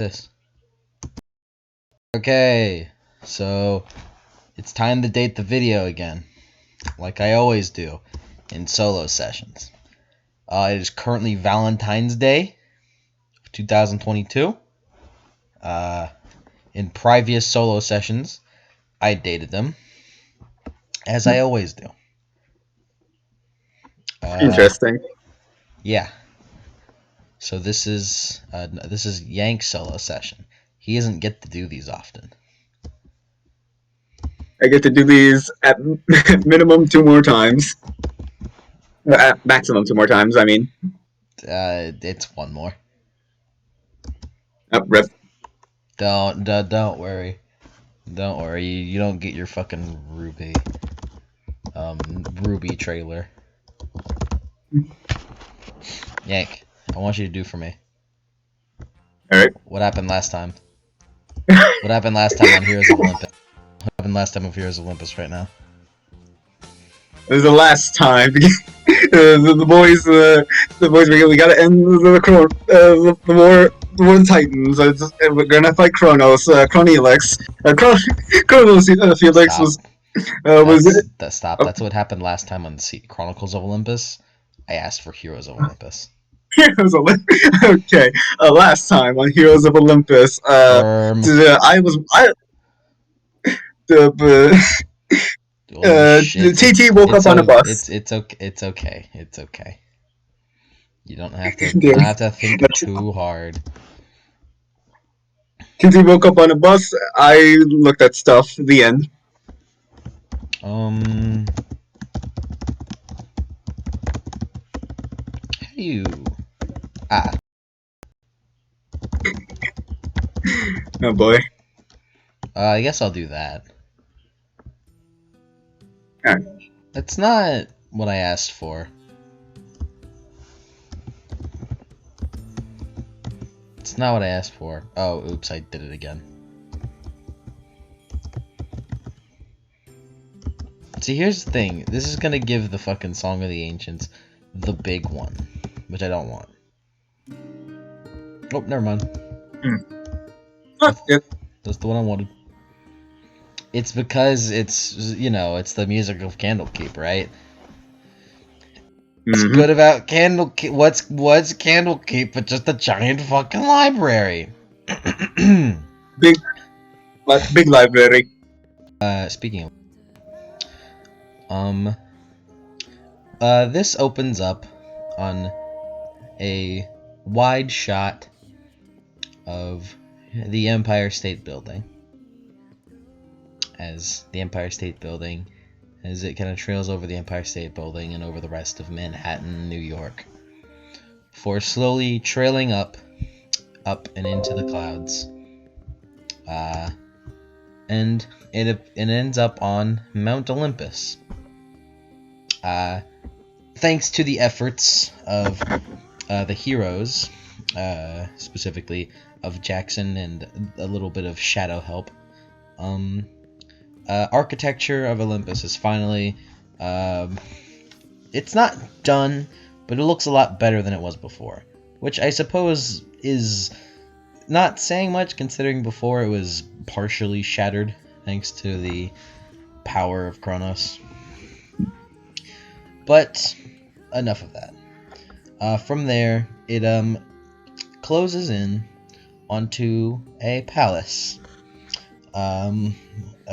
This. Okay, so it's time to date the video again, like I always do in solo sessions. It is currently Valentine's Day, 2022. In previous solo sessions, I dated them, as I always do. Interesting. Yeah. So this is Yank's solo session. He doesn't get to do these often. I get to do these at minimum 2 more times. At maximum 2 more times, I mean. It's one more. Rip. Don't worry. Don't worry. You don't get your fucking Ruby trailer. Yank, I want you to do for me. Alright. What happened last time? What happened last time on Heroes of Olympus? What happened last time of Heroes of Olympus right now? This is the last time. The boys, we gotta end the more Titans. We're gonna fight Kronos, Chronelix. Kronos, Felix Stop. was it? Stop. That's what happened last time on the Chronicles of Olympus. I asked for Heroes of Olympus. Heroes of Olympus. Okay, last time on Heroes of Olympus, Firm. Holy shit! TT woke up on a bus. It's okay. It's okay. It's okay. You don't have to. You don't have to think too hard. TT woke up on a bus. I looked at stuff. The end. How do you? Oh boy. I guess I'll do that. Alright. That's not what I asked for. It's not what I asked for. Oh, oops, I did it again. See, here's the thing. This is gonna give the fucking Song of the Ancients the big one, which I don't want. Oh, never mind. That's the one I wanted. It's because it's, it's the music of Candlekeep, right? What's good about Candlekeep? What's Candlekeep but just a giant fucking library? Big library. Speaking of, this opens up on a wide shot of the Empire State Building. As the Empire State Building, as it kind of trails over the Empire State Building and over the rest of Manhattan, New York, before slowly trailing up and into the clouds. And it ends up on Mount Olympus. Thanks to the efforts of the heroes, specifically of Jackson and a little bit of shadow help, architecture of Olympus is finally, it's not done, but it looks a lot better than it was before, which I suppose is not saying much considering before it was partially shattered thanks to the power of Kronos. But enough of that. From there, it closes in onto a palace.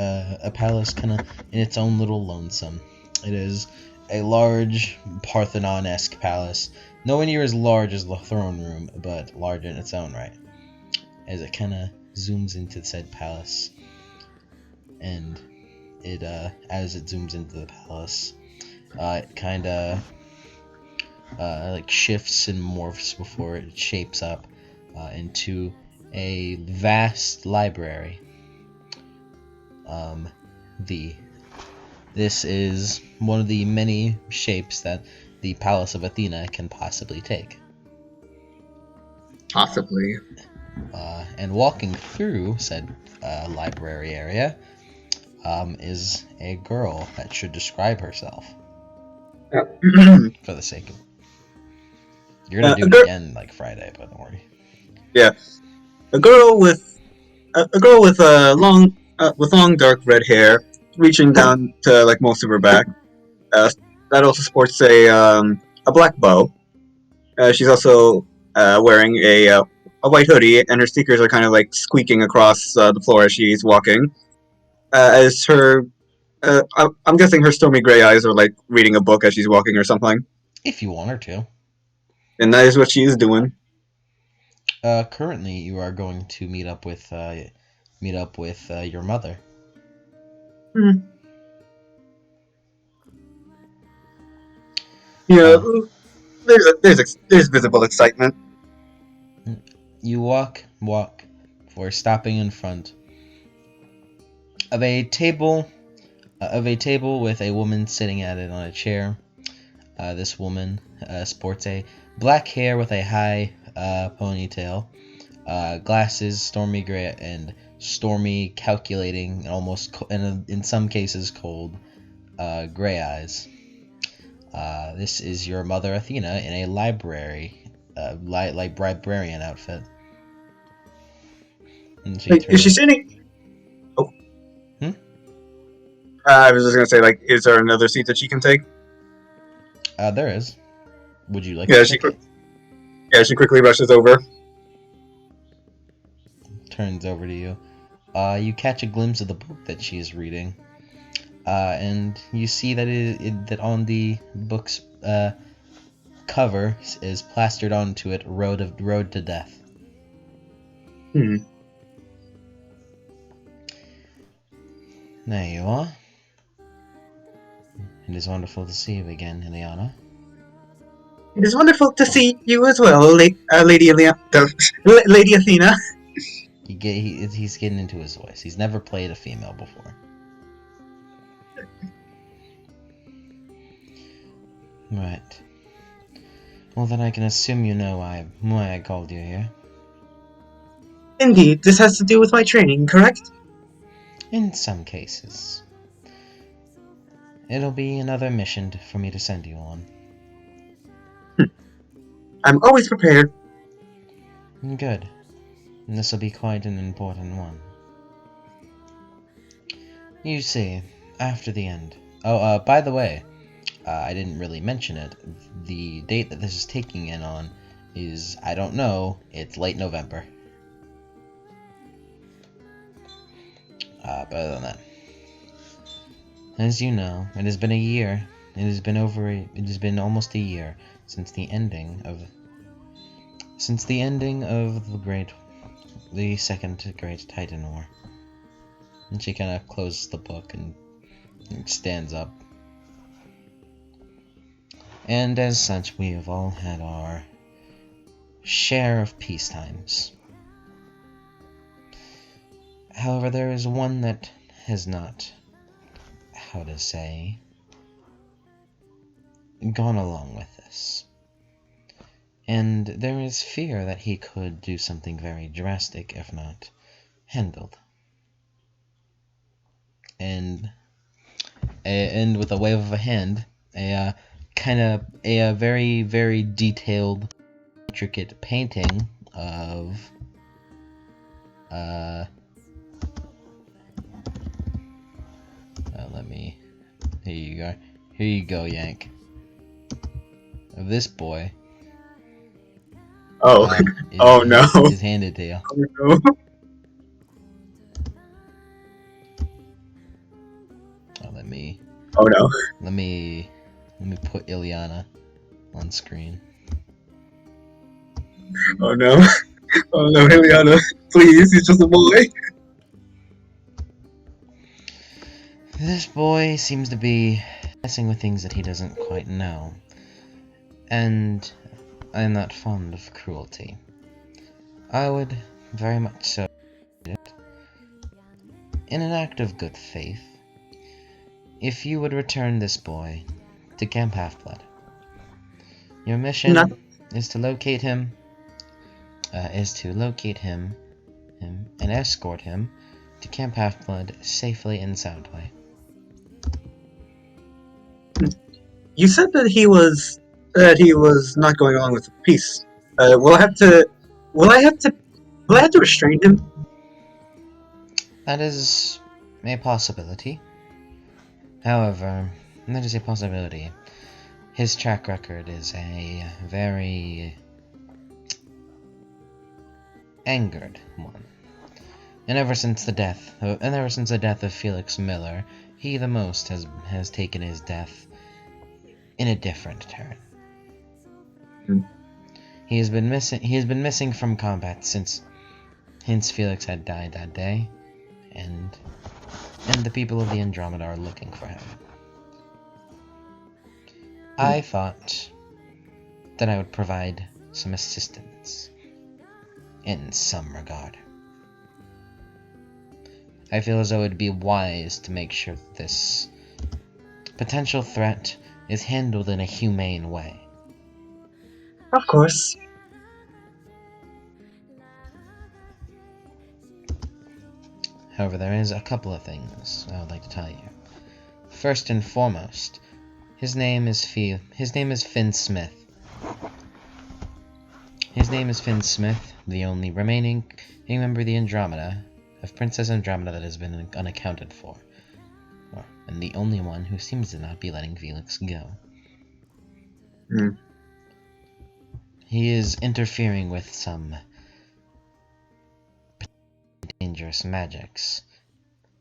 A palace kind of in its own little lonesome. It is a large Parthenon-esque palace, nowhere near as large as the throne room, but large in its own right. As it kind of zooms into said palace, and it as it zooms into the palace, it kind of like shifts and morphs before it shapes up into a vast library. This is one of the many shapes that the Palace of Athena can possibly take. Possibly. And walking through said library area is a girl that should describe herself. For the sake of it. You're gonna do it again like Friday, but don't worry. Yeah. a girl with a girl with long dark red hair, reaching down to like most of her back. That also sports a black bow. She's also wearing a white hoodie, and her sneakers are kind of like squeaking across the floor as she's walking. As her, I'm guessing her stormy gray eyes are like reading a book as she's walking or something, If you want her to. and that is what she is doing. Currently, you are going to meet up with your mother. Hmm. Yeah, Uh, there's visible excitement. you walk, before stopping in front of a table with a woman sitting at it on a chair. This woman sports a black hair with a high ponytail, glasses, stormy gray and stormy, calculating, and almost and in some cases cold gray eyes. This is your mother Athena in a librarian outfit. And she Like, is she turns. sitting? Oh, Hmm? I was just gonna say, like, is there another seat that she can take? There is. Would you like to Yeah, take it? she quickly rushes over. Turns over to you. You catch a glimpse of the book that she is reading, and you see that that on the book's cover is plastered onto it "Road to Death." Hmm. There you are. It is wonderful to see you again, Illiana. It is wonderful to see you as well, Lady Lady Athena. He's getting into his voice. He's never played a female before. Right. Well, then I can assume you know why I called you here. Indeed, this has to do with my training, correct? In some cases. It'll be another mission for me to send you on. I'm always prepared. Good. And this will be quite an important one. You see, after the end. Oh, by the way, I didn't really mention it. The date that this is taking in on is, I don't know, it's late November. But other than that, as you know, it has been a year. It has been almost a year since the ending of the second Great Titan War. And she kind of closes the book and stands up. And as such, we have all had our share of peacetimes. However, there is one that has not, how to say, gone along with this. And there is fear that he could do something very drastic if not handled. And with a wave of a hand, a very very detailed, intricate painting of uh, let me. Here you go. Here you go, Yank. Of this boy. Oh, Is, oh no, is handed to you. oh no. Oh, let me Oh no, let me let me put Illiana on screen. oh no, oh no, Illiana, please, he's just a boy. This boy seems to be messing with things that he doesn't quite know, and I am not fond of cruelty. I would very much so do it in an act of good faith if you would return this boy to Camp Half-Blood. Your Not, mission is to locate him, and escort him to Camp Half-Blood safely and soundly. you said that he was not going along with the peace. Will I have to? Will I have to? Will I have to restrain him? That is a possibility. However, that is a possibility. His track record is a very angered one. And ever since the death of Felix Miller, he the most has taken his death in a different turn. Hmm. He has been missing from combat since Felix had died that day, and the people of the Andromeda are looking for him. I thought that I would provide some assistance in some regard. I feel as though it would be wise to make sure that this potential threat is handled in a humane way. Of course. However, there is a couple of things I would like to tell you. First and foremost, his name is Finn Smith. His name is Finn Smith, the only remaining member of the Andromeda, of Princess Andromeda that has been unaccounted for. And the only one who seems to not be letting Felix go. Hmm. He is interfering with some dangerous magics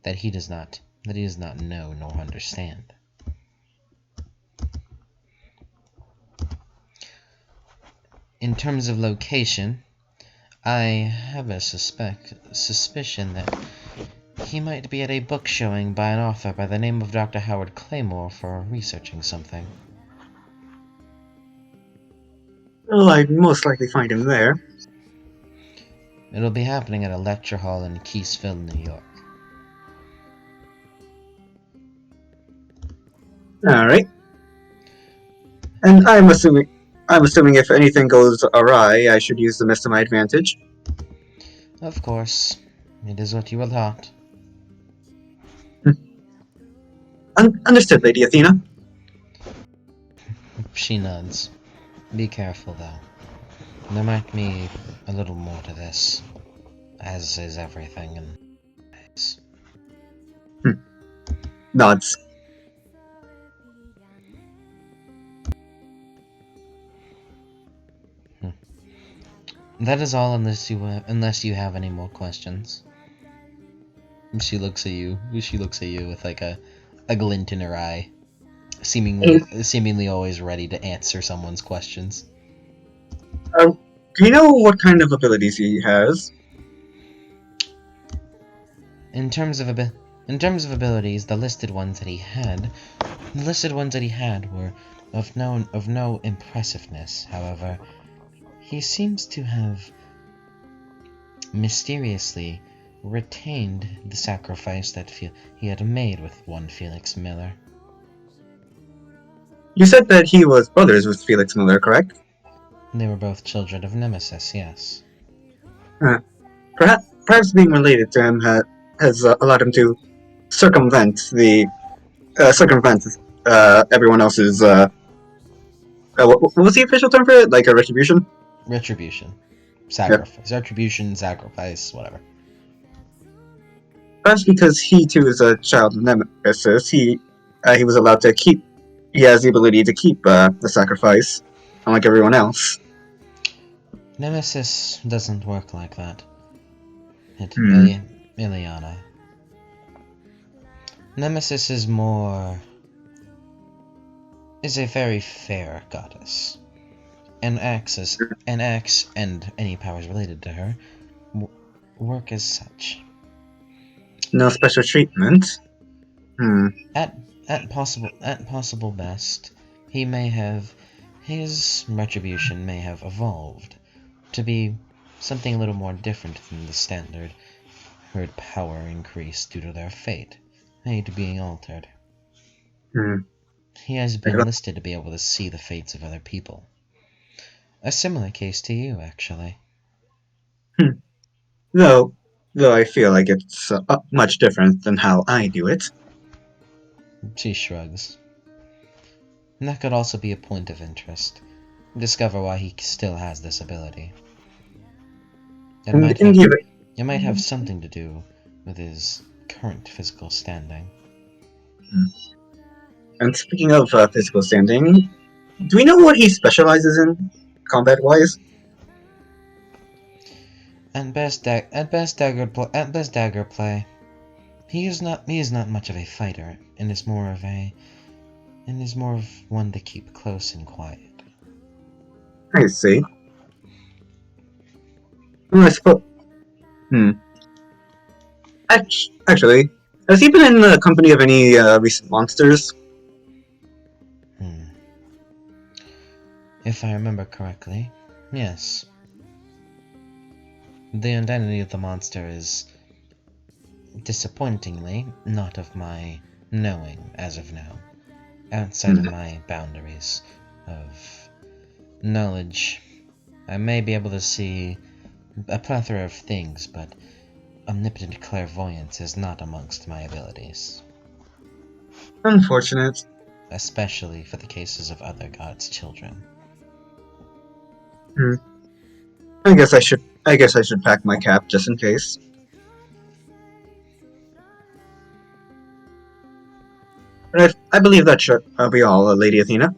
that he does not know nor understand. In terms of location, I have a suspicion that he might be at a book showing by an author by the name of Dr. Howard Claymore for researching something. Well, I'd most likely find him there. It'll be happening at a lecture hall in Keysville, New York. Alright. And I'm assuming if anything goes awry, I should use the mist to my advantage. Of course, it is what you were taught. Understood, Lady Athena. She nods. Be careful, though. There might be a little more to this, as is everything in this. Nods. That is all, unless you have any more questions. She looks at you. She looks at you with like a glint in her eye, seemingly always ready to answer someone's questions. Do you know what kind of abilities he has? In terms of abilities, the listed ones that he had were of no impressiveness. However, he seems to have mysteriously retained the sacrifice that he had made with one Felix Miller. You said that he was brothers with Felix Miller, correct? They were both children of Nemesis, yes. Perhaps being related to him has allowed him to circumvent everyone else's. What was the official term for it? Like a retribution? Retribution. Yep. Sacrifice, whatever. Perhaps because he too is a child of Nemesis, he was allowed to keep. He has the ability to keep the sacrifice, unlike everyone else. Nemesis doesn't work like that. Hmm. Illiana. Nemesis is a very fair goddess. And Axe and any powers related to her work as such. No special treatment. Hmm. At possible best, his retribution may have evolved to be something a little more different than the standard herd power increase due to their fate, being altered. Hmm. He has been listed to be able to see the fates of other people. A similar case to you, actually. Hmm. Though I feel like it's much different than how I do it. She shrugs. And that could also be a point of interest. Discover why he still has this ability. It And might in have the event, it might have something to do with his current physical standing. and speaking of physical standing, do we know what he specializes in, combat-wise? At best, dagger play. He is not much of a fighter, and is more of one to keep close and quiet. I see. Well, I suppose. Hmm. Actually, has he been in the company of any recent monsters? Hmm. If I remember correctly, yes. The identity of the monster is, disappointingly, not of my knowing as of now. Outside of my boundaries of knowledge, I may be able to see a plethora of things, but omnipotent clairvoyance is not amongst my abilities, Unfortunate. especially for the cases of other gods' children. Hmm. I guess I should. I guess I should pack my cap just in case. But I believe that should be all, Lady Athena.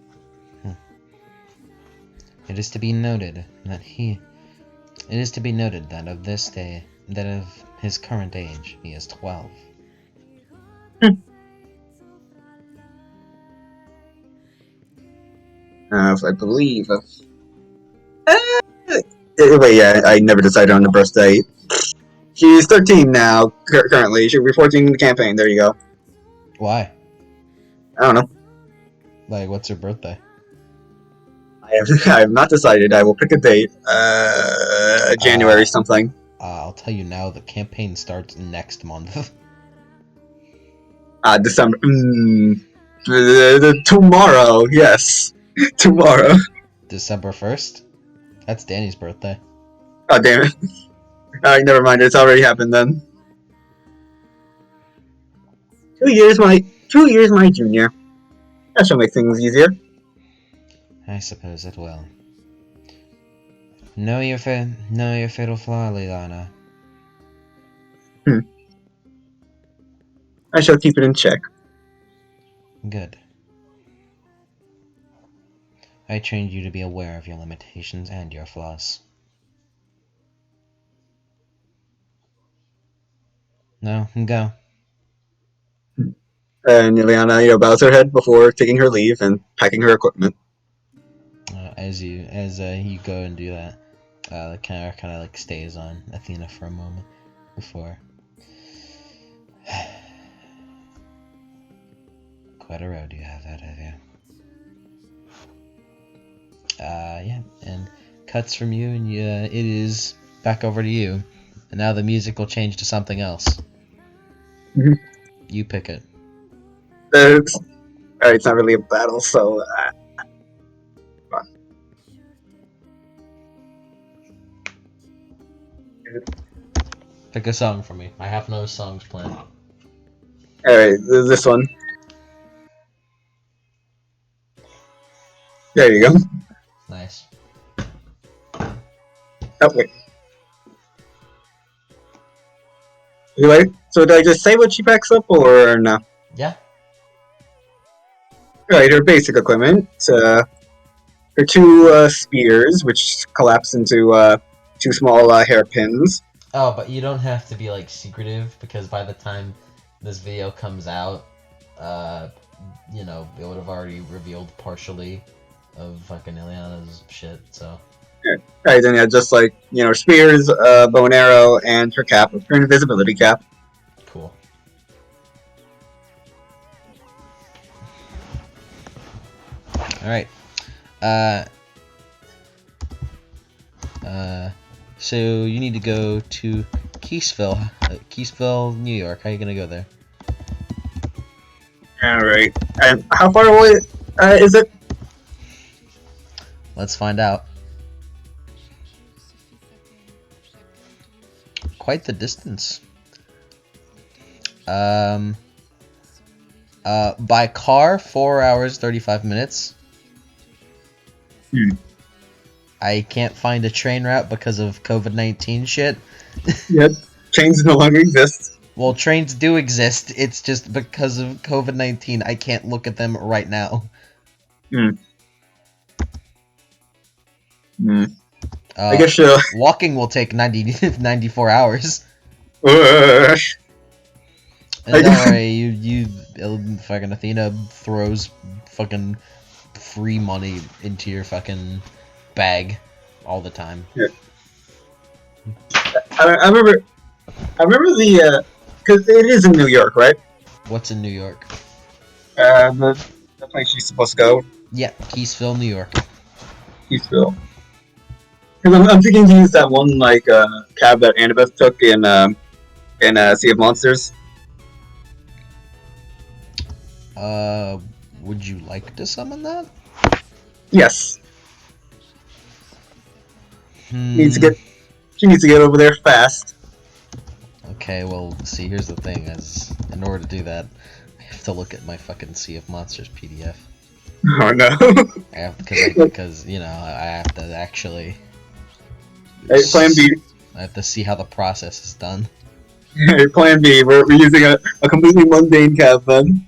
It is to be noted that of this day, that of his current age, he is 12. I believe. Wait, yeah, I never decided on the birthday. She's 13 now, currently. She'll be 14 in the campaign. There you go. Why? I don't know. Like, what's her birthday? I have not decided. I will pick a date. January Uh, something. I'll tell you now, the campaign starts next month. December. Tomorrow, yes. Tomorrow. December 1st? That's Danny's birthday. Oh, damn it. Alright, never mind. It's already happened then. 2 years my junior. That should make things easier. I suppose it will. Know your fatal flaw, Illiana. Hmm. I shall keep it in check. Good. I trained you to be aware of your limitations and your flaws. No, go. And Illiana, bows her head before taking her leave and packing her equipment. As you go and do that, the camera kind of like stays on Athena for a moment before. Quite a road you have ahead of you. Yeah, and cuts from you, and it is back over to you. And now the music will change to something else. Mhm. You pick it. It's not really a battle, so. Pick a song for me. I have no songs planned. Alright, this one. There you go. Nice. Oh, wait. Anyway, so did I just say what she packs up, or no? Yeah. Alright, her basic equipment. Her two spears, which collapse into two small hairpins. Oh, but you don't have to be like secretive, because by the time this video comes out, uh, it would have already revealed partially of fucking Illiana's shit. So. Alright, then yeah, just like, spears, bow and arrow, and her cap, her invisibility cap. Cool. Alright. So you need to go to Keysville, New York. How are you gonna go there? Alright. And how far away is it? Let's find out. Quite the distance. By car, 4 hours, 35 minutes. I can't find a train route because of COVID-19 shit. Yep. Trains no longer exist. Well, trains do exist. It's just because of COVID-19, I can't look at them right now. Hmm. Hmm. I Uh, guess walking will take 94 hours. uh, And I don't guess, worry, fucking Athena throws fucking free money into your fucking bag all the time. yeah. I remember. I remember the because it is in New York, right? What's in New York? The place she's supposed to go, Yeah, Keysville, New York. Eastville. Because I'm thinking to use that one like cab that Annabeth took in Sea of Monsters. Uh, would you like to summon that? Yes, needs to Hmm. get. She needs to get over there fast. Okay, well, see, here's the thing: is in order to do that, I have to look at my fucking Sea of Monsters PDF. Oh no! I have because you know I have to actually Hey, Plan B. I have to see how the process is done. Hey, Plan B. We're using a completely mundane cab then.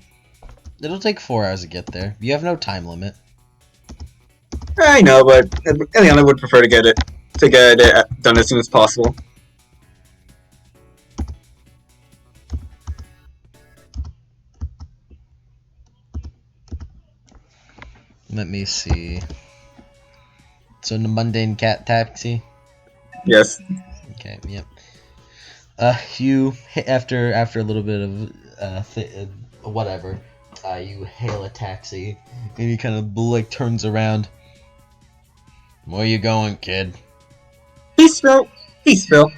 It'll take 4 hours to get there. You have no time limit. I know, but Illiana would prefer to get it done as soon as possible. Let me see. So in the mundane cat taxi. Yes. Okay. Yep. You after a little bit of whatever, you hail a taxi, and he kind of like turns around. Where you going, kid? Peaceville. Peaceville.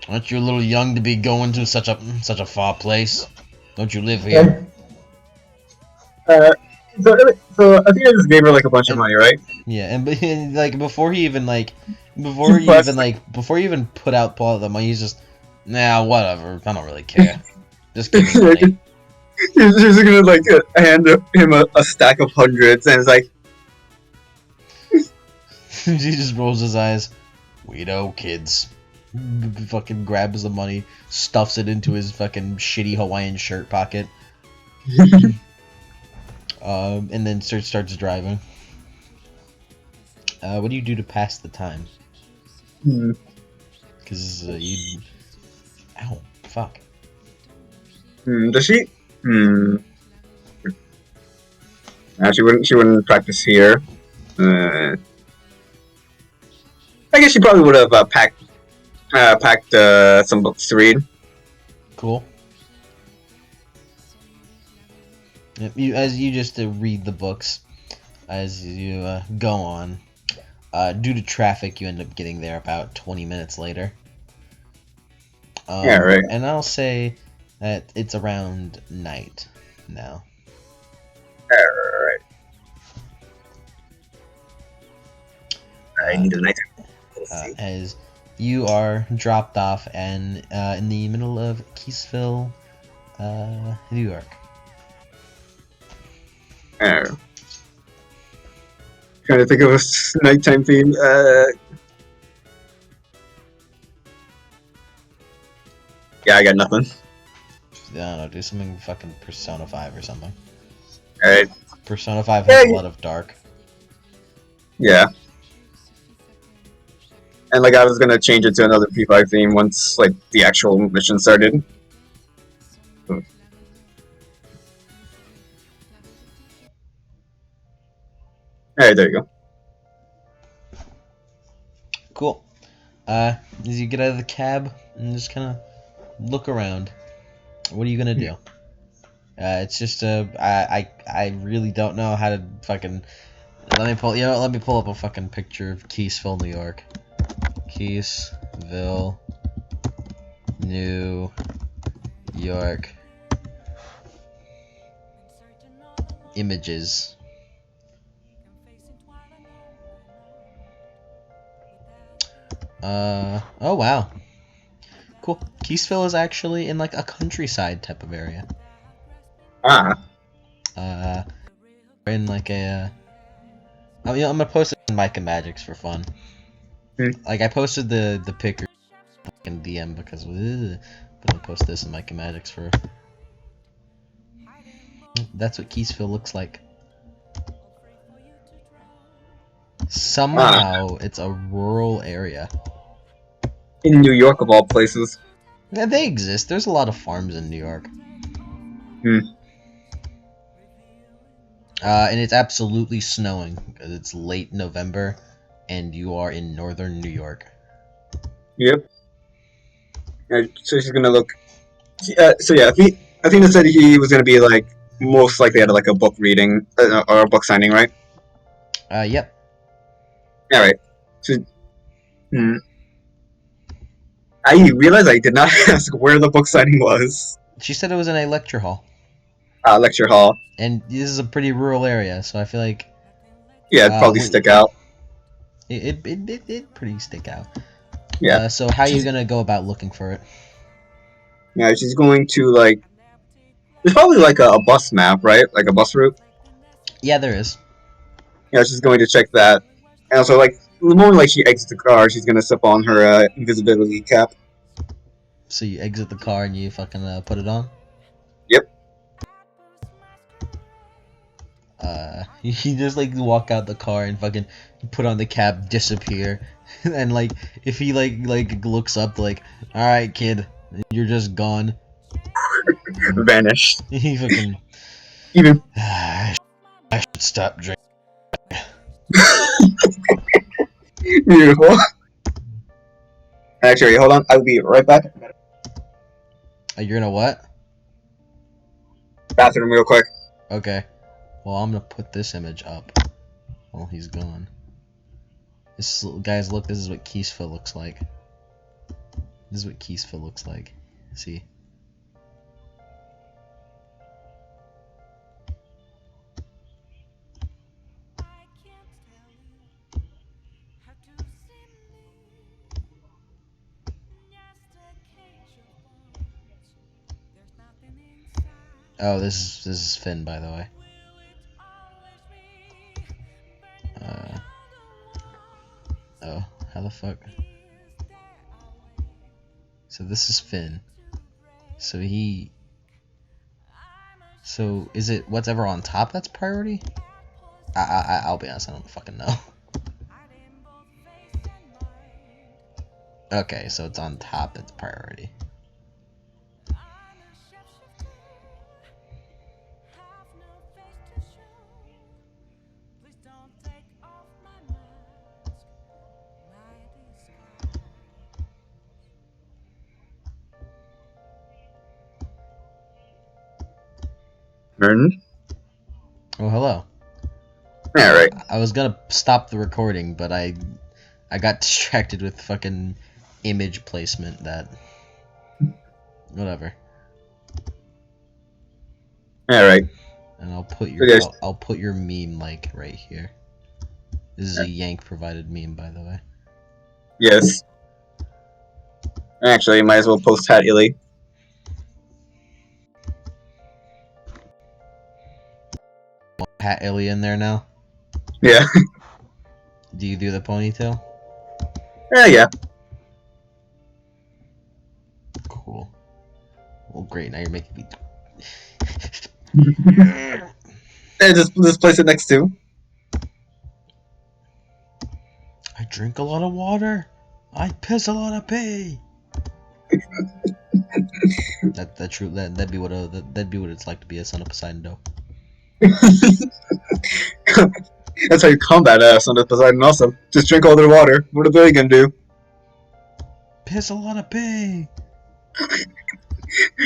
Aren't you a little young to be going to such a far place? Don't you live here? Uh, so I think I just gave her like a bunch of And money, right? yeah, and like before he even like She pressed. before you even pull out the money, he's just nah, whatever. I don't really care. Just give me She's money. just gonna like hand him a stack of hundreds, and it's like, He just rolls his eyes. We know, kids. Fucking grabs the money, stuffs it into his fucking shitty Hawaiian shirt pocket, and then starts driving. What do you do to pass the time? hmm, Because you. Ow, fuck. does she? Hmm. Nah, she wouldn't. She wouldn't practice here. Uh, I guess she probably would have packed some books to read. Cool. Yep, as you just read the books as you go on. Due to traffic, you end up getting there about 20 minutes later. Yeah, right. And I'll say that it's around night now. Alright. I Uh, need a night. Let's see. as you are dropped off and in the middle of Keysville, New York. Trying to think of a nighttime theme. Yeah, I got nothing. I don't know, do something fucking Persona 5 or something. Alright. Persona 5 has Yeah, a lot of dark. yeah. And like I was gonna change it to another P5 theme once like the actual mission started. Alright, there you go. Cool. As you get out of the cab and just kind of look around, what are you gonna do? It's just I really don't know how to fucking let me pull up a fucking picture of Keysville, New York. Keysville, New York. Images. Oh wow. Cool. Keysville is actually in like a countryside type of area. Ah. Uh, in like a. I'm gonna post Micah Magics for fun. Hmm. Like I posted the picker in DM because but I'll post this in Micah Magics for. That's what Keysville looks like. Ah, Somehow it's a rural area. in New York of all places. Yeah, they exist. There's a lot of farms in New York. Hmm. And it's absolutely snowing because it's late November, and you are in northern New York. Yep. So she's gonna look. So yeah, Athena said he was gonna be like most likely at like a book reading or a book signing, right? Yep. All right. So, hmm. I realized I did not ask where the book signing was. She said it was in a lecture hall, Lecture hall. and this is a pretty rural area, so I feel like Yeah, it'd probably wait, stick out. it pretty stick out. Yeah. So how are you She's gonna go about looking for it? yeah, she's going to like. There's probably like a bus map, right? Like a bus route. Yeah, there is. Yeah, she's going to check that. And also, like the moment like she exits the car, she's gonna slip on her invisibility cap. So you exit the car and you fucking put it on. Yep. You just like walk out the car and fucking put on the cap, disappear, and like if he like looks up, like, all right, kid, you're just gone. Vanished. He fucking. Even I should stop drinking. beautiful. Actually, hold on. I'll be right back. You're gonna what? Bathroom real quick. Okay. Well, I'm gonna put this image up. While he's gone. This guys, look. This is what Keysville looks like. This is what Keysville looks like. See. Oh, this is Finn, by the way. Oh, how the fuck? So this is Finn. So he. So is it whatever on top that's priority? I'll be honest, I don't fucking know. Okay, so it's on top, it's priority. Turn. Oh, hello. All right. I was gonna stop the recording, but I got distracted with fucking image placement that. Whatever. All right. And I'll put So your yes. I'll put your meme like right here. This is a Yank provided meme, by the way. Yes. Actually, might as well post Hat Illy. Hat Illy in there now. Yeah. Do you do the ponytail? Yeah. Cool. Well, great. Now you're making me. And just place it next to. I drink a lot of water. I piss a lot of pee. That true. That'd be that'd be what it's like to be a son of Poseidon. That's how you combat ass on the Poseidon. Also, just drink all their water. What are they gonna do? Piss a lot of pee.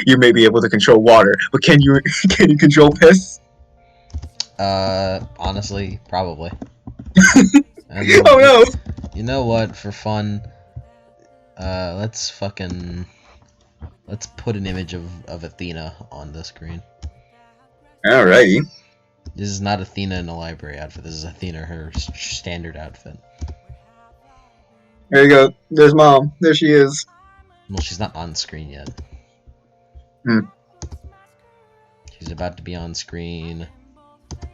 You may be able to control water, but can you control piss? Honestly, probably. Oh no! You know what? For fun, let's put an image of Athena on the screen. Alrighty. This is not Athena in a library outfit. This is Athena her standard outfit. There you go. There's mom. There she is. Well, she's not on screen yet. Hmm. She's about to be on screen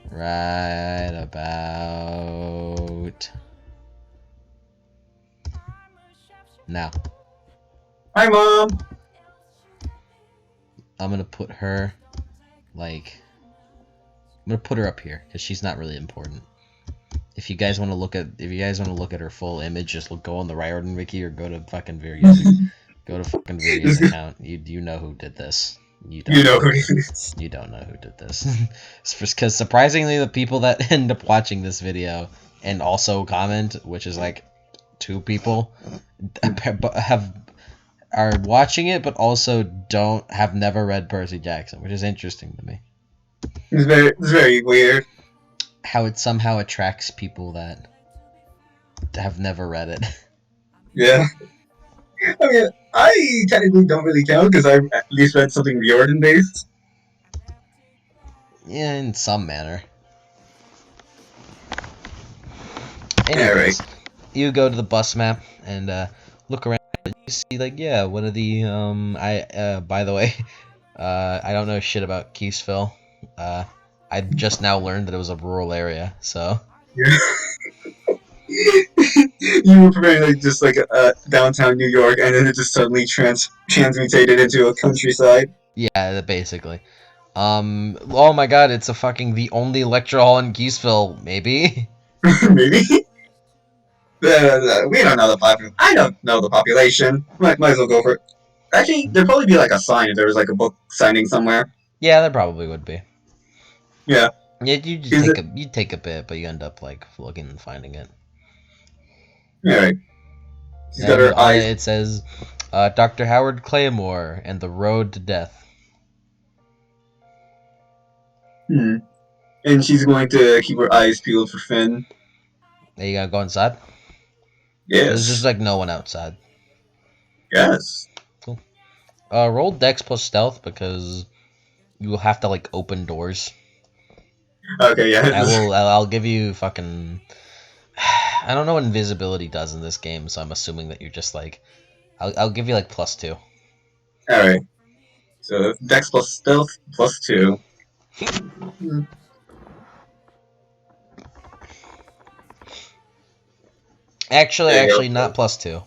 Right about now. Hi, Mom. I'm gonna put her like I'm gonna put her up here because she's not really important. If you guys want to look at her full image, just go on the Riordan wiki or go to fucking Viria's Just- account. You know who did this. You you don't know know who who did. it is. You don't know who did this. Because surprisingly, the people that end up watching this video and also comment, which is like 2 people, are watching it, but also have never read Percy Jackson, which is interesting to me. It's very weird. How it somehow attracts people that have never read it. Yeah. I mean, I technically don't really count because I at least read something Riordan based. Yeah, in some manner. Yeah, right. Anyways, you go to the bus map and look around. And you see, like, yeah, one of the by the way, I don't know shit about Keysville. I just now learned that it was a rural area, so Yeah. You were preparing like just like downtown New York, and then it just suddenly transmutated into a countryside. yeah, basically. Oh my god, it's the only lecture hall in Keysville, maybe. Maybe. We don't know the population. I don't know the population. Might as well go for it. Actually, there'd probably be like a sign if there was like a book signing somewhere. Yeah, there probably would be. Yeah. Yeah, you just Is it? take a bit, but you end up like looking and finding it. Yeah, right. She's got And her on eyes. it, it says, Dr. Howard Claymore and the Road to Death. Hmm. And she's going to keep her eyes peeled for Finn. There you gotta go inside. There's just Yes. like no one outside. Yes. Cool. Roll Dex plus Stealth because you will have to like open doors. Okay. Yeah. I'll give you fucking. I don't know what invisibility does in this game, so I'm assuming that you're just like. I'll give you like +2. All right. So Dex plus Stealth plus 2. Hmm. There you Actually, go. not +2.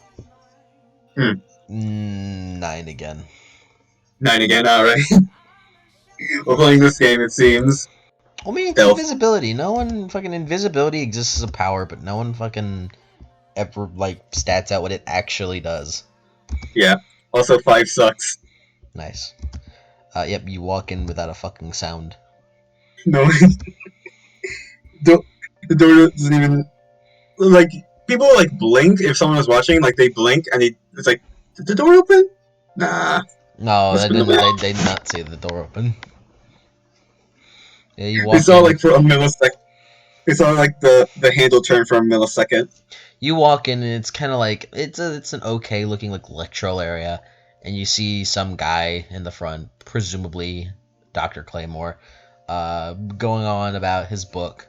Hmm. 9 again. 9 again. All right. We're playing this game. It seems I mean, it's stealth. invisibility. No one fucking invisibility exists as a power, but no one fucking ever like stats out what it actually does. Yeah. Also, 5 sucks. Nice. Yep, you walk in without a fucking sound. No. The door doesn't even like people like blink if someone was watching. Like they blink and it's like, did the door open? Nah. No, Must have been the wind. they did not see the door open. Yeah, you They walk saw in. like for a millisecond. They saw like the handle turn for a millisecond. You walk in, and it's kind of like it's an okay looking like lectural area, and you see some guy in the front, presumably Dr. Claymore, going on about his book.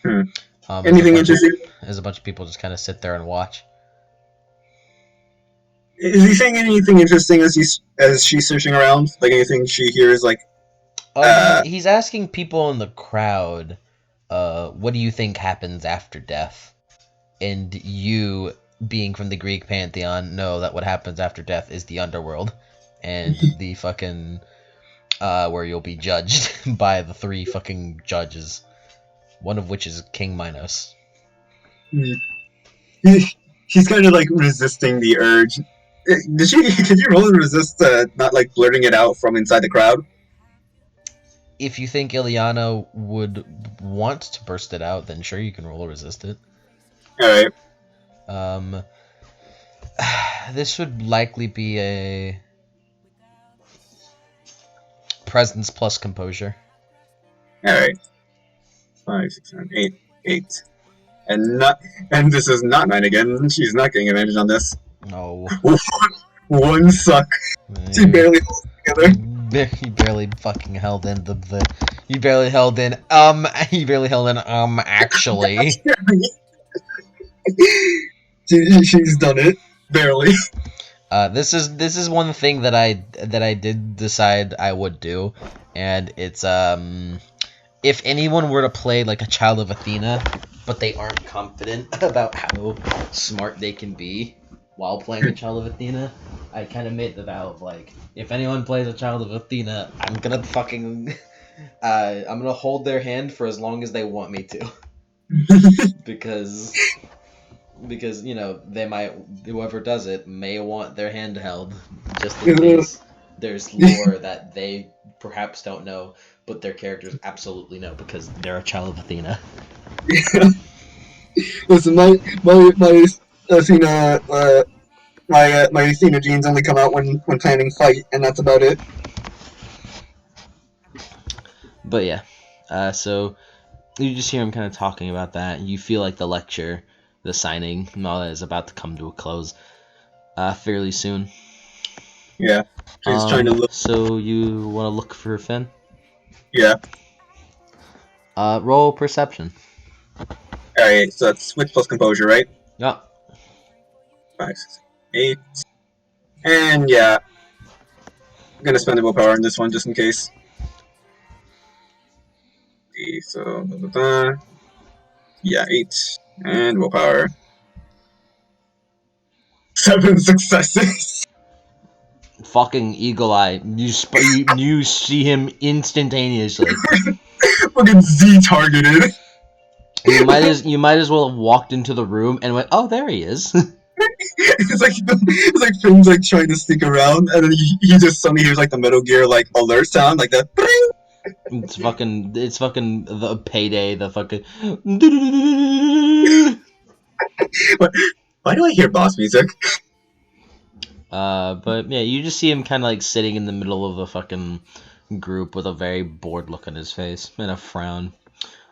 Hmm. As a Anything interesting? bunch of people just kind of sit there and watch. Is he saying anything interesting as she's searching around? Like anything she hears? Like, He's asking people in the crowd, what do you think happens after death? And you, being from the Greek pantheon, know that what happens after death is the underworld, and the fucking where you'll be judged by the 3 fucking judges, one of which is King Minos. hmm. She's kind of like resisting the urge. Did she? Did you roll and resist not like blurting it out from inside the crowd? If you think Illiana would want to burst it out, then sure, you can roll or resist it. All right. Um, this would likely be a presence plus composure. All right. 5, 6, 7, 8, 8, and not. And this is not 9 again. She's not getting advantage on this. No. One suck. She You, barely holds it together. you barely fucking held in the you barely held in you barely held in actually. She's done it barely. This is one thing that I did decide I would do, and if anyone were to play like a child of Athena, but they aren't confident about how smart they can be while playing a child of Athena, I kind of made the vow of like, if anyone plays a child of Athena, I'm gonna fucking, I'm gonna hold their hand for as long as they want me to, because they might, whoever does it may want their hand held just in case there's lore that they perhaps don't know, but their characters absolutely know because they're a child of Athena. Listen, my Athena my Athena genes only come out when planning fight, and that's about it. But yeah, so you just hear him kind of talking about that. You feel like the lecture, the signing, and all that is about to come to a close fairly soon. Yeah, she's trying to look. So you want to look for Finn? Yeah. Roll perception. All right, so that's wits plus composure, right? Yeah. 5, 6, 8, and yeah, I'm gonna spend the willpower on this one just in case. So yeah, 8 and willpower. 7 successes. Fucking eagle eye. You see him instantaneously. Fucking Z targeted. You might as well have walked into the room and went, oh, there he is. It's like Finn's like trying to sneak around, and then he just suddenly hears like the Metal Gear like alert sound, like that. It's fucking the payday. The fucking. Why do I hear boss music? But yeah, you just see him kind of like sitting in the middle of the fucking group with a very bored look on his face and a frown.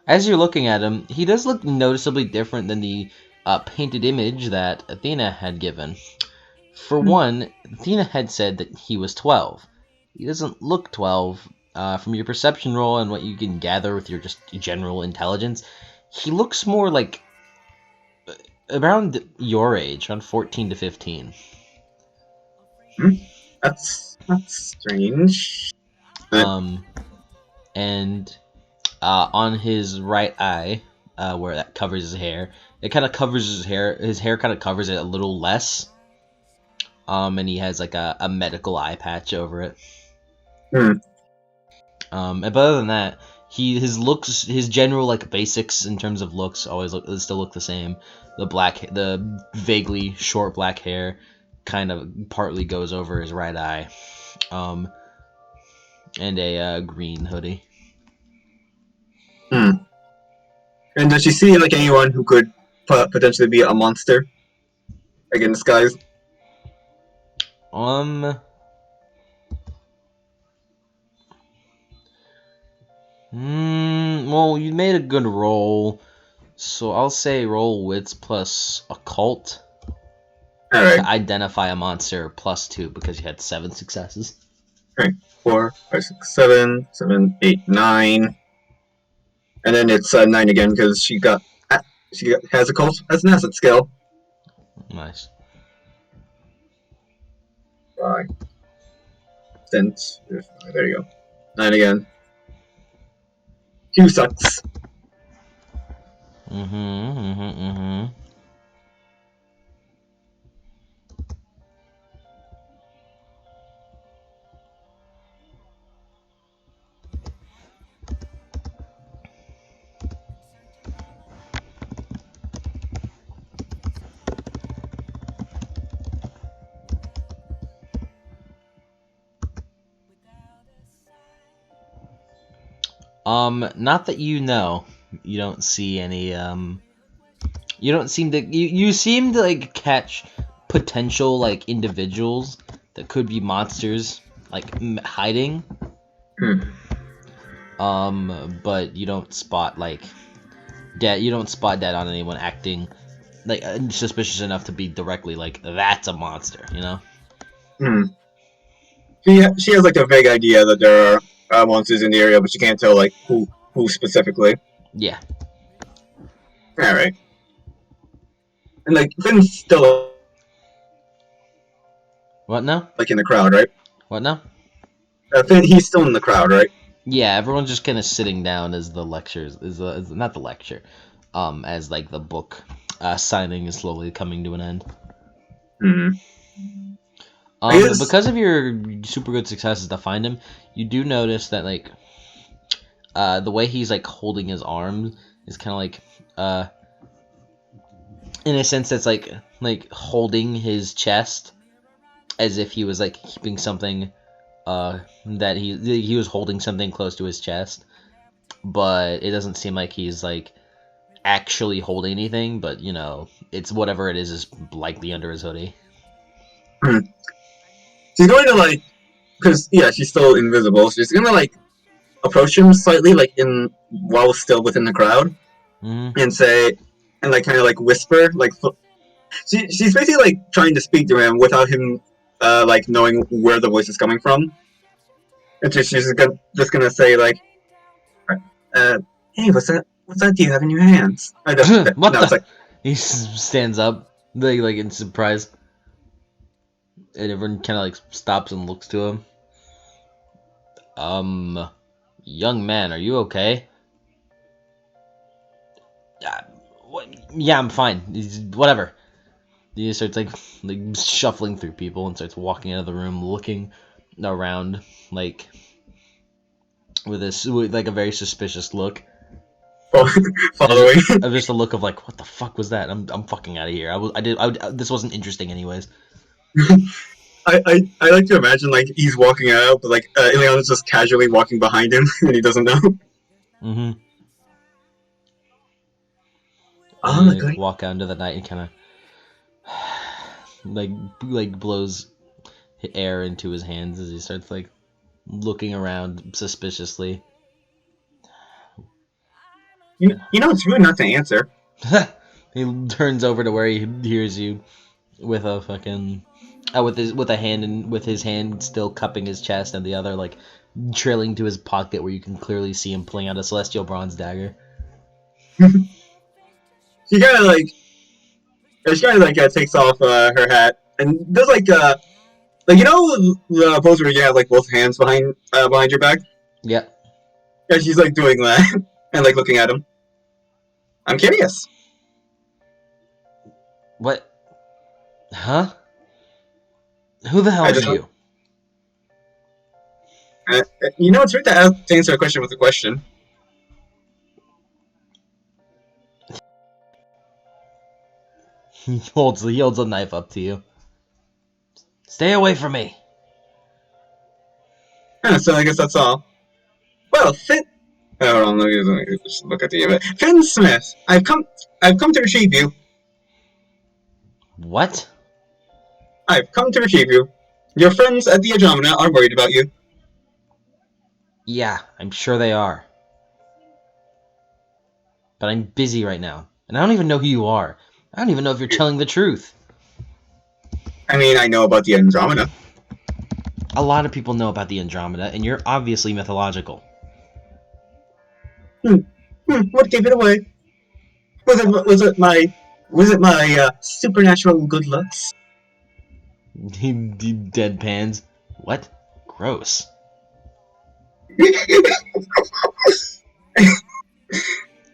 As you're looking at him, he does look noticeably different than the painted image that Athena had given. For one, Athena had said that he was 12. He doesn't look 12. From your perception roll and what you can gather with your just general intelligence, he looks more like around your age, around 14 to 15. That's strange. And on his right eye, where that covers his hair, it kind of covers his hair. His hair kind of covers it a little less. And he has like a medical eye patch over it. Hmm. But other than that, his general like basics in terms of looks still look the same. The vaguely short black hair, kind of partly goes over his right eye, and a green hoodie. Hmm. And does she see like anyone who could potentially be a monster, like in disguise? Well, you made a good roll, so I'll say roll wits plus occult All to right. identify a monster +2 because you had 7 successes. All right. 4, 5, 6, 7, 7, 8, 9, and then it's 9 again because has a cult as an asset skill. Nice. 5, there you go. 9 again. Q sucks. Not that you know. You don't see any, you don't seem to, you seem to, like, catch potential, like, individuals that could be monsters, like, hiding. But you don't spot, like, you don't spot dead on anyone acting, like, suspicious enough to be directly, like, that's a monster, you know? Hmm. She has like a vague idea that there are monsters in the area, but she can't tell like who specifically. Yeah. All right. And like Finn's still What now? like in the crowd, right? What now? Finn, he's still in the crowd, right? Yeah, everyone's just kind of sitting down as the lectures is not the lecture, as like the book signing is slowly coming to an end. Hmm. I guess. Because of your super good successes to find him, you do notice that like the way he's like holding his arms is kind of like in a sense that's like holding his chest as if he was like keeping something that he was holding something close to his chest, but it doesn't seem like he's like actually holding anything, but you know, it's whatever it is likely under his hoodie. Hmm. She's going to like, because yeah, she's still invisible. So she's gonna like approach him slightly, like in while still within the crowd, Mm-hmm. and say, and like kind of like whisper, like she's basically like trying to speak to him without him, like knowing where the voice is coming from. And just gonna say like, uh, "Hey, what's that? Do you have in your hands?" What No, it's the? like, He stands up, like in surprise, and everyone kind of like stops and looks to him. Um, young man, are you okay? Uh, what? Yeah, I'm fine. Whatever. He starts like shuffling through people and starts walking out of the room, looking around like with like a very suspicious look. And following. just a look of like, what the fuck was that? I'm fucking out of here. This wasn't interesting anyways. I like to imagine like he's walking out, but like Illiana's just casually walking behind him, and he doesn't know. Mm-hmm. And Oh, you like like, walk out into the night and kind of like blows air into his hands as he starts like looking around suspiciously. you know, it's rude not to answer. He turns over to where he hears you with a fucking with a hand and with his hand still cupping his chest and the other like trailing to his pocket where you can clearly see him pulling out a celestial bronze dagger. She kind of like she kind of like takes off her hat and does like you know the pose where you have like both hands behind your back. Yep. Yeah, she's like doing that and like looking at him. I'm curious. What? Huh? Who the hell I are just you? you know it's rude to answer a question with a question. He holds a knife up to you. Stay away from me. So I guess that's all. Well, Finn. Hold on, let me just look at the event. Finn Smith, I've come to retrieve you. What? I've come to retrieve you. Your friends at the Andromeda are worried about you. Yeah, I'm sure they are. But I'm busy right now. And I don't even know who you are. I don't even know if you're telling the truth. I mean, I know about the Andromeda. A lot of people know about the Andromeda, and you're obviously mythological. Hmm. What gave it away? Was it my supernatural good looks? He deadpans. What? Gross.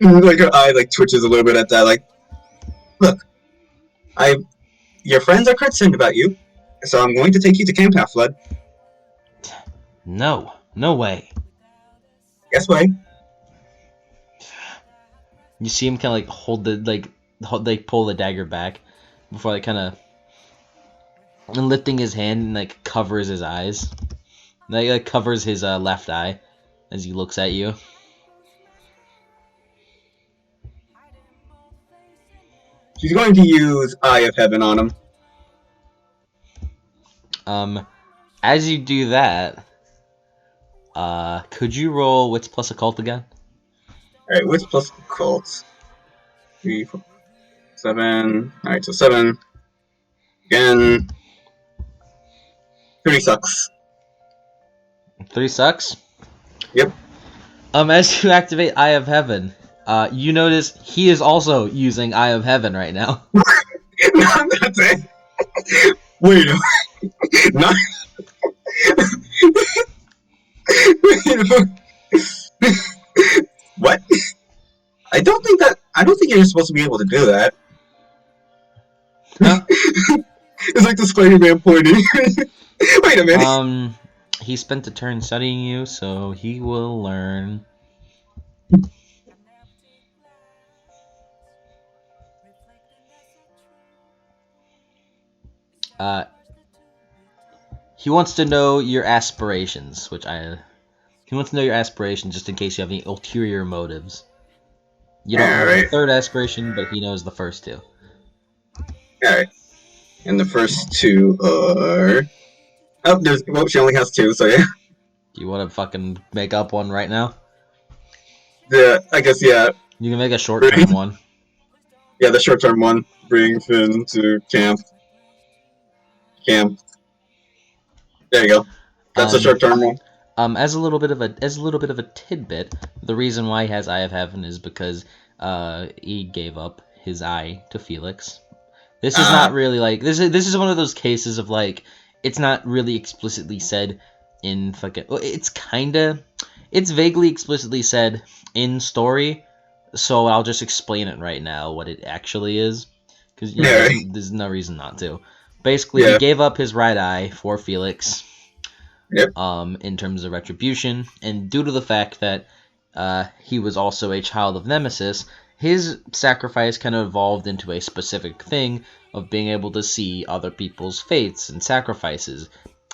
Like her eye like twitches a little bit at that. Like, look, I your friends are concerned about you, so I'm going to take you to Camp Half Flood. No. No way. Guess what? You see him kind of like hold the like pull the dagger back before like kind of and lifting his hand and like covers his eyes. Like covers his left eye as he looks at you. She's going to use Eye of Heaven on him. Um, as you do that, could you roll wits plus occult again? All right, what's plus occult? 3, 4, 7. All right, so 7 again. 3 sucks. 3 sucks. Yep. As you activate Eye of Heaven, you notice he is also using Eye of Heaven right now. That's it. Wait, not. Wait, What? I don't think you're supposed to be able to do that. Huh? It's like the Spider-Man pointing. Wait a minute. He spent a turn studying you, so he will learn. Uh, he wants to know your aspirations, which I. He wants to know your aspirations just in case you have any ulterior motives. You don't know the Alright, third aspiration, but he knows the first two. alright. And the first two are. Oh, she only has two, so yeah. Do you want to fucking make up one right now? I guess, yeah. You can make a short Bring, term one. yeah, the short term one. Bring Finn to camp. Camp. There you go. That's a Um, short term one. as a little bit of a tidbit, the reason why he has Eye of Heaven is because he gave up his eye to Felix. This is Ah, not really like this is one of those cases of like it's not really explicitly said in fucking well, it's vaguely explicitly said in story, so I'll just explain it right now what it actually is because you know alright. there's no reason not to. Basically, he Yeah. gave up his right eye for Felix Yep. in terms of retribution, and due to the fact that he was also a child of Nemesis, his sacrifice kind of evolved into a specific thing of being able to see other people's fates and sacrifices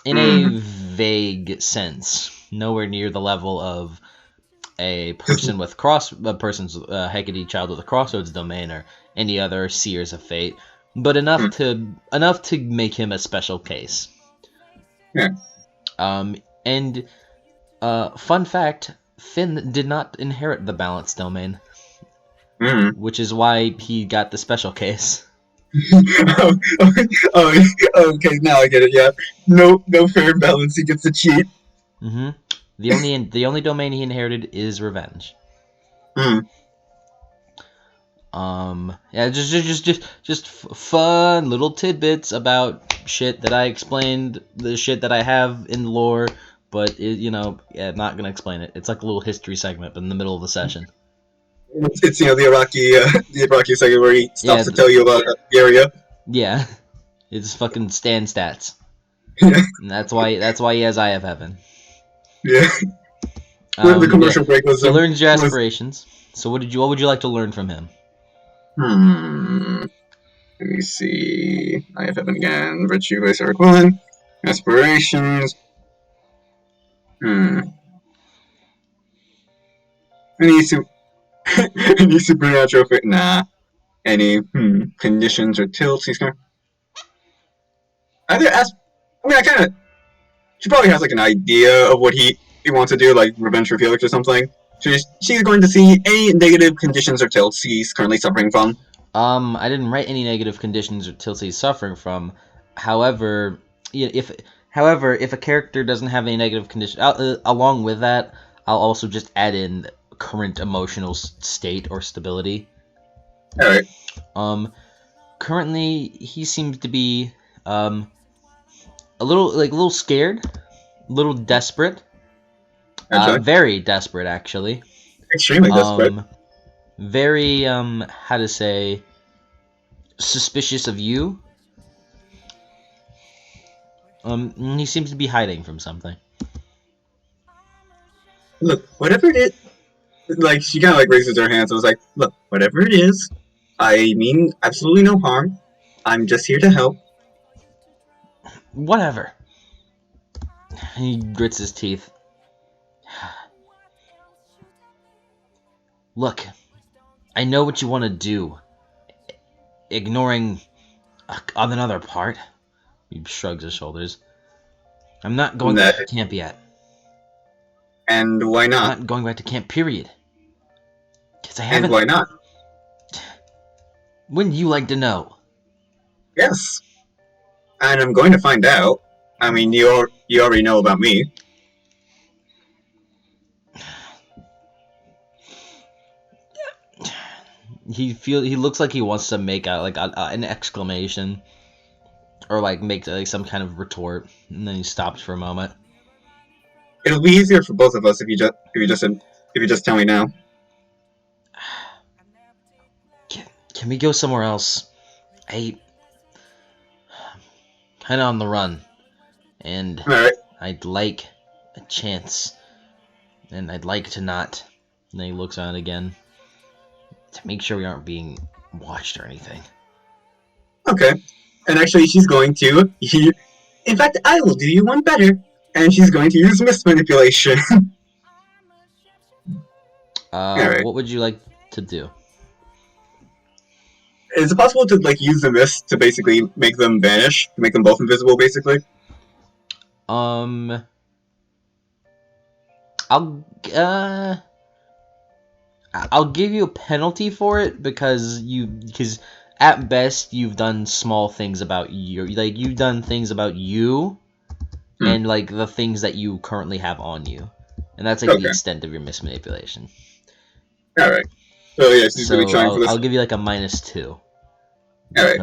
in a Mm. vague sense, nowhere near the level of Just, a person's Hecate child with a crossroads domain or any other seers of fate, but mm. enough to make him a special case. Yeah. And fun fact: Finn did not inherit the balance domain, Mm. which is why he got the special case. oh, okay, now I get it. Yeah, no fair and balance. He gets to cheat. hmm the only domain he inherited is revenge. Mm. Yeah, just fun little tidbits about shit that I explained, the shit that I have in lore, but yeah, I'm not gonna explain it. It's like a little history segment, but in the middle of the session. It's the Iraqi second where he Yeah, stops to tell you about the area. yeah, it's fucking stand stats, Yeah, and that's why he has Eye of Heaven. yeah. The Yeah, commercial break he learns your was aspirations. So what would you like to learn from him? hmm. Let me see. I have heaven again. Virtue by Eric one. Aspirations. Hmm. Any any supernatural fit? Nah. Any conditions or tilts he's gonna either ask. I mean, I kind of. She probably has like an idea of what he wants to do, like revenge for Felix or something. She's going to see any negative conditions or tilts he's currently suffering from. I didn't write any negative conditions or tilts he's suffering from. However, if if a character doesn't have any negative condition, along with that, I'll also just add in current emotional state or stability. All right. Um, currently he seems to be a little scared, a little desperate, Gotcha. very desperate actually. Extremely desperate. Um, very how to say suspicious of you. He seems to be hiding from something. Look, whatever it is, like she kind of like raises her hands. I was like, look, whatever it is, I mean absolutely no harm. I'm just here to help. Whatever. He grits his teeth. Look, I know what you want to do. Ignoring another part. He shrugs his shoulders. I'm not going back That to camp yet. and why I'm not? not going back to camp, period. Because I And haven't. why not? Wouldn't you like to know? Yes, and I'm going to find out. I mean, you already know about me. He looks like he wants to make out like an exclamation or like make like some kind of retort, and then he stops for a moment. It'll be easier for both of us if you just tell me now. Can we go somewhere else? I kind of on the run, and All right. I'd like a chance, and I'd like to not. And then he looks on it again to make sure we aren't being watched or anything. Okay. And actually, she's going to. In fact, I will do you one better. And she's going to use mist manipulation. All right. What would you like to do? Is it possible to like use the mist to basically make them vanish, to make them both invisible, basically? Um, uh, I'll give you a penalty for it because at best you've done small things about you've done things about you and like the things that you currently have on you, and that's like the Okay. extent of your mismanipulation. All right. So yeah, she's gonna be So trying for this. I'll give you like a -2 All right.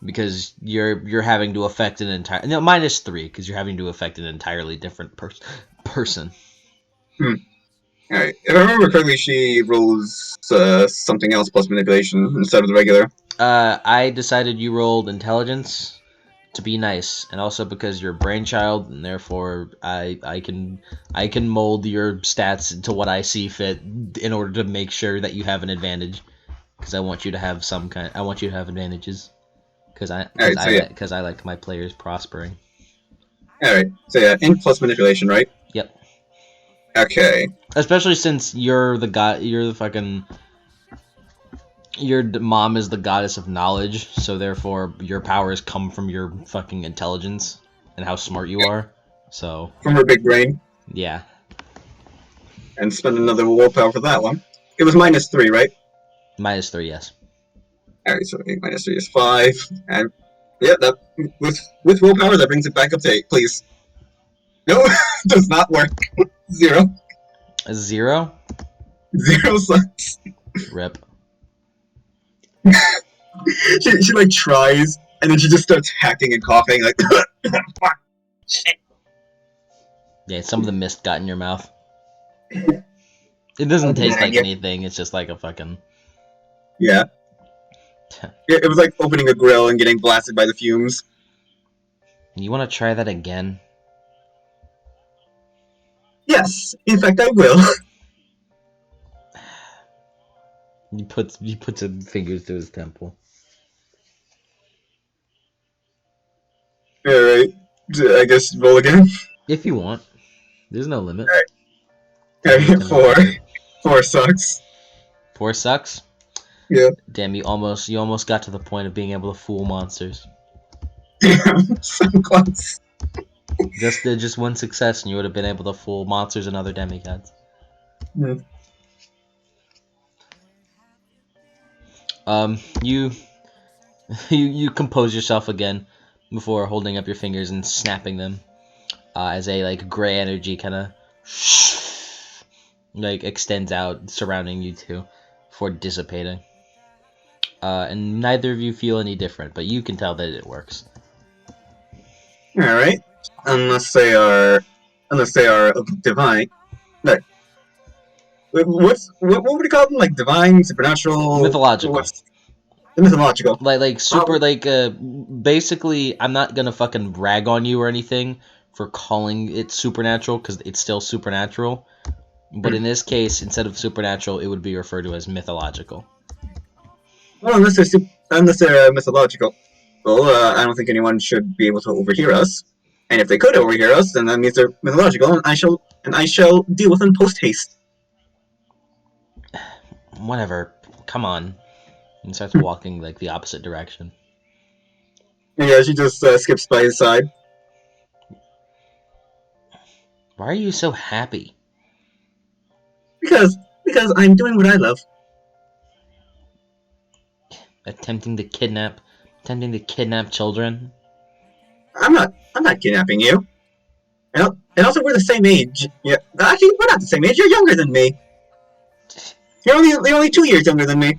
because you're having to affect an entire -3 because you're having to affect an entirely different person. Hmm. All right. If I remember correctly, she rolls something else plus manipulation instead of the regular. I decided you rolled intelligence to be nice, and also because you're a brainchild, and therefore I can mold your stats to what I see fit in order to make sure that you have an advantage. Because I want you to have I want you to have advantages. Because All right. So yeah. I like my players prospering. All right. So yeah, int plus manipulation, right? Yep. Okay. Especially since you're the god, you're the fucking. Your mom is the goddess of knowledge, so therefore your powers come from your fucking intelligence and how smart you are. So From her big brain, yeah, and spend another willpower for that one. It was -3, right? -3, yes. All right. So -3 is 5, and yeah, that with willpower that brings it back up to 8. Please. No, does not work. 0. A 0. 0 sucks. Rip. She like tries, and then she just starts hacking and coughing like. Fuck. Shit. Yeah, some of the mist got in your mouth. It doesn't taste like anything. It's just like a fucking. Yeah. It was like opening a grill and getting blasted by the fumes. You want to try that again? Yes, in fact, I will. He puts his fingers to his temple. All right. I guess roll again. If you want, there's no limit. All right. 4. 4 sucks. 4 sucks. Yeah. Damn, you almost got to the point of being able to fool monsters. Damn, so close. Just one success, and you would have been able to fool monsters and other demigods. Hmm. You you compose yourself again before holding up your fingers and snapping them, as a like gray energy kind of like extends out surrounding you two before dissipating. And neither of you feel any different, but you can tell that it works. All right. Unless they are divine. No. What would you call them? Like divine, supernatural. Mythological. What's the mythological? Like super basically I'm not gonna fucking rag on you or anything for calling it supernatural because it's still supernatural, but in this case instead of supernatural it would be referred to as mythological. Well, unless they're mythological. Well, I don't think anyone should be able to overhear us. And if they could overhear us, then that means they're mythological, and I shall deal with them post haste. Whatever, come on. And starts walking like the opposite direction. And yeah, she just skips by his side. Why are you so happy? Because I'm doing what I love. Attempting to kidnap children. I'm not kidnapping you. And also we're the same age. Yeah, actually we're not the same age. You're younger than me. You're only 2 years younger than me.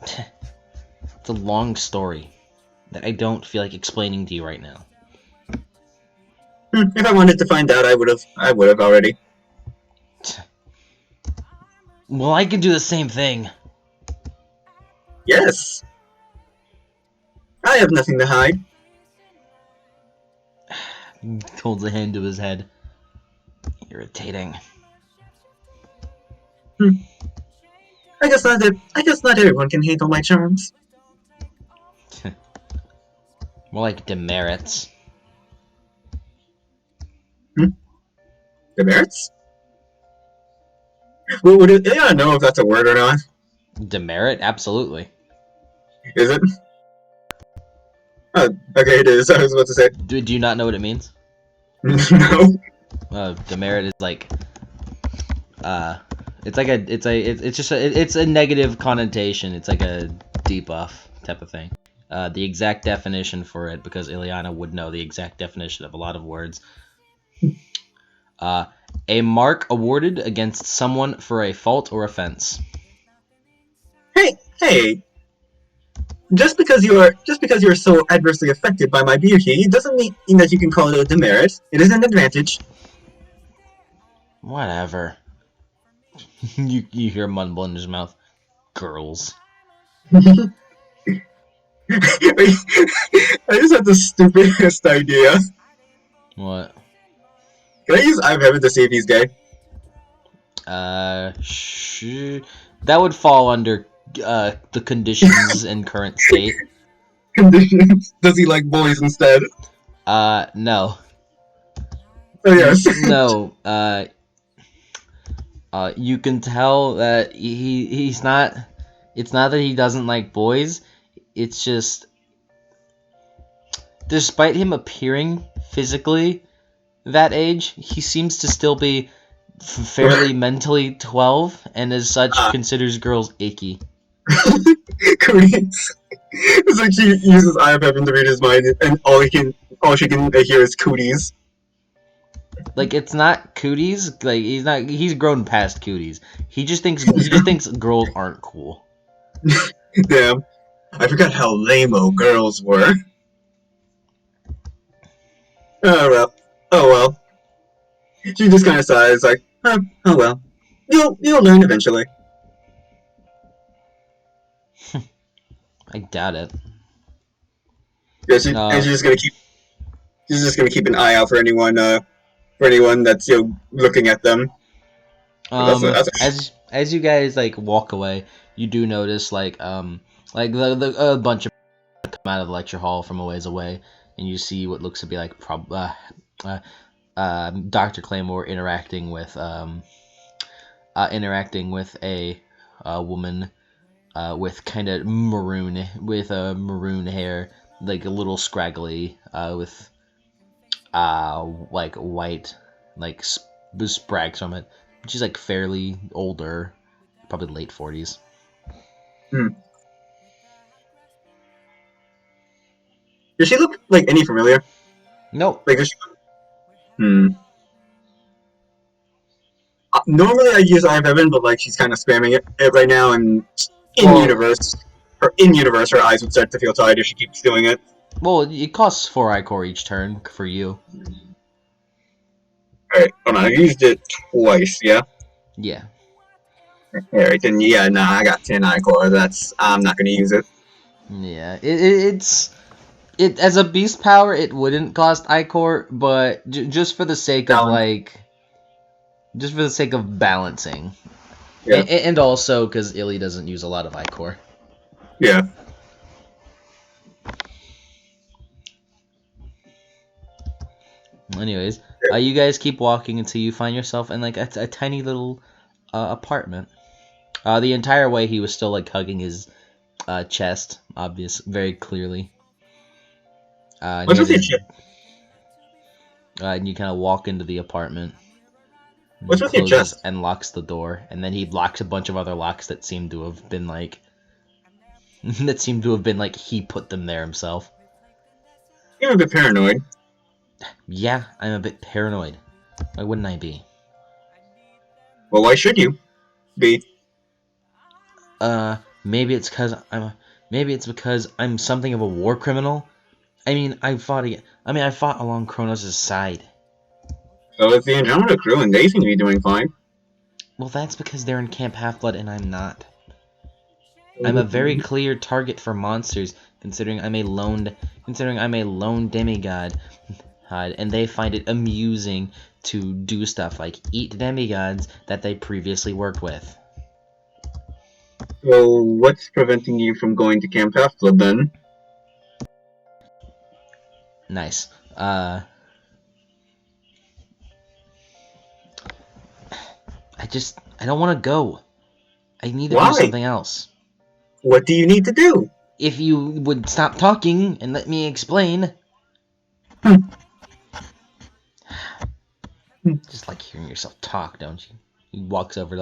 It's a long story that I don't feel like explaining to you right now. If I wanted to find out, I would have. I would have already. Well, I can do the same thing. Yes, I have nothing to hide. Holds a hand to his head. Irritating. Hmm. I guess not everyone can handle my charms. More like demerits. Hmm? Demerits? Well, would it, yeah, I know if that's a word or not. Demerit? Absolutely. Is it? Oh, okay, it is. I was about to say. Do you not know what it means? No. Demerit is like, uh, it's just it's a negative connotation. It's like a debuff type of thing. The exact definition for it, because Illiana would know the exact definition of a lot of words. Uh, a mark awarded against someone for a fault or offense. Hey, just because you are so adversely affected by my beauty, it doesn't mean that you can call it a demerit. It is an advantage. Whatever. You hear mumble in his mouth. Girls. I just had the stupidest idea. What? Can I use I'm Heaven to see if he's gay? That would fall under the conditions in current state. Conditions. Does he like boys instead? No. Oh yes. No. You can tell that he's not. It's not that he doesn't like boys. It's just, despite him appearing physically that age, he seems to still be fairly mentally 12, and as such considers girls icky. Cooties. It's like she uses Eye of Heaven to read his mind, and all she can hear is cooties. Like, it's not cooties. Like, he's grown past cooties. He just thinks girls aren't cool. Damn, I forgot how lame-o girls were. Oh well, oh well. She just kind of sighs, like, oh well. You'll learn eventually. I doubt it. Yeah, Uh, she's just gonna keep an eye out for anyone that's looking at them. That's as you guys like walk away, you do notice like the a bunch of people come out of the lecture hall from a ways away, and you see what looks to be like uh, Dr. Claymore interacting with a woman with kind of maroon hair, like a little scraggly, with like white like sprags from it. She's like fairly older, probably late 40s. hmm. Does she look like any familiar? Nope. Like, does she, hmm. Normally I use Eye of Heaven, but like she's kind of spamming it right now, and Well, in universe, her eyes would start to feel tired if she keeps doing it. well, it costs 4 ichor each turn for you. Alright, hold on, I used it twice, yeah? Yeah. Alright, then yeah, nah, I got 10 Icor, I'm not gonna use it. Yeah. It as a beast power, it wouldn't cost ichor, but just for the sake of Balance, like, just for the sake of balancing, yeah, and also because Illy doesn't use a lot of ichor. yeah. Anyways, you guys keep walking until you find yourself in like a tiny little apartment. The entire way he was still like hugging his chest, very clearly. And he What's has with your his, chest? and you kind of walk into the apartment. And he What's with your closes chest? and locks the door, and then he locks a bunch of other locks that seem to have been like he put them there himself. You're a bit paranoid. Yeah, I'm a bit paranoid. Why wouldn't I be? Well, why should you be? Maybe it's because I'm something of a war criminal. I mean, I fought along Kronos' side. So is the Andromeda crew, and they seem to be doing fine. Well, that's because they're in Camp Half-Blood and I'm not. I'm a very clear target for monsters, considering I'm a lone demigod, and they find it amusing to do stuff like eat demigods that they previously worked with. So what's preventing you from going to Camp Half-Blood then? Nice. I don't want to go. I need to do Why? something else. What do you need to do? If you would stop talking and let me explain. Hmm. Just like hearing yourself talk, don't you? He walks over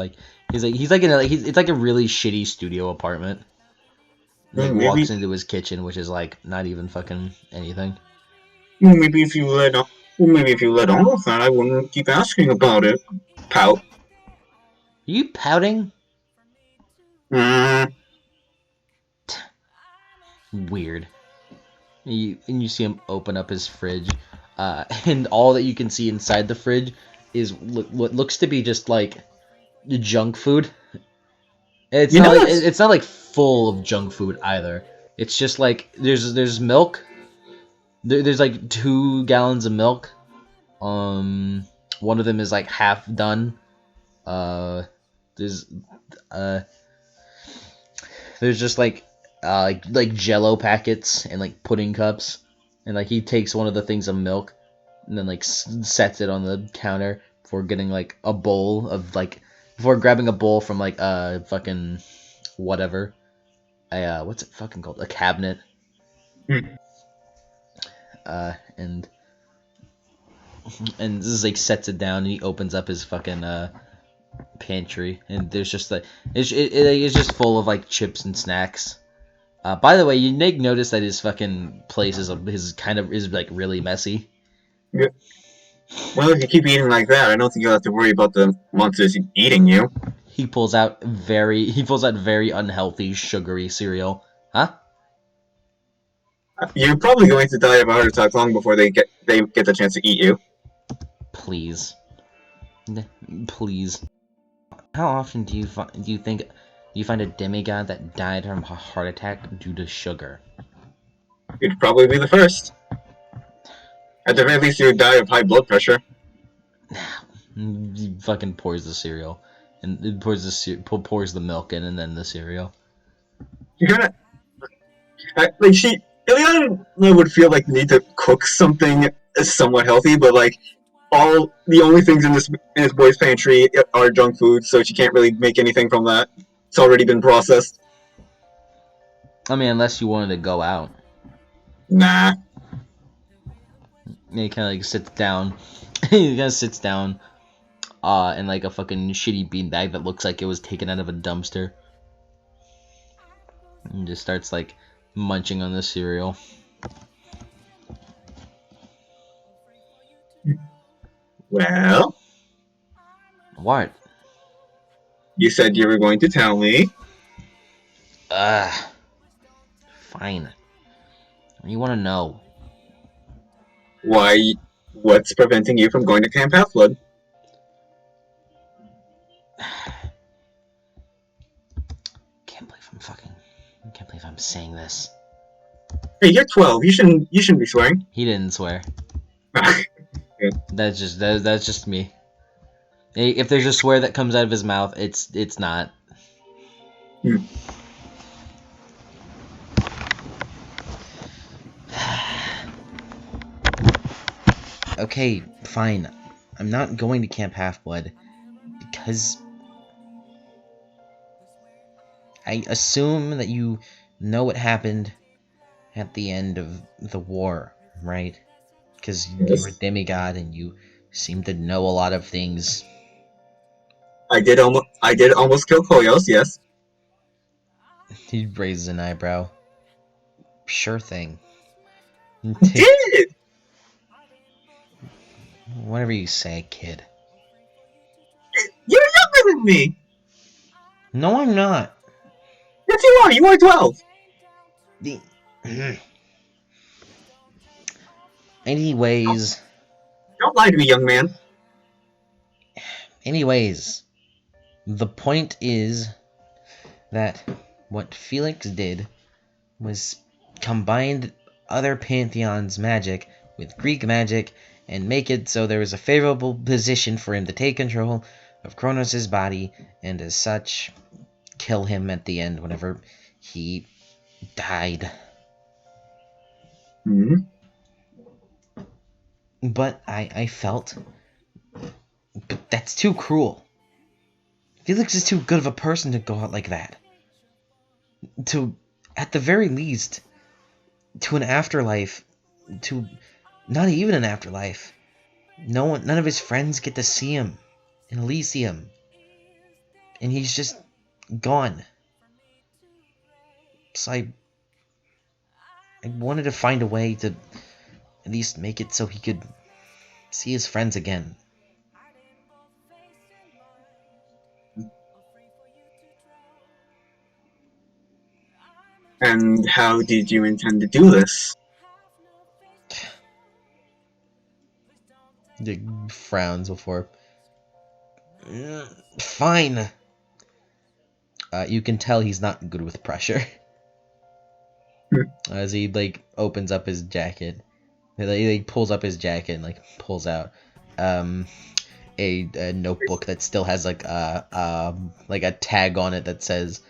it's like a really shitty studio apartment. Like Maybe walks into his kitchen, which is like not even fucking anything. maybe if you let on, maybe if you let on with that, I wouldn't keep asking about it. Pout. Are you pouting? Mm, Weird. And you see him open up his fridge, and all that you can see inside the fridge is what looks to be just like junk food. you know that's It's not like full of junk food either. It's just like there's milk. There's like 2 gallons of milk. Um, one of them is like half done. Uh, there's uh there's just like Jello packets and like pudding cups, and like he takes one of the things of milk, and then like sets it on the counter before getting like a bowl of like before grabbing a bowl from like fucking whatever what's it fucking called, a cabinet, mm, and this is like sets it down and he opens up his fucking pantry and there's just like it's just full of like chips and snacks. By the way, you Nick notice that his fucking place is like really messy. yeah. Well, if you keep eating like that, I don't think you'll have to worry about the monsters eating you. He pulls out very unhealthy sugary cereal. Huh? You're probably going to die of a heart attack long before they get the chance to eat you. Please, please. How often do you think you find a demigod that died from a heart attack due to sugar? You'd probably be the first. At the very least, you would die of high blood pressure. He fucking pours the cereal, and it pours the milk in, and then the cereal. You kind of like Illiana would feel like the need to cook something somewhat healthy, but like all the only things in this boy's pantry are junk food, so she can't really make anything from that. It's already been processed. I mean, unless you wanted to go out. Nah. And he kind of like sits down. He kind of sits down, in like a fucking shitty beanbag that looks like it was taken out of a dumpster, and just starts like munching on the cereal. Well, What? you said you were going to tell me. Ugh. Fine. You want to know? Why? What's preventing you from going to Camp Half-Blood? Can't believe I'm fucking. I can't believe I'm saying this. Hey, you're 12. You shouldn't be swearing. He didn't swear. Yeah. That's just me. If there's a swear that comes out of his mouth, it's not. Hmm. Okay, fine. I'm not going to Camp Half-Blood because I assume that you know what happened at the end of the war, right? Because you were a Yes. demigod and you seem to know a lot of things. I did almost kill Koyos. Yes. He raises an eyebrow. Sure thing. I did. Whatever you say, kid. You're younger than me. No, I'm not. Yes, you are. You are 12. The... Anyways, Don't lie to me, young man. Anyways, the point is that what Felix did was combined other pantheons' magic with Greek magic and make it so there was a favorable position for him to take control of Kronos' body, and as such, kill him at the end whenever he died. Hmm. But I felt, but that's too cruel. Felix is too good of a person to go out like that. To, at the very least, to an afterlife, to not even an afterlife. None of his friends get to see him in Elysium, and he's just gone. So I wanted to find a way to at least make it so he could see his friends again. And how did you intend to do this? He frowns before. Fine. You can tell he's not good with pressure. As he opens up his jacket, he pulls up his jacket and pulls out um a notebook that still has a tag on it that says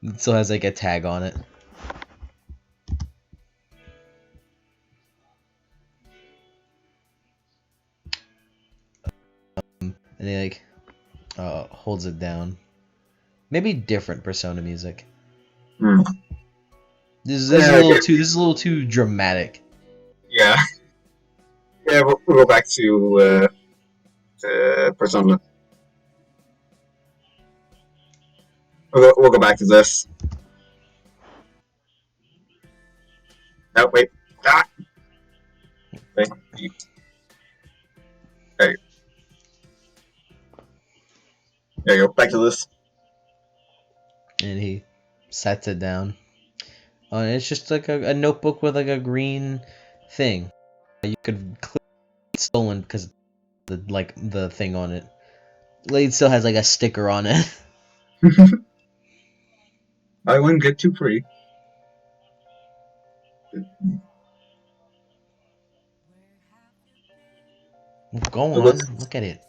it still has a tag on it. And he holds it down. Maybe different Persona music. Hmm. This is a Yeah, little too dramatic. yeah, yeah. We'll go back to Persona. We'll go back to this. No, wait. Ah, wait. There, there you go. Back to this. And he sets it down. It's just like a notebook with a green thing. You could clearly it's stolen because the thing on it. It still has a sticker on it. I wouldn't get too pretty. Go So on, look at it.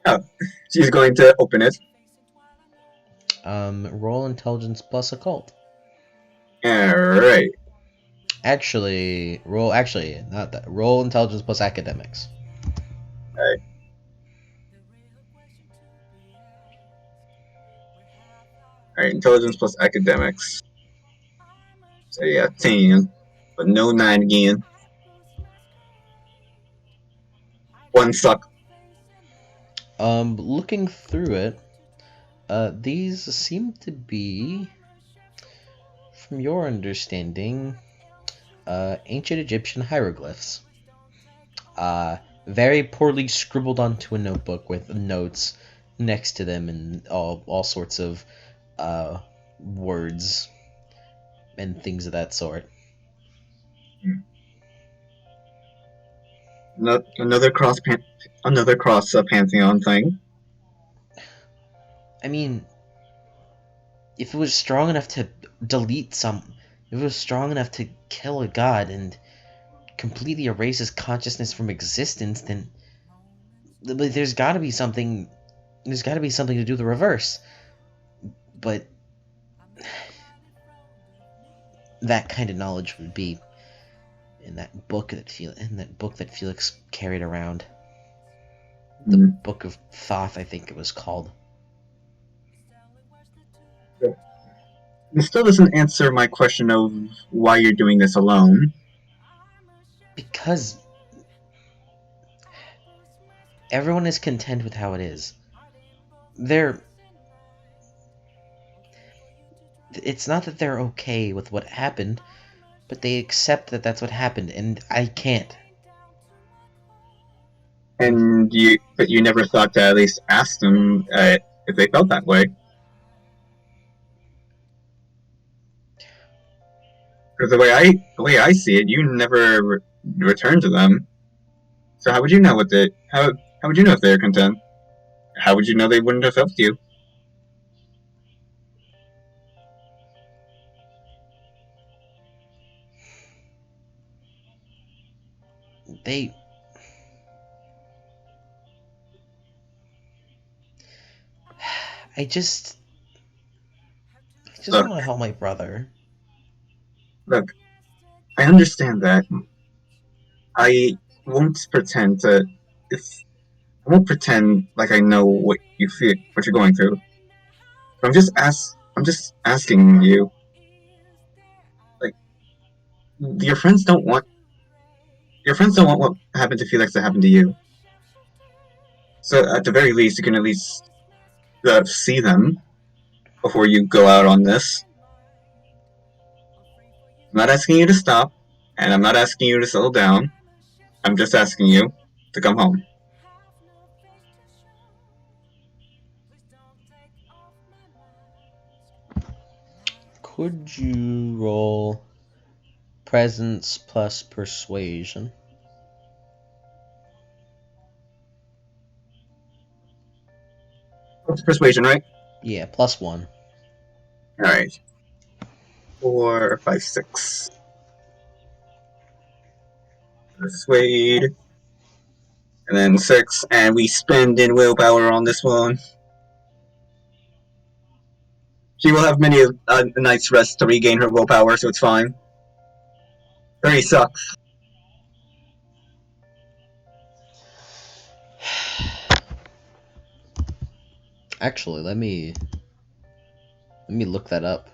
oh, she's going to open it. Roll intelligence plus occult. All right. Actually, not that. Roll intelligence plus academics. All right. All right. Intelligence plus academics. So yeah, 10, but no 9 again. One suck. Looking through it, these seem to be, from your understanding, ancient Egyptian hieroglyphs. Uh, Very poorly scribbled onto a notebook with notes next to them and all sorts of words and things of that sort. Another cross pantheon thing. I mean, if it was strong enough to delete some, if it was strong enough to kill a god and completely erase his consciousness from existence, then there's got to be something. There's got to be something to do the reverse. But that kind of knowledge would be in that book that Felix carried around. The Book of Thoth, I think it was called. This still doesn't answer my question of why you're doing this alone. Because everyone is content with how it is. It's not that they're okay with what happened, but they accept that that's what happened, and I can't. But you never thought to at least ask them if they felt that way. Because the way I see it, you never returned to them. So how would you know how would you know if they're content? How would you know they wouldn't have helped you? They. I just. I just Look, want to help my brother. look, I understand that. I won't pretend to. If I won't pretend like I know what you feel, what you're going through. I'm just asking you. Like, your friends don't want. Your friends don't want what happened to Felix to happen to you. So at the very least, you can at least see them before you go out on this. I'm not asking you to stop, and I'm not asking you to settle down. I'm just asking you to come home. Could you roll presence plus persuasion? What's persuasion, right? Yeah, +1. All right. 4, 5, 6. Persuade. And then 6. And we spend in willpower on this one. She will have many a night's rest to regain her willpower, so it's fine. 3 sucks. Actually, let me look that up.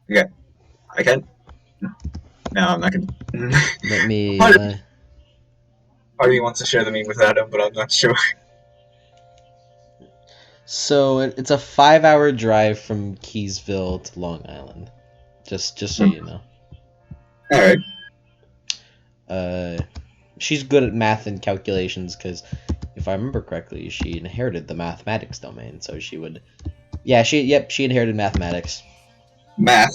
Okay. I can. No, I'm not gonna. Let me. part, of, part of me wants to share the meme with Adam, but I'm not sure. So it's a 5-hour drive from Keysville to Long Island. Just so you know. Alright. Uh, she's good at math and calculations because, if I remember correctly, she inherited the mathematics domain. So she would. Yeah, she inherited mathematics. Math.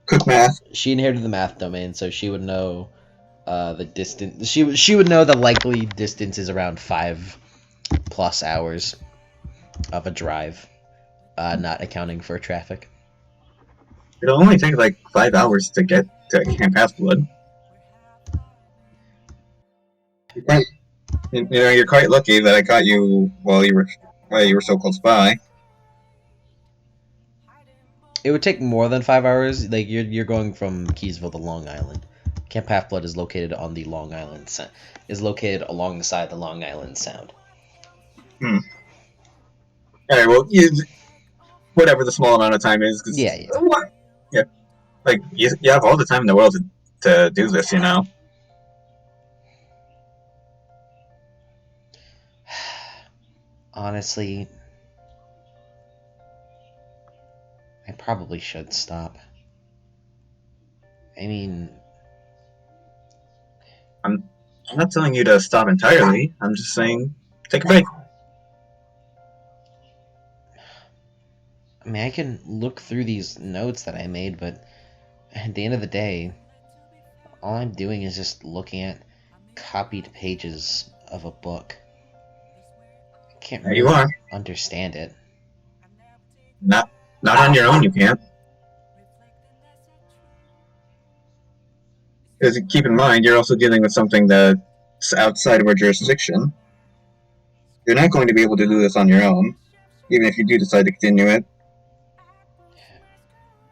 Quick math. She inherited the math domain, so she would know the distance. She would know the likely distance is around 5+ hours of a drive, not accounting for traffic. It'll only take like 5 hours to get to Camp Half-Blood. You're quite lucky that I caught you while you were so close by. It would take more than 5 hours. Like you're going from Keysville to Long Island. Camp Half Blood is located on the Long Island is located alongside the Long Island Sound. Hmm. Alright, well, whatever the small amount of time is, Yeah, because yeah. yeah, like you have all the time in the world to do this, you know. Honestly, I probably should stop. I mean, I'm not telling you to stop entirely. I'm just saying take a break. I can look through these notes that I made, but at the end of the day, all I'm doing is just looking at copied pages of a book. I can't There you really are. understand it. Not not on your own. You can't. Because keep in mind, you're also dealing with something that's outside of our jurisdiction. You're not going to be able to do this on your own, even if you do decide to continue it.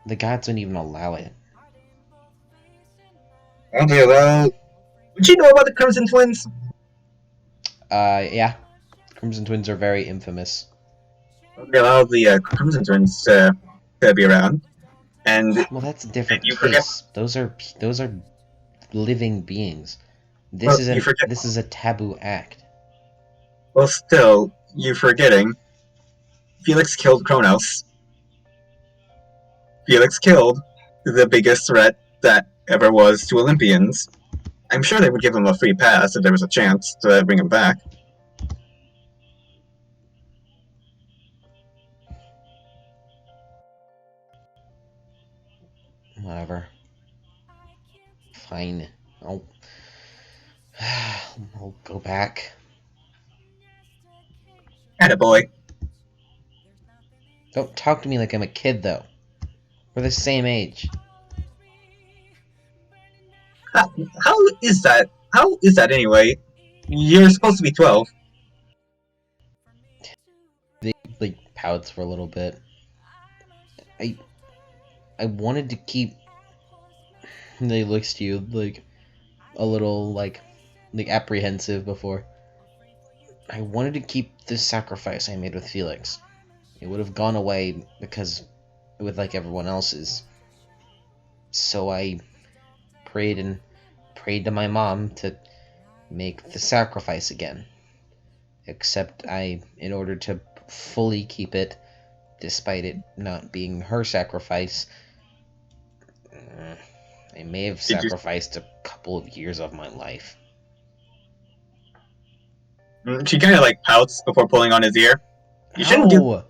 The gods don't even allow it. Don't they allow? What you know about the Crimson Twins? Yeah. Crimson Twins are very infamous. They allow the Crimson Twins to be around, and Well, that's a different you forget. case. Those are living beings. Well, you forget. This is a taboo act. Well, still, you're forgetting. Felix killed Kronos. Felix killed the biggest threat that ever was to Olympians. I'm sure they would give him a free pass if there was a chance to bring him back. Whatever. Fine. I'll, I'll go back. Attaboy. Don't talk to me like I'm a kid, though. We're the same age. How is that? How is that anyway? You're supposed to be 12. They like pouts for a little bit. I I wanted to keep. They looks to you like a little like apprehensive before. I wanted to keep this sacrifice I made with Felix. It would have gone away because with like everyone else's. So I prayed to my mom to make the sacrifice again. Except in order to fully keep it, despite it not being her sacrifice, I may have Did you? sacrificed a couple of years of my life. She kind of like pouts before pulling on his ear. You shouldn't do. Ow!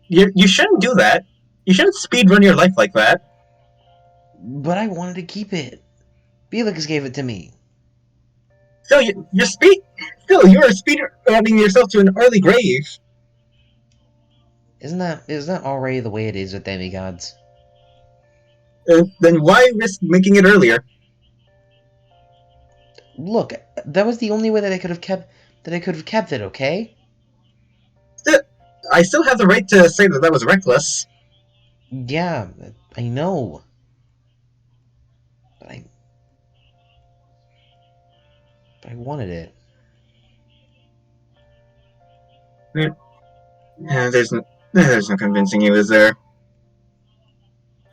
You shouldn't do that. You shouldn't speed run your life like that. But I wanted to keep it. Felix gave it to me. Phil, you're speed. Phil, you're speed running yourself to an early grave. Isn't that already the way it is with demigods? Then why risk making it earlier? Look, that was the only way that I could have kept it, okay? Still, I still have the right to say that that was reckless. Yeah, I know. But I wanted it. There's no convincing you, is there?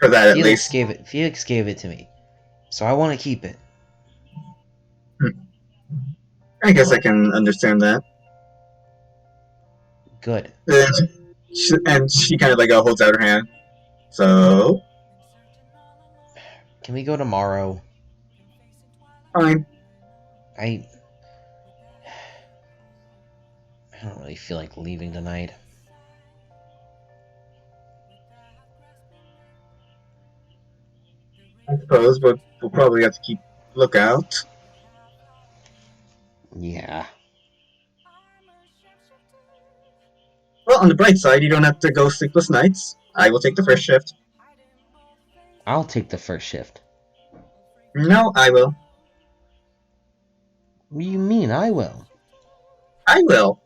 For that, at least. Felix gave it to me. So I want to keep it. I guess I can understand that. Good. And she kind of like holds out her hand. So, Can we go tomorrow? fine. I I don't really feel like leaving tonight. I suppose, but we'll probably have to keep lookout. Yeah. Well, on the bright side, you don't have to go sleepless nights. I will take the first shift. I'll take the first shift. No, I will. What do you mean I will? I will.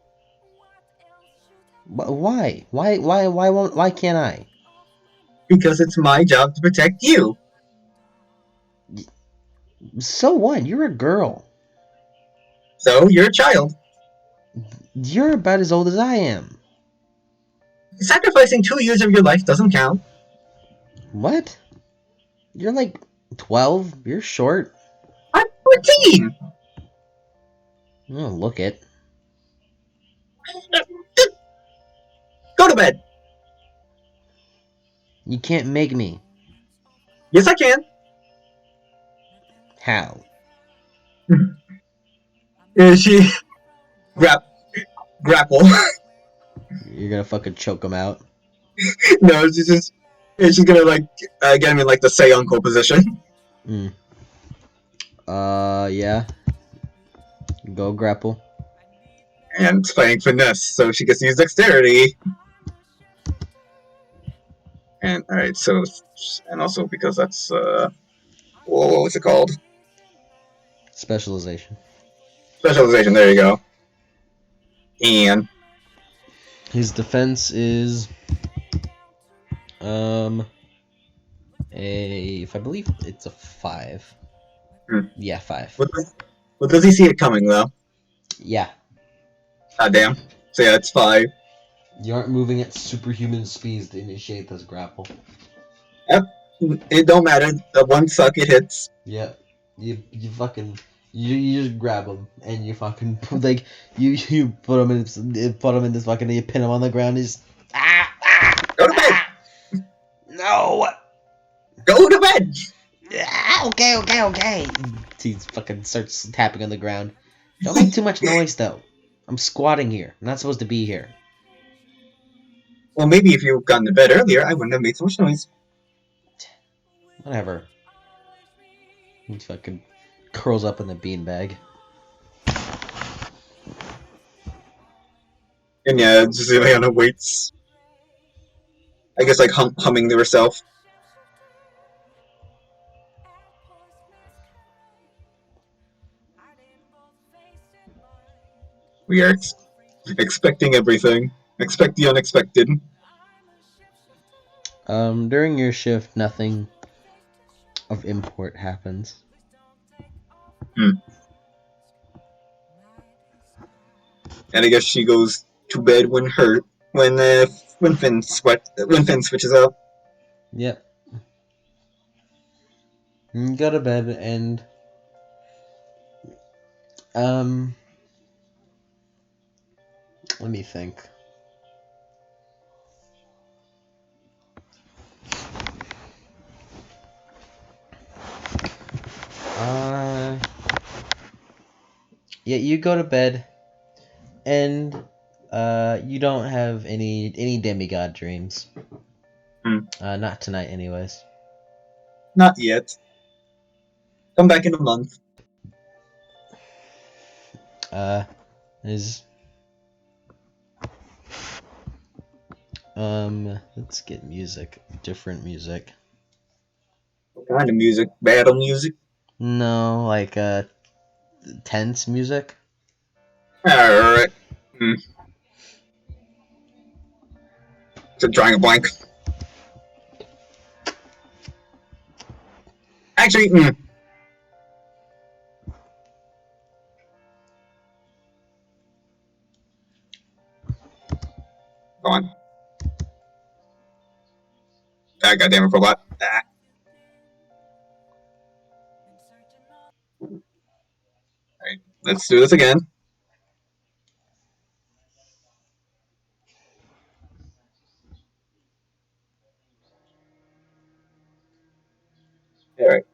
Why? Why can't I? Because it's my job to protect you. So what? You're a girl. So, you're a child. You're about as old as I am. Sacrificing 2 years of your life doesn't count. What? You're like 12. You're short. I'm 14! Oh, look it. Go to bed! You can't make me. Yes, I can. How? She grapple. You're gonna fucking choke him out. No, she's gonna like get him in like the say uncle position. Hmm. Yeah. Go grapple. And playing finesse, so she gets to use dexterity. And alright, so and also because that's what was it called? Specialization. Specialization, there you go. And His defense is if I believe it's a 5. Yeah, 5. what does he see it coming though? Yeah. Ah damn. So yeah, it's 5. You aren't moving at superhuman speeds to initiate this grapple. Yep. It don't matter. The one suck it hits. Yep. You fucking you just grab him and you fucking like you put him in this fucking you pin him on the ground. He's Go to bed. No. Go to bed. Okay. He fucking starts tapping on the ground. Don't make too much noise though. I'm squatting here. I'm not supposed to be here. Well, maybe if you had gotten to bed earlier, I wouldn't have made so much noise. Whatever. He fucking curls up in the beanbag. And yeah, just Illiana waits. I guess like humming to herself. We are expecting everything. Expect the unexpected. During your shift, nothing of import happens. Hmm. And I guess she goes to bed when Finn switches out. Yep. You go to bed and um, let me think. Uh, yeah, you go to bed and you don't have any demigod dreams. Hmm. Not tonight, anyways. Not yet. Come back in a month. Uh, is let's get music, different music. What kind of music? Battle music? No, like tense music. Alright. Hmm. So drawing a blank. Actually, go on. Ah, goddamn it, forgot. Ah. Alright, let's do this again. Alright.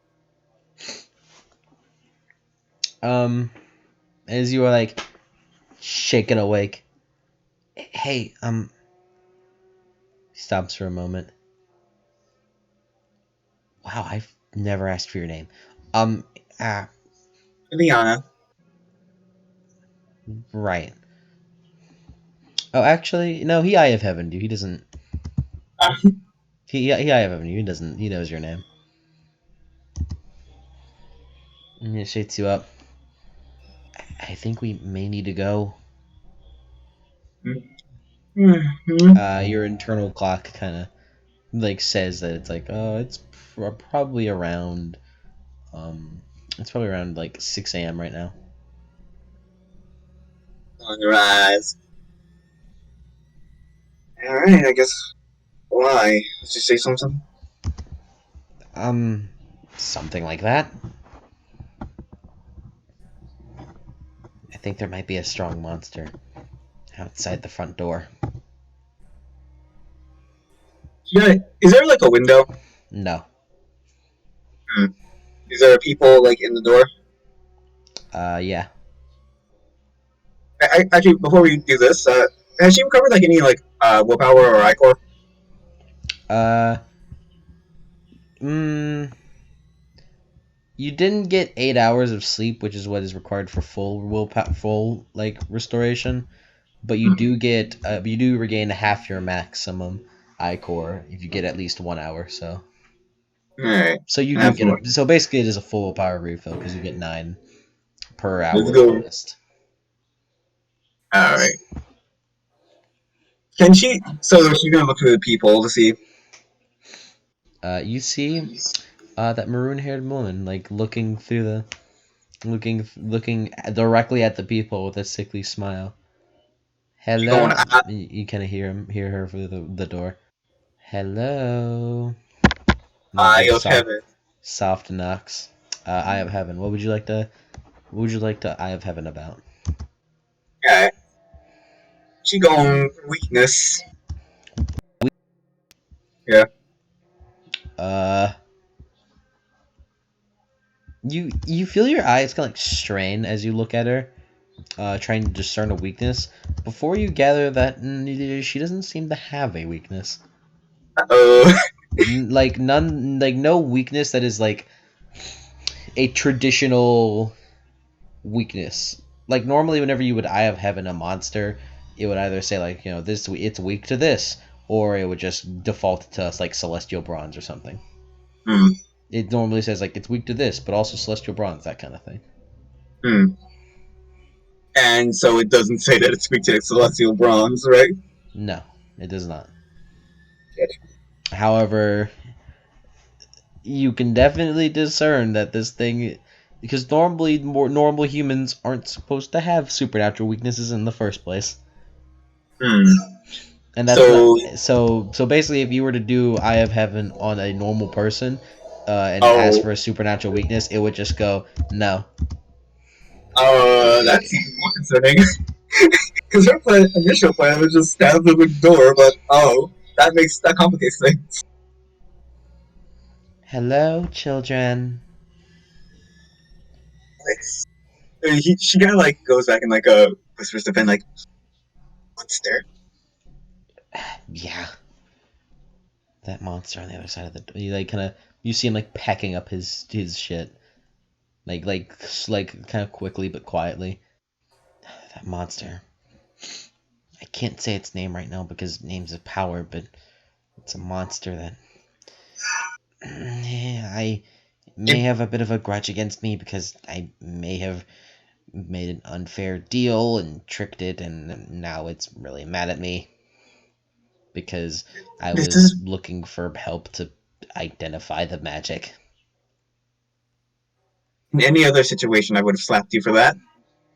As you are like shaken awake. Hey, he stops for a moment. Wow, I've never asked for your name. Ah, Illiana. right. Oh, actually, no. He Eye of Heaven you. He doesn't. Ah, He Eye of Heaven you. He doesn't. He knows your name. And he shakes you up. I think we may need to go. Your internal clock kind of like says that it's like, oh, it's probably around, um, it's probably around like 6 a.m. right now. on your eyes. Alright, I guess. Why? Did you say something? Um, Something like that. I think there might be a strong monster outside the front door. Yeah, is there like a window? No. Hmm. Is there people like in the door? Yeah. Actually, before we do this, has she recovered like any like willpower or ichor? Uh, mm, you didn't get 8 hours of sleep, which is what is required for full like restoration. But you do regain half your maximum I core if you get at least 1 hour. Alright, So you do half get more. a so basically it is a full power refill because you get 9 per Let's hour go. rest. Alright. Can she? So she's gonna look through the people to see. You see that maroon haired woman like looking directly at the people with a sickly smile. She going, Hello, you kind of hear her through the door. Hello, and that eye like of heaven. soft knocks. Eye of Heaven. What would you like to Eye of Heaven about? Yeah, she going weakness. Yeah. Uh, you feel your eyes kind of like strain as you look at her, trying to discern a weakness. Before you gather that she doesn't seem to have a weakness. Oh. Like none, like no weakness that is like a traditional weakness. Like normally, whenever you would Eye of Heaven a monster, it would either say like this it's weak to this, or it would just default to us like Celestial Bronze or something. Hmm. It normally says like it's weak to this, but also Celestial Bronze, that kind of thing. Hmm. And so it doesn't say that it's weak to celestial bronze, right? No, it does not. Shit. However, you can definitely discern that this thing, because normally more normal humans aren't supposed to have supernatural weaknesses in the first place. Hmm. And that's not So, so basically if you were to do Eye of Heaven on a normal person and ask oh, for a supernatural weakness, it would just go no. that's even more concerning. Because her initial plan was just stab through the door, but that complicates things. Hello, children. She kind of like goes back and like whispers to Ben like, "Monster." Yeah, that monster on the other side of the door. You like kind of you see him like packing up his shit, like kind of quickly but quietly. That monster. I can't say its name right now because names have power, but it's a monster that I may It, have a bit of a grudge against me because I may have made an unfair deal and tricked it, and now it's really mad at me because I this was is looking for help to identify the magic. in any other situation I would have slapped you for that.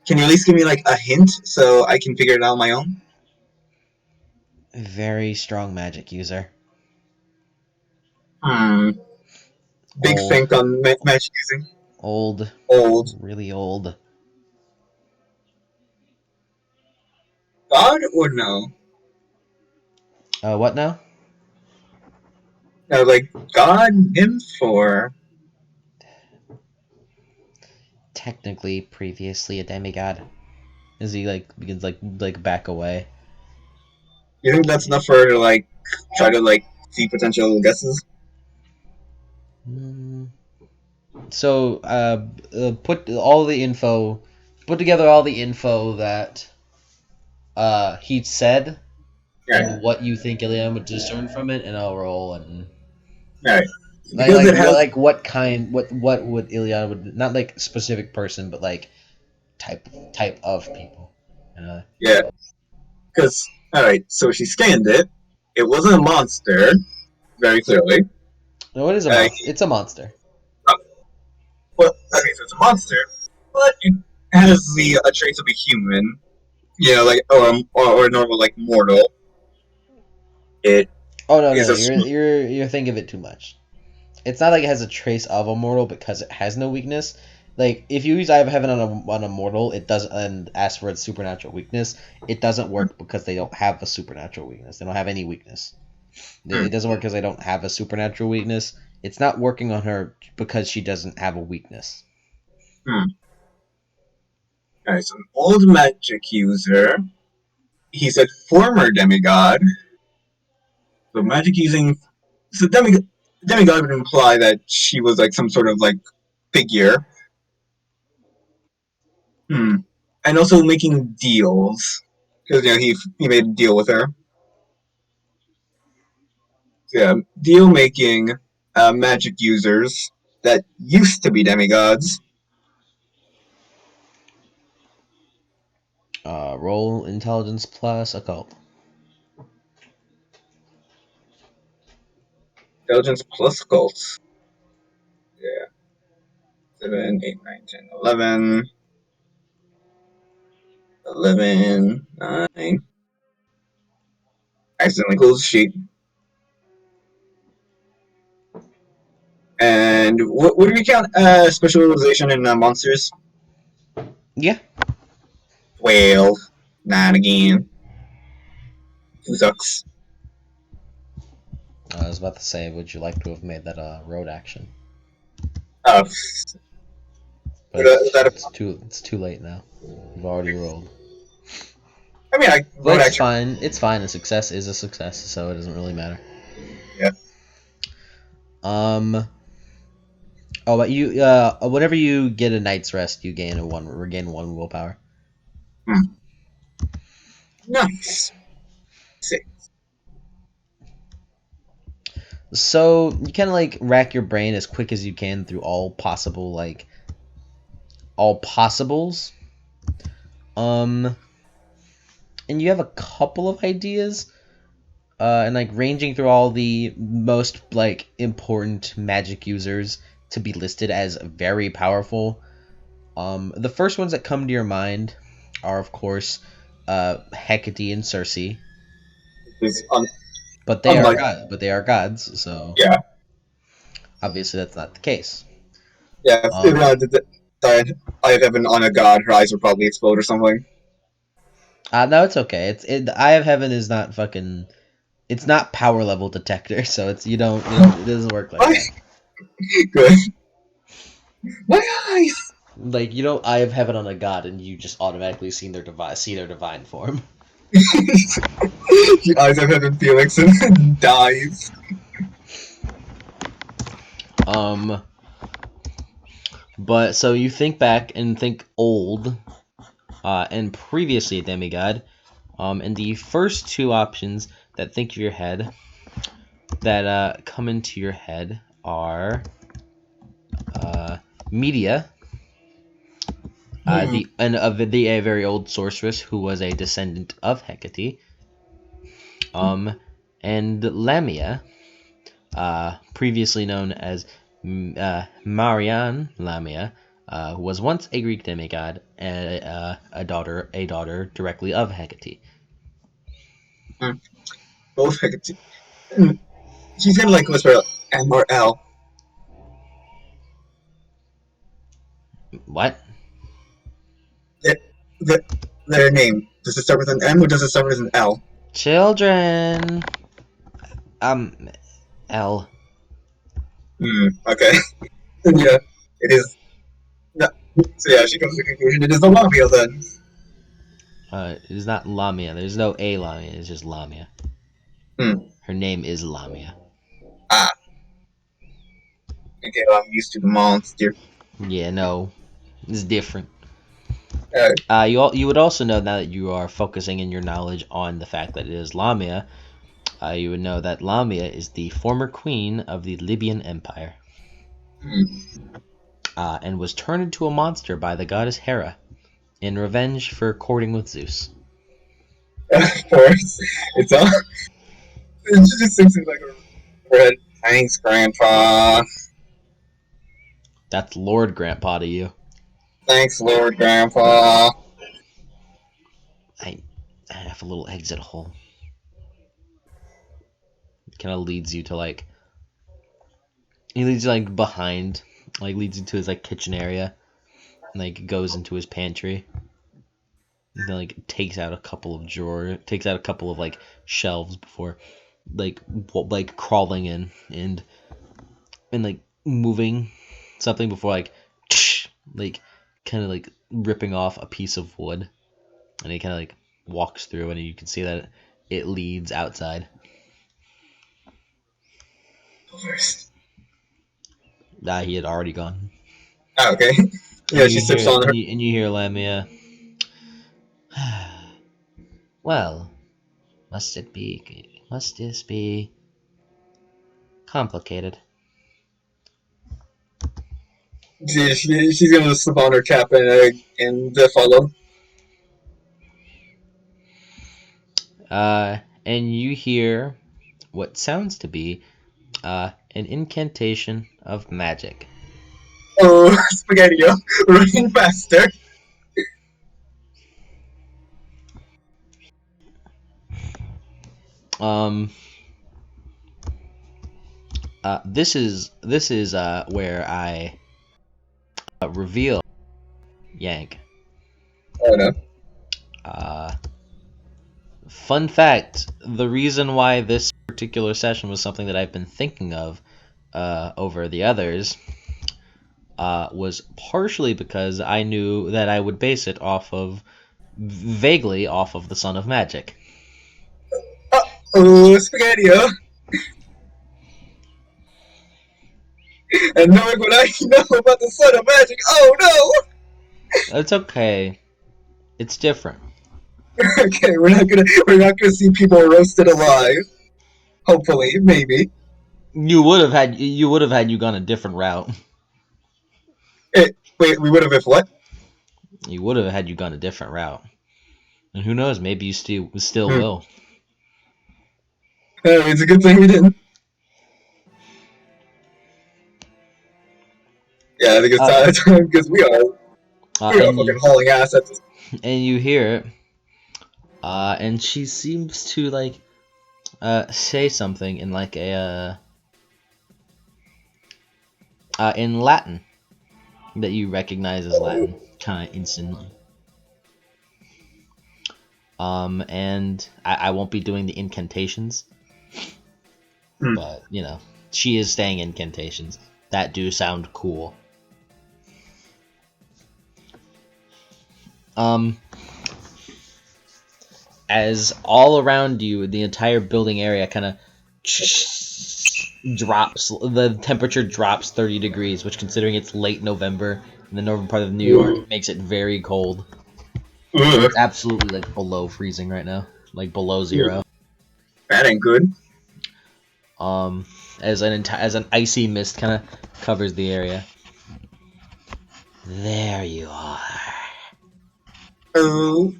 Can you at least give me like a hint so I can figure it out on my own? Very strong magic user. Hmm. Big Old, think on magic using. old, Old. really old. God or no? What now? No, like God, nymph, or Technically, previously a demigod. As he like begins like back away. you think that's enough for her to like try to like see potential guesses? Mm. So put together all the info that he said Right, and what you think Illiana would discern from it, and I'll roll and right. like Because like it what has, like what kind what would Illiana would not like specific person but like type of people. Uh, yeah. Because all right, so she scanned it. It wasn't a monster, very clearly. no, it is a Uh, monster. It's a monster. well, okay, so it's a monster, but it has the a trace of a human. You know, like or a normal like mortal. It Oh no is no a you're thinking of it too much. It's not like it has a trace of a mortal because it has no weakness. Like if you use Eye of Heaven on a mortal, it doesn't and ask for its supernatural weakness. It doesn't work because they don't have a supernatural weakness. They don't have any weakness. It doesn't work because they don't have a supernatural weakness. It's not working on her because she doesn't have a weakness. hmm. Alright, so an old magic user. He said former demigod. So magic using. So demigod would imply that she was like some sort of like figure. Hmm. And also making deals. Because, he made a deal with her. So, yeah, deal making magic users that used to be demigods. Roll intelligence plus occult. Intelligence plus cults. Yeah. 7, 8, 9, 10, 11. 11, 9. Accidentally closed the sheet. And what do we count specialization in monsters? Yeah. 12. 9 again. Who sucks? I was about to say, would you like to have made that a road action? Uh, But it's too late now. You've already rolled. I mean, I But wrote it's actually. fine. It's fine. A success is a success, so it doesn't really matter. Yeah. Um. Oh, but you. Whenever you get a night's rest, you regain one willpower. Hmm. Nice. See. So you kind of like rack your brain as quick as you can through all possibles. Um, and you have a couple of ideas. And like ranging through all the most like important magic users to be listed as very powerful. The first ones that come to your mind are of course Hecate and Circe, It's unlike. but they are gods, so Yeah. obviously that's not the case. Yeah. If Um, the eye of heaven on a god, her eyes would probably explode or something. no, it's okay. The Eye of Heaven is not fucking. It's not power level detector, so it's you don't it doesn't work like My that. good. My eyes. Like you don't Eye of Heaven on a god and you just automatically see their divine form. The eyes of heaven Felix and dies. Um, but so you think back and think old, and previously a demigod. And the first two options that think of your head that come into your head are Media, Hmm. a very old sorceress who was a descendant of Hecate, um, and Lamia, previously known as Marianne Lamia, who was once a Greek demigod and a daughter directly of Hecate. Hmm. Both Hecate. She's gonna like whisper M or L. What? Their, their, their name. Does it start with an M or does it start with an L? Children. Um, L. Hmm. Okay. Yeah. It is. No. So yeah, she comes to the conclusion it is the Lamia then. It is not Lamia. There's no A Lamia. It's just Lamia. Hmm. Her name is Lamia. Ah. Okay. Well, I'm used to the monster. Yeah, no, it's different. Uh, You would also know now that you are focusing in your knowledge on the fact that it is Lamia. You would know that Lamia is the former queen of the Libyan Empire, hmm. and was turned into a monster by the goddess Hera in revenge for courting with Zeus. Of course. It's all. She just thinks it's like a red. Thanks, Grandpa. That's Lord Grandpa to you. Thanks, Lord Grandpa. I, I have a little exit hole. It kind of leads you to like he leads you like behind, like leads you to his like kitchen area, and like goes into his pantry. And then like takes out a couple of like shelves before like crawling in and like moving something before like like kind of like ripping off a piece of wood, and he kind of like walks through, and you can see that it leads outside. First. He had already gone. Ah, okay. And Yeah, she sips on her. you hear Lamia. Well, must this be complicated? She's gonna slip on her cap and follow. And you hear what sounds to be an incantation of magic. Oh, Spaghetti-O, running faster. Um, this is where I reveal Yank. Oh no. Uh, Fun fact: the reason why this particular session was something that I've been thinking of over the others was partially because I knew that I would base it off of vaguely off of the Son of Magic. Oh, Spaghetti-O. And knowing what I know about the son of magic, oh no! It's okay. It's different. Okay, we're not gonna see people roasted alive. Hopefully, maybe. You would have had you gone a different route. Wait, we would have if what? You would have had you gone a different route. And who knows, maybe you still Hmm. will. It's a good thing we didn't. Yeah, I think it's Uh, time because we are and fucking you hauling ass at this. and you hear it. And she seems to like say something in like a in Latin that you recognize as Latin kind of instantly. And I won't be doing the incantations, Hmm. but you know, she is saying incantations that do sound cool. Um, as all around you, the entire building area kind of drops. The temperature drops 30 degrees, which, considering it's late November in the northern part of New Ugh. York, makes it very cold. Ugh. It's absolutely like below freezing right now, like below zero. That ain't good. Um, as an icy mist kind of covers the area. There you are. Oh.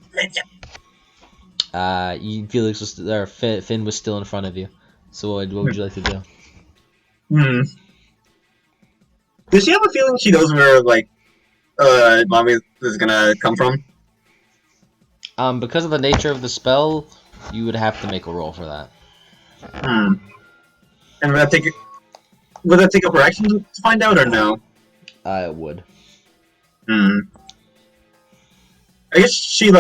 Felix was or Finn was still in front of you. So what would you like to do? Hmm. Does she have a feeling she knows where like mommy is gonna come from? Because of the nature of the spell, you would have to make a roll for that. Hmm. And would that take up her action to find out or no? It would. Hmm. I guess she hmm,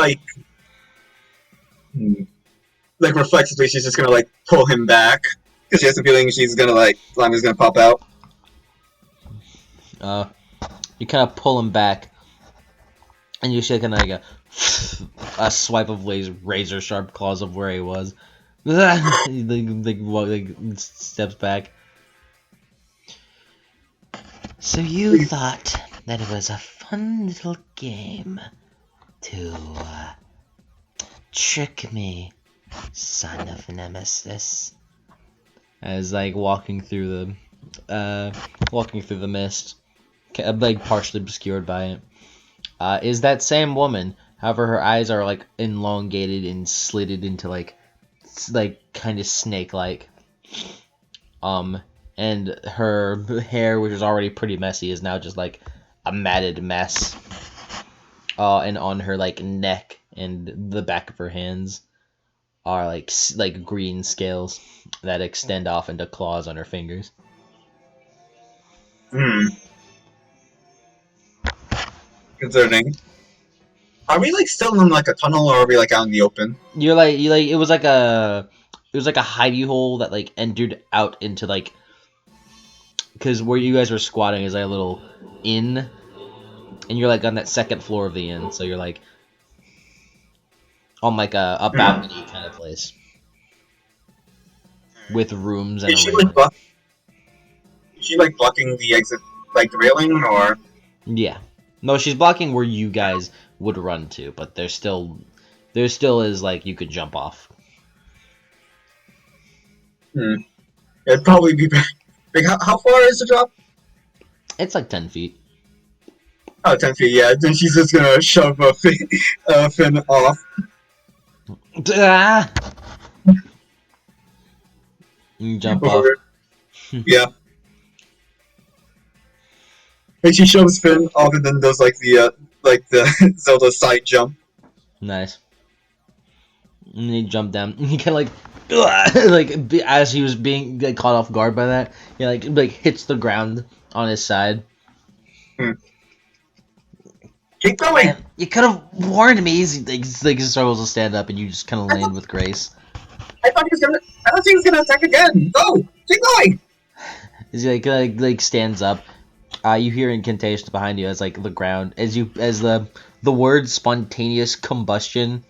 like reflexively she's just gonna like pull him back because she has a feeling she's gonna like Lima's gonna pop out. Uh, you kind of pull him back, and you see kind of like a swipe of razor sharp claws of where he was. He like steps back. So you thought that it was a fun little game to trick me, son of Nemesis. As like walking through the mist, like partially obscured by it, is that same woman. However, her eyes are like elongated and slitted into like kind of snake-like. Um, and her hair, which is already pretty messy, is now just like a matted mess. And on her like neck and the back of her hands are like green scales that extend off into claws on her fingers. Hmm. Concerning. Are we like still in like a tunnel or are we like out in the open? You like it was like a hidey hole that like entered out into like, because where you guys were squatting is like a little inn, and you're like on that second floor of the inn, so you're like on like a Hmm. balcony kind of place with rooms and Is a she like railing. block? Is she like blocking the exit, like the railing, or? Yeah, no, she's blocking where you guys would run to, but there still is like you could jump off. Hmm. It'd probably be better. Like, how far is the drop? It's like 10 feet. Oh, 10 feet, yeah. Then she's just gonna shove Finn off. Ah! You jump off. Or, yeah. And she shoves Finn off and then does like the Zelda side jump. Nice. And he jumped down. He kind of like, as he was being like, caught off guard by that, he like hits the ground on his side. Hmm. Keep going! Man, you could have warned me. He struggles to stand up, and you just kind of I land thought, with grace. I thought he was gonna attack again! Go! Keep going! As he like stands up, you hear incantations behind you as like the ground as the word spontaneous combustion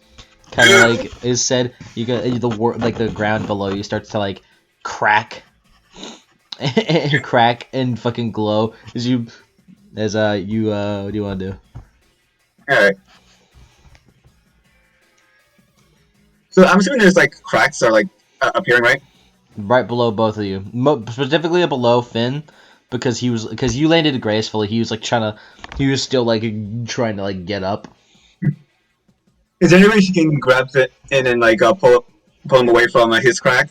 kind of like is said. You get the word like the ground below you starts to like crack, and crack and fucking glow as you what do you want to do? All right. So I'm assuming there's like cracks are like appearing, right? Right below both of you, specifically below Finn, because you landed gracefully. He was still like trying to like get up. Is there any way she can grab it in and like pull him away from his crack?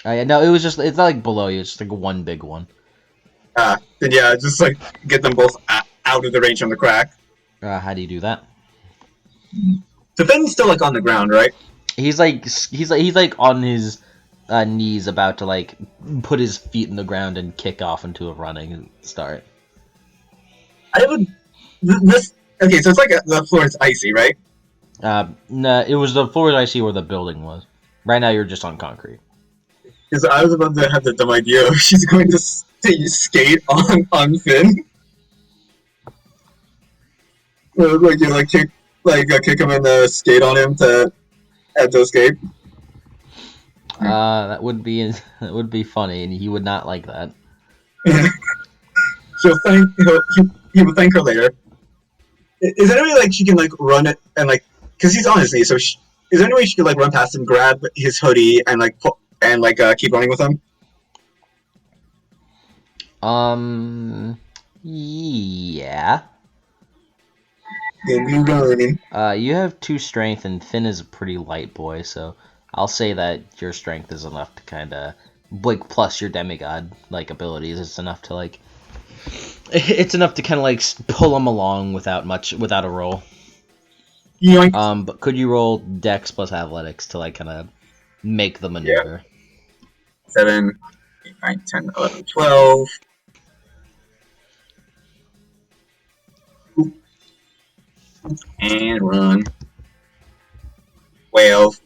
No, it's not like below you. It's just like one big one. Then yeah, just like get them both out of the range from the crack. How do you do that? So Finn's still like on the ground, right? He's like on his knees, about to like put his feet in the ground and kick off into a running start. I would this. Okay, so it's like the floor is icy, right? No, it was the floor I see where the building was. Right now, you're just on concrete. Because I was about to have the dumb idea of she's going to skate on Finn. Like you kick him and skate on him to have to escape. That would be funny, and he would not like that. He will thank her later. Is there any way like she can like run it and like because he's on his knees? So is there any way she could like run past him, grab his hoodie, and keep running with him? Yeah. Then you running. You have 2 strength, and Finn is a pretty light boy, so I'll say that your strength is enough to kind of like plus your demigod like abilities. It's enough to like. It's enough to kind of like pull him along without a roll. Yoink. But could you roll Dex plus Athletics to like kind of make the maneuver? Yeah. 7, 8, 9, 10, 11, 12. And run. 12.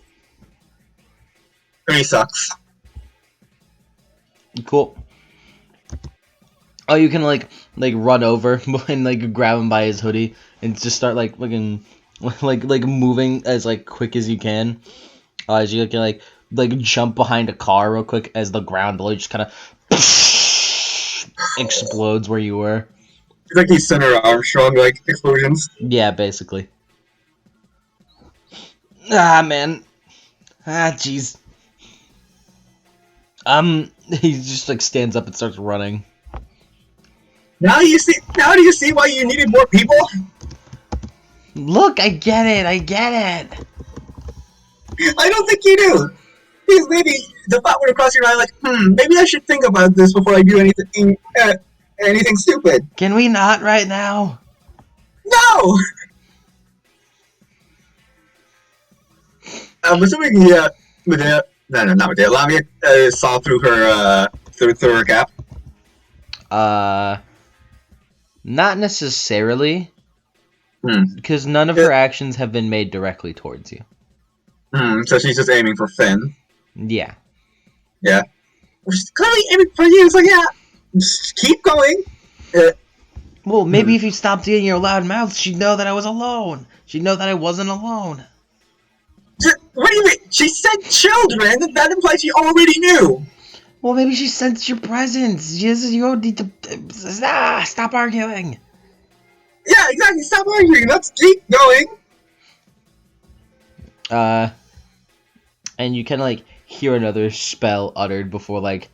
3 sucks. Cool. Oh, you can like run over and like grab him by his hoodie and just start like looking like moving as like quick as you can. As you can like jump behind a car real quick as the ground below just kind of explodes where you were. It's like these Senator Armstrong like explosions. Yeah, basically. Ah, man. Ah, jeez. He just like stands up and starts running. Now do you see why you needed more people? Look, I get it. I don't think you do. Because maybe the thought would have crossed your mind like, maybe I should think about this before I do anything stupid. Can we not right now? No! I'm assuming Medea, no, not Medea, Lamia saw through her, through her cap. Not necessarily. Because none of her actions have been made directly towards you. So she's just aiming for Finn. Yeah. Yeah. She's clearly aiming for you, so yeah. Just keep going. Well, maybe if you stopped eating your loud mouth, she'd know that I was alone. She'd know that I wasn't alone. What do you mean? She said children. That implies she already knew. Well, maybe she sensed your presence. You don't need to... stop arguing. Yeah, exactly. Stop arguing. Let's keep going. And you can like hear another spell uttered before like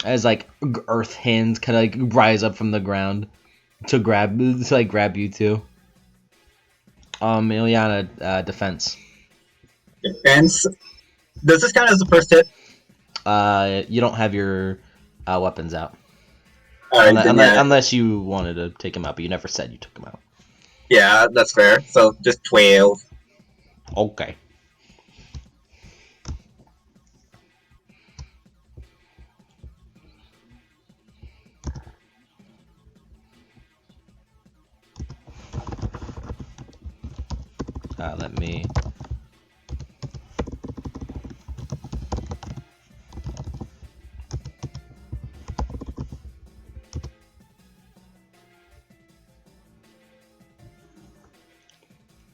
as like earth hands kind of like rise up from the ground to grab you two. Illiana, defense. Defense. Does this count as the first hit? You don't have your weapons out. Unless you wanted to take him out, but you never said you took him out. Yeah, that's fair. So just 12. Okay. Let me...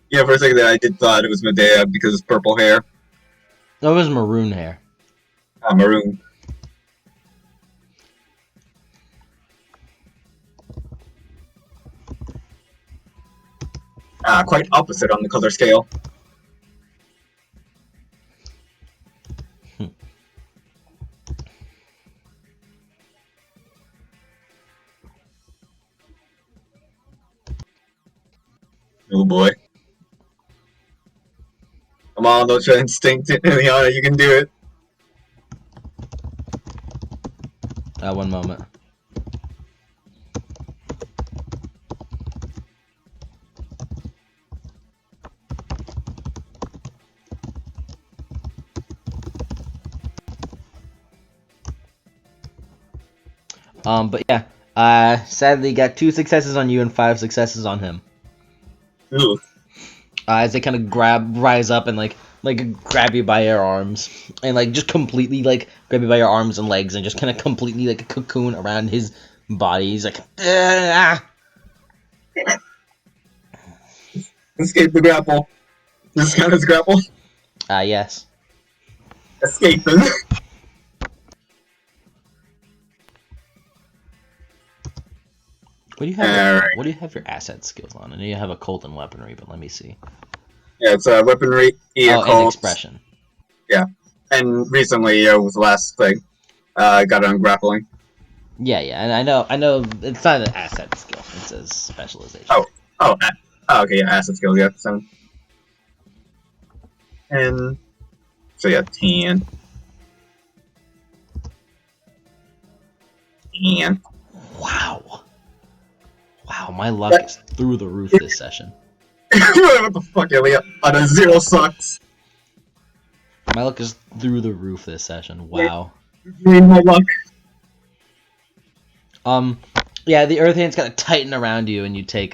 Yeah, for a second there, I did thought it was Medea because it's purple hair. That was maroon hair. Maroon. quite opposite on the color scale. Oh boy. Come on, don't show instinct, Illiana, you can do it. One moment. But yeah, sadly got 2 successes on you and 5 successes on him. Ooh. As they kind of rise up and like grab you by your arms and like just completely like grab you by your arms and legs and just kind of completely like a cocoon around his body. He's like, ah! Escape the grapple. This count as grapple? Yes. Escape them. What do you have? Alright. What do you have your asset skills on? I know you have a Colt and weaponry, but let me see. Yeah, it's weaponry, and expression. Yeah, and recently it was the last thing. Got it on grappling. Yeah, and I know. It's not an asset skill. It's a specialization. Okay, yeah, asset skills, yeah, 7. And so yeah, 10. 10. Wow, my luck is through the roof this session. What the fuck, Elliot? On a 0 sucks. My luck is through the roof this session. Wow. You my luck. Yeah, the earth hands kind of tighten around you, and you take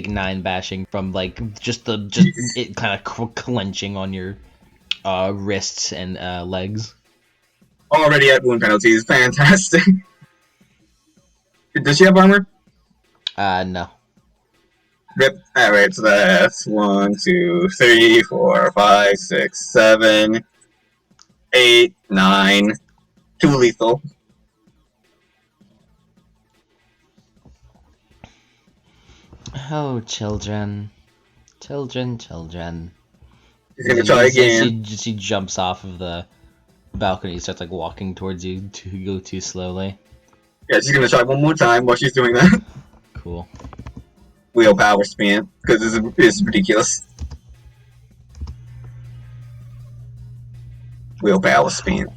9 bashing from like just it kind of clenching on your wrists and legs. Already at wound penalties, fantastic. Does she have armor? No. Rip. Alright, so that's 1, 2, 3, 4, 5, 6, 7, 8, 9. 2 lethal. Oh, children. Children. He's gonna try again. She jumps off of the balcony, starts like walking towards you to go too slowly. Yeah, she's gonna try one more time while she's doing that. Cool. Willpower spam, because it's ridiculous. Willpower spam.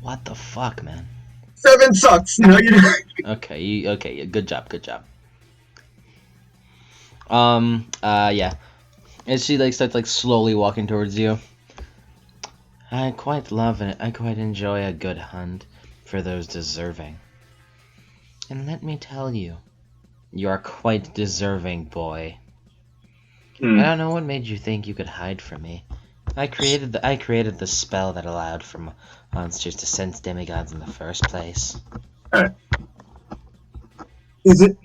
What the fuck, man? 7 sucks! No, you don't. Okay, good job. Yeah. And she like starts like slowly walking towards you. I quite love it. I quite enjoy a good hunt for those deserving. And let me tell you, you are quite deserving, boy. I don't know what made you think you could hide from me. I created the spell that allowed for monsters to sense demigods in the first place. Is it?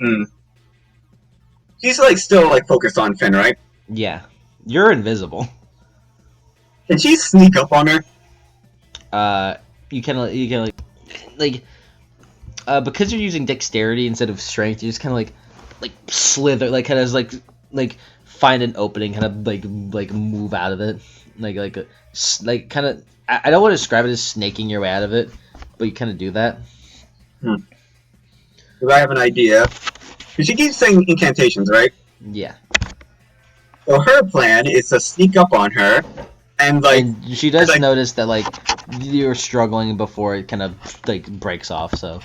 He's like still like focused on Finn, right? Yeah, you're invisible. Can she sneak up on her? You can because you're using dexterity instead of strength, you just kind of like slither, like kind of like find an opening, kind of like move out of it, like kind of. I don't want to describe it as snaking your way out of it, but you kind of do that. Because I have an idea. She keeps saying incantations, right? Yeah. So her plan is to sneak up on her, and she does notice that like you're struggling before it kind of like breaks off. So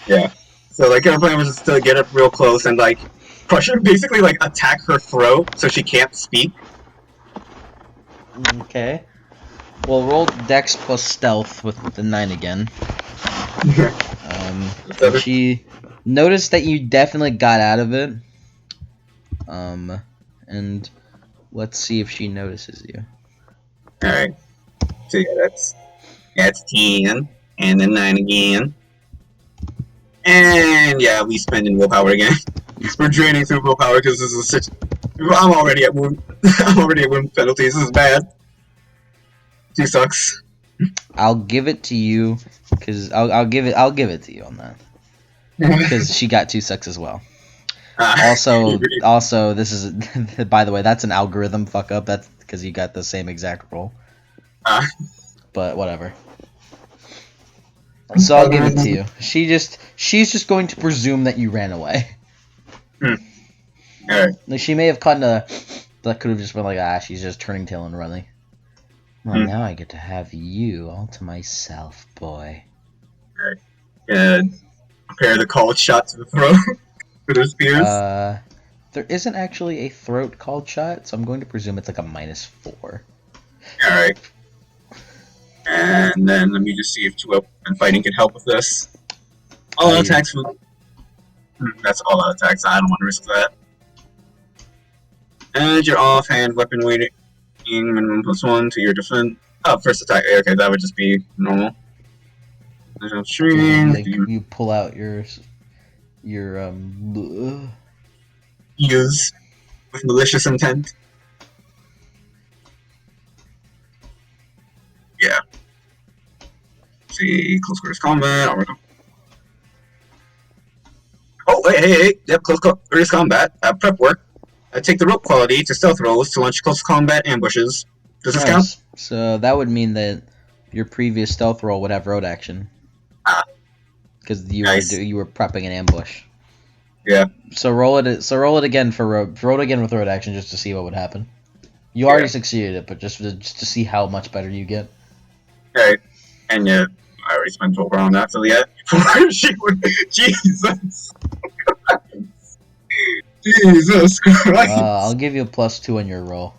yeah. So like her plan was to get up real close and like crush her, basically like attack her throat so she can't speak. Okay. Well, roll Dex plus Stealth with the 9 again. She noticed that you definitely got out of it. And let's see if she notices you. Alright. So yeah, that's 10, and then 9 again. And yeah, we spend in willpower again. We're draining through willpower because this is such. I'm already at wound penalties. This is bad. She sucks. I'll give it to you because I'll give it to you on that because she got 2 sucks as well. Also, this is by the way, that's an algorithm fuck up. That's because you got the same exact roll. But whatever. So I'll give it to you. She's just going to presume that you ran away. Alright. Like she may have caught a that could have just been like, she's just turning tail and running. Well, now I get to have you all to myself, boy. Alright. And prepare the called shot to the throat with her spears. There isn't actually a throat called shot, so I'm going to presume it's like a -4. Alright. And then let me just see if 2-up and fighting can help with this. All out attacks. That's all out attacks. I don't want to risk that. And your offhand weapon weighting minimum +1 to your defense. Oh, first attack. Okay, that would just be normal. You pull out your use with malicious intent. Yeah. See, close quarters combat. Oh, hey. Yep, close quarters combat. Prep work. Take the rope quality to stealth rolls to launch close combat ambushes. Does this count? So that would mean that your previous stealth roll would have road action. Because you were prepping an ambush. Yeah. So roll it again for road. Roll it again with road action just to see what would happen. You already succeeded it, but just to see how much better you get. Okay. And yeah, I already spent 12 on that, so yeah. Jesus. Jesus Christ. I'll give you a +2 on your roll.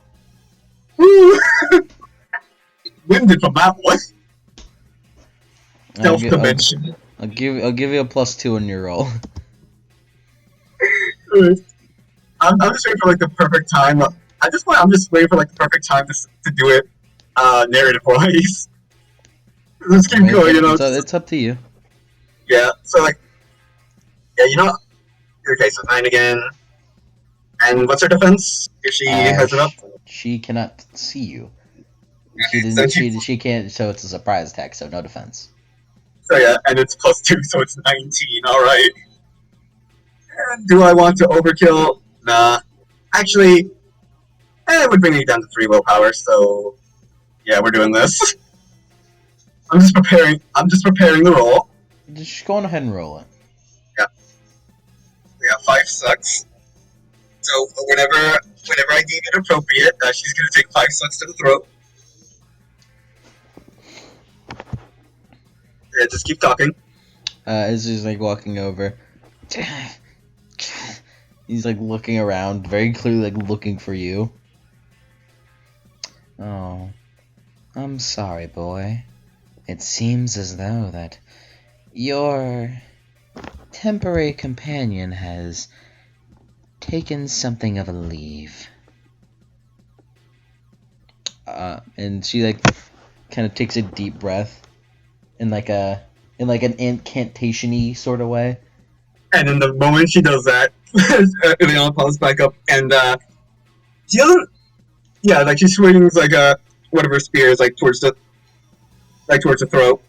Winded from that one. Stealth dimension. I'll give you a +2 on your roll. I'm just waiting for like the perfect time. At this point, I'm just waiting for like the perfect time to do it, narrative wise. Let's keep going, you know. It's up to you. Yeah. So like, yeah, you know. Okay, so 9 again. And what's her defense if she has it up? She cannot see you. Okay, she can't. So it's a surprise attack. So no defense. So yeah, and it's +2, so it's 19. All right. Do I want to overkill? Nah. Actually, it would bring me down to 3 willpower. So yeah, we're doing this. I'm just preparing the roll. Just go on ahead and roll it. Yeah, 5 sucks. So whenever I deem it appropriate, she's gonna take 5 sucks to the throat. Yeah, just keep talking. As he's like walking over, he's like looking around, very clearly like looking for you. Oh, I'm sorry, boy. It seems as though that your temporary companion has taken something of a leave. And she like kind of takes a deep breath in like an incantation-y sort of way. And in the moment she does that, Illiana pops back up, and she doesn't. Yeah, like she swings like one of her spears like towards the throat.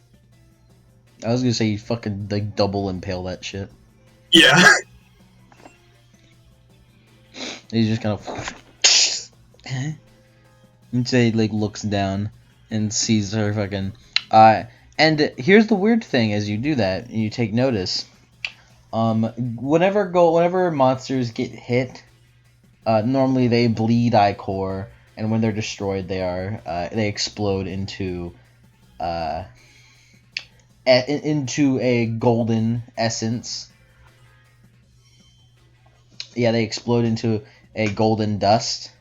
I was gonna say you fucking like double impale that shit. Yeah. He's just kind of and say like looks down and sees her fucking and here's the weird thing: as you do that, you take notice. Whenever monsters get hit, normally they bleed ichor, and when they're destroyed, they explode into a golden essence. Yeah, they explode into a golden dust,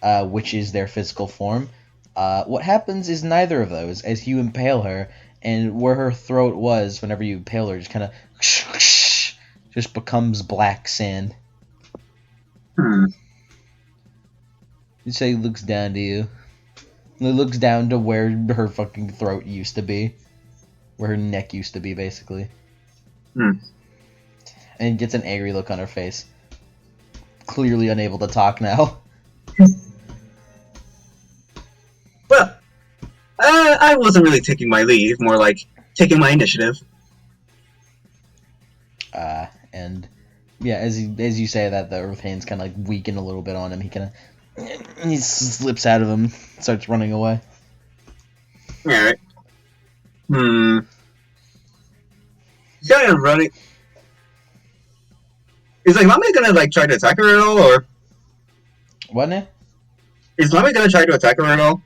which is their physical form. What happens is neither of those, as you impale her, and where her throat was, whenever you impale her, just kind of just becomes black sand. You say he looks down to you. He looks down to where her fucking throat used to be. Where her neck used to be, basically. And gets an angry look on her face. Clearly unable to talk now. Well, I wasn't really taking my leave, more like taking my initiative. And Yeah, as you say that, the earth hands kind of like weaken a little bit on him. He slips out of him, starts running away. Alright. He's kind of running. Is like Lame gonna like try to attack her at all, or Wasn't it? is Lame gonna try to attack her at all?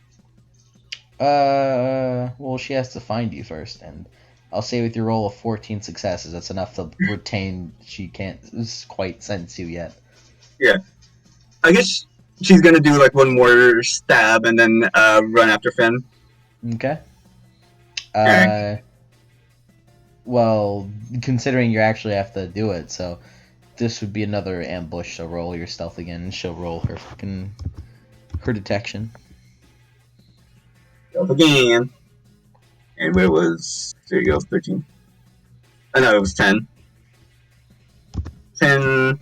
Well, she has to find you first, and I'll say with your roll of 14 successes, that's enough to retain. She can't quite sense you yet. Yeah. I guess she's gonna do like one more stab and then run after Finn. Okay. Alright. Well, considering you actually have to do it, so this would be another ambush. So roll your stealth again, and she'll roll her detection. Again. And where was there you go, 13. Oh no, it was 10. 10.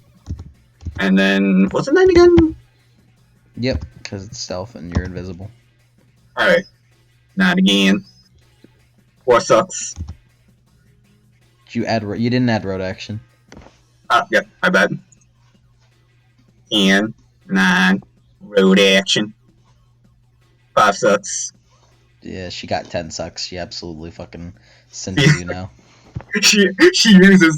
And then what's the 9 again? Yep, because it's stealth and you're invisible. Alright. Not again. 4 sucks. You didn't add road action. Yep, my bad. 10. 9. Road action. 5 sucks. Yeah, she got 10 sucks. She absolutely fucking senses you now. She uses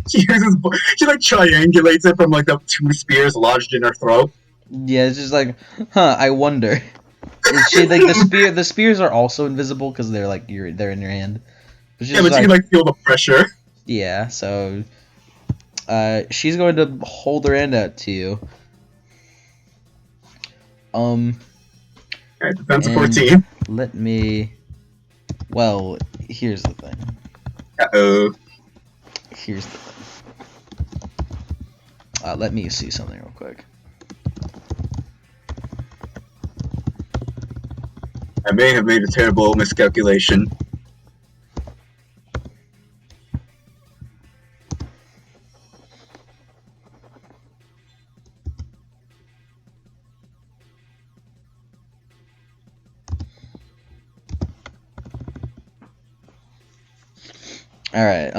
she like triangulates it from like the 2 spears lodged in her throat. Yeah, it's just like, I wonder. She like the spears are also invisible because they're like they're in your hand. But you can like feel the pressure. Yeah, so she's going to hold her hand out to you. Alright, defense of 14. Let me. Well, here's the thing. Uh-oh. Here's the thing. Let me see something real quick. I may have made a terrible miscalculation. Alright,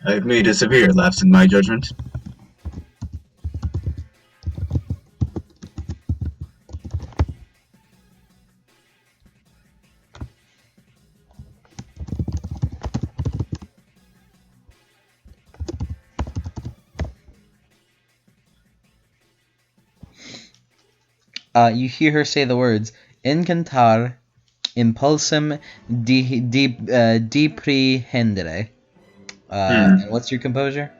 I've made a severe lapse in my judgment. you hear her say the words "Incantar impulsum deprehendere." And what's your composure?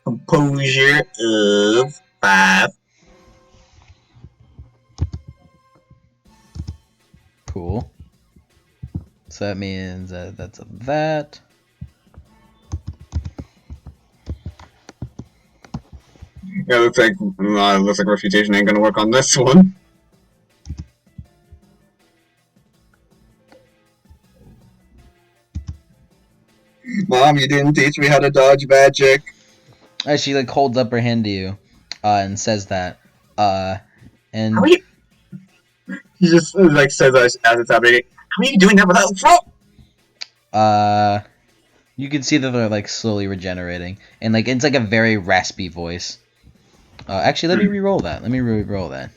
Composure of 5. Cool. So that means that's a that. Yeah, looks like refutation ain't gonna work on this one. Mom, you didn't teach me how to dodge magic. As she like holds up her hand to you, and says that, and How are you? He just like says as it's happening. How are you doing that without throat? you can see that they're like slowly regenerating, and like it's like a very raspy voice. Actually, let me re-roll that. Let me re-roll that.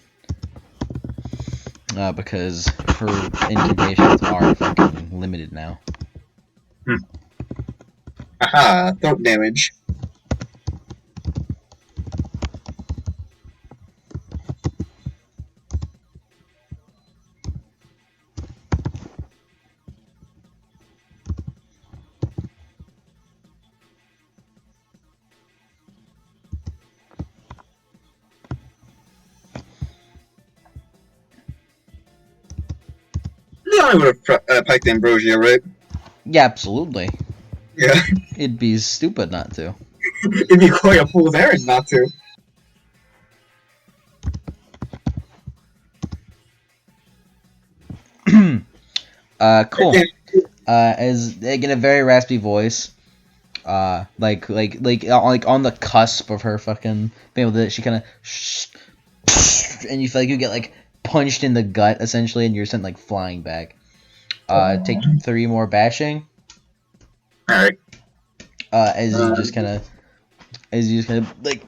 Because her incantations are fucking limited now. Aha, throat damage. Illiana would have piked Ambrosia, right? Yeah, absolutely. Yeah. It'd be stupid not to. It'd be quite a fool's errand not to. Cool. As like in a very raspy voice, like on the cusp of her fucking being able to, she kind of, and you feel like you get like punched in the gut essentially, and you're sent like flying back. Take 3 more bashing. All right. As you just kind of, like,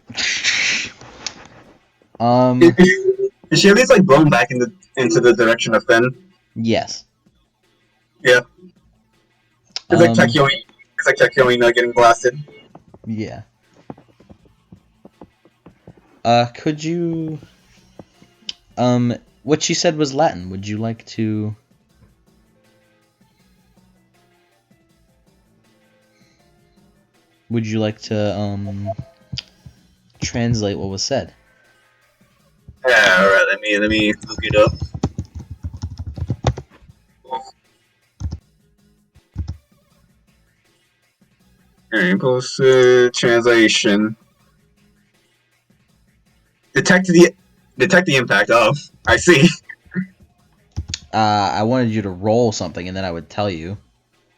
um, Is she at least like blown back into the direction of Finn? yes. Yeah. It's like Um, Takyomi. It's like Takyomi not getting blasted. yeah. Could you, what she said was Latin. Would you like to? Would you like to translate what was said? Yeah. All right. Let me look it up. Alright, post translation. Detect the detect the impact. Oh, I see. I wanted you to roll something, and then I would tell you.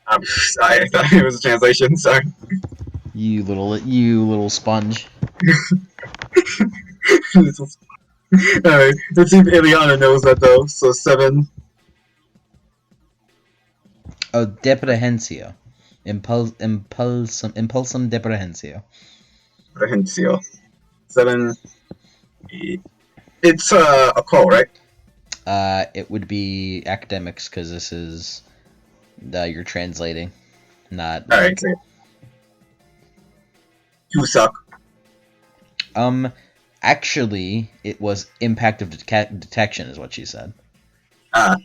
Um, I thought it was a translation. Sorry. You little sponge. Alright, let's see if Illiana knows that though. So 7. Oh, deprehensio. Impulsum deprehensio. Prehencio. 7. It's a call, right? It would be academics because this is you're translating, not Alright, like so you suck. um. Actually, it was impact of detection, is what she said. Ah,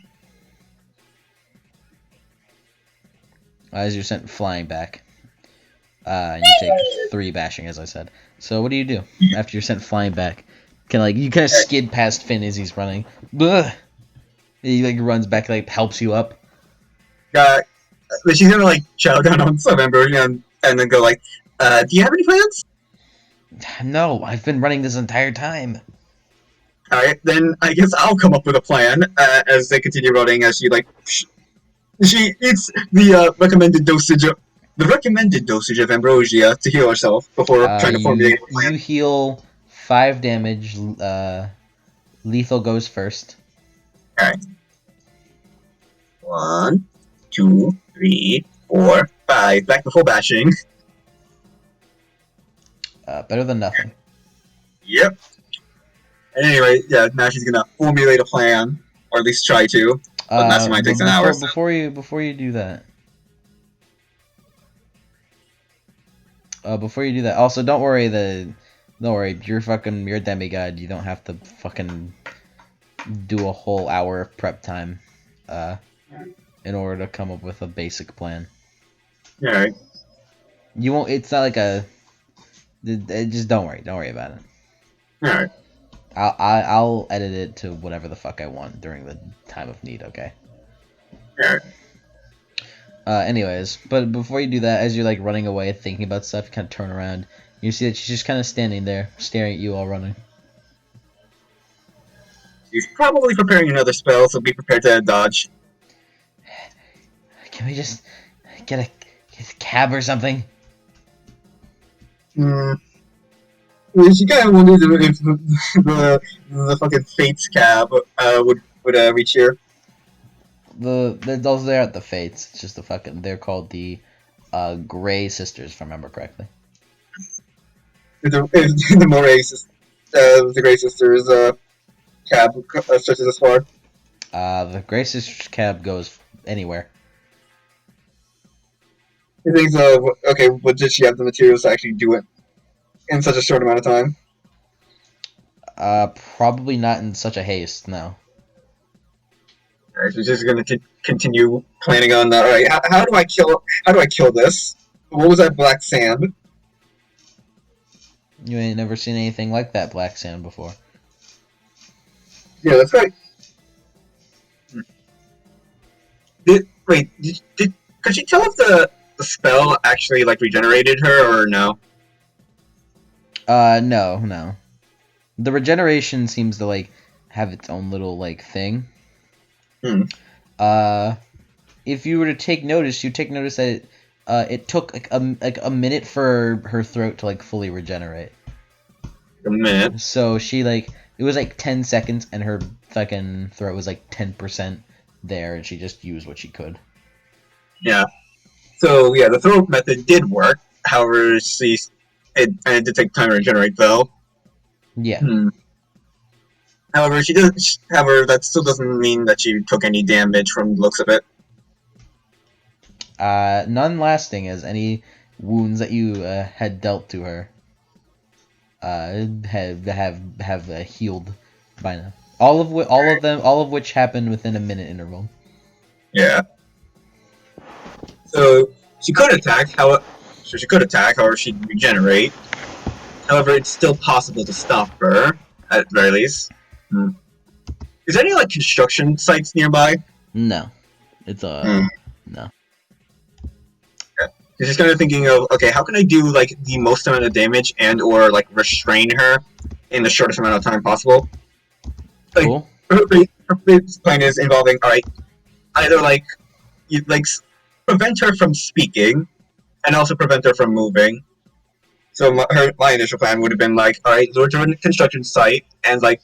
As you're sent flying back, and you take 3 bashing, as I said. So what do you do after you're sent flying back? You kind of skid past Finn as he's running. Ugh. He like runs back, like helps you up. uh, she's gonna like chow down on some Ambrosia and then go like, do you have any plans? No, I've been running this entire time. Alright, then I guess I'll come up with a plan as they continue running. As she eats the recommended dosage of ambrosia to heal herself before trying to You formulate a you plan. heal 5 damage. Lethal goes first. All right, 1, 2, 3, 4, 5. Back to full bashing. Better than nothing. Yep. Anyway, yeah, now she's gonna formulate a plan, or at least try to. But mastermind But takes an hour. So. before you do that, also don't worry. You're a demigod. You don't have to fucking do a whole hour of prep time, uh, in order to come up with a basic plan. All right. You won't. It's not like a. Just don't worry. Don't worry about it. All right. I'll edit it to whatever the fuck I want during the time of need. Okay. All right. Anyways, but before you do that, as you're like running away, thinking about stuff, you kind of turn around. You see that she's just kind of standing there, staring at you all running. She's probably preparing another spell, so be prepared to dodge. Can we just get a cab or something? Hmm. She kind of wondered if the fucking Fates cab would reach here. Those there at the Fates. It's just they're called the Gray Sisters, if I remember correctly. The Moray the Grey Sisters cab stretches as far. The Gray Sisters cab goes anywhere. He thinks of okay, but did she have the materials to actually do it in such a short amount of time? Probably not in such a haste. No. Alright, she's just gonna continue planning on. Alright, how do I kill? How do I kill this? What was that black sand? You ain't never seen anything like that black sand before. Yeah, that's right. Could she tell if the spell actually like regenerated her or no? No. The regeneration seems to like have its own little like thing. Hmm. Uh, if you were to take notice, you'd take notice that it took like a minute for her throat to like fully regenerate. A minute. So she like it was like 10 seconds, and her fucking throat was like 10% there, and she just used what she could. Yeah. So yeah, the throw method did work. However, it did take time to regenerate though. Yeah. Hmm. However, she does. However, that still doesn't mean that she took any damage from the looks of it. None lasting, as any wounds that you had dealt to her have healed by now. All of which happened within a minute interval. Yeah. So she could attack. However, she'd regenerate. However, it's still possible to stop her at the very least. Hmm. Is there any like construction sites nearby? No, it's Hmm. no. You're just kind of thinking of, okay, how can I do like the most amount of damage and or like restrain her in the shortest amount of time possible? Like Cool. her plan is involving, all right, either like you like prevent her from speaking and also prevent her from moving. So my initial plan would have been like, all right, lure to a construction site and like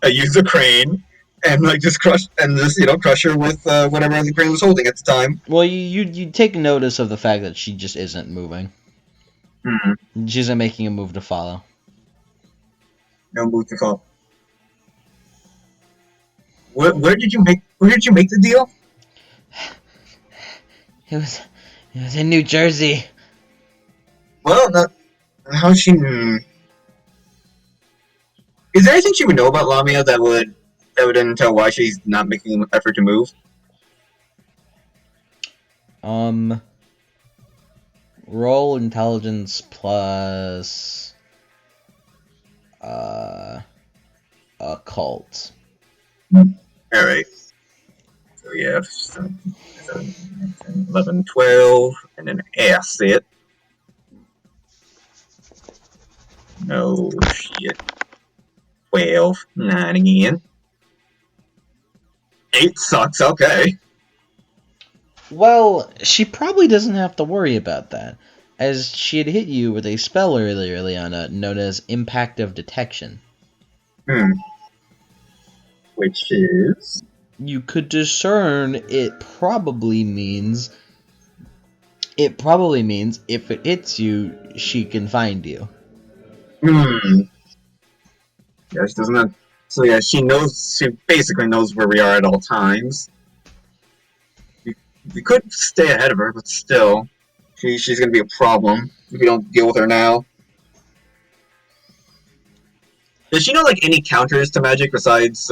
use the crane and like just crush her with whatever the crane was holding at the time. Well, you take notice of the fact that she just isn't moving. Hmm. She isn't making a move to follow. No move to fall. Where did you make the deal? It was in New Jersey. Well, not how she. Is there anything she would know about Lamia that would then tell why she's not making an effort to move? Roll intelligence plus occult. All right. So yeah, 11, 12, and then acid. No shit. 12, 9 again. 8 sucks. Okay. Well, she probably doesn't have to worry about that, as she had hit you with a spell earlier, Illiana, known as Impact of Detection. Which is You could discern it probably means if it hits you, she can find you. Yeah, she doesn't have. So yeah, she knows. She basically knows where we are at all times. We could stay ahead of her, but still, she's gonna be a problem if we don't deal with her now. Does she know like any counters to magic besides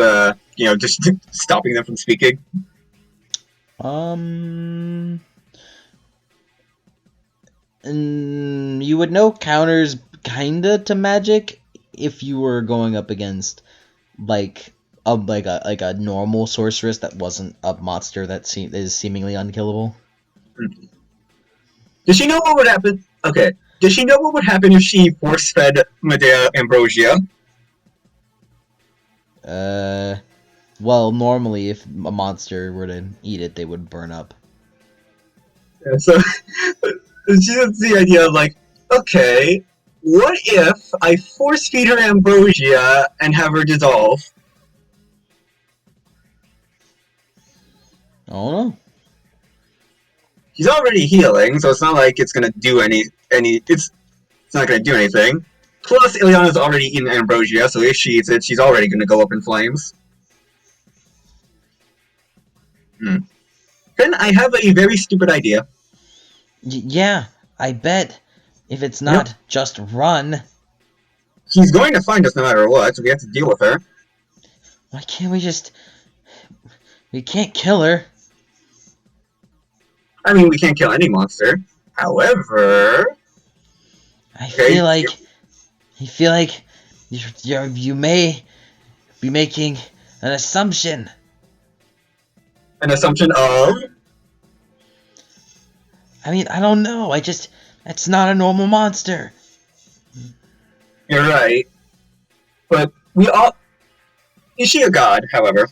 just stopping them from speaking? You would know counters kinda to magic if you were going up against like a normal sorceress that wasn't a monster that is seemingly unkillable. Does she know what would happen? Okay. Does she know what would happen if she force-fed Medea ambrosia? Well, normally if a monster were to eat it, they would burn up. Yeah, so she has the idea of like, okay, what if I force-feed her ambrosia and have her dissolve? I don't know. She's already healing, so it's not like it's gonna do it's not gonna do anything. Plus, Illiana's already eaten ambrosia, so if she eats it, she's already gonna go up in flames. Then I have a very stupid idea. Yeah, I bet. If it's not just run. She's going to find us no matter what, so we have to deal with her. Why can't we just... We can't kill her. I mean, we can't kill any monster. However... I feel like you may be making an assumption. An assumption of... I mean, I don't know. That's not a normal monster. You're right. But we all... Is she a god, however?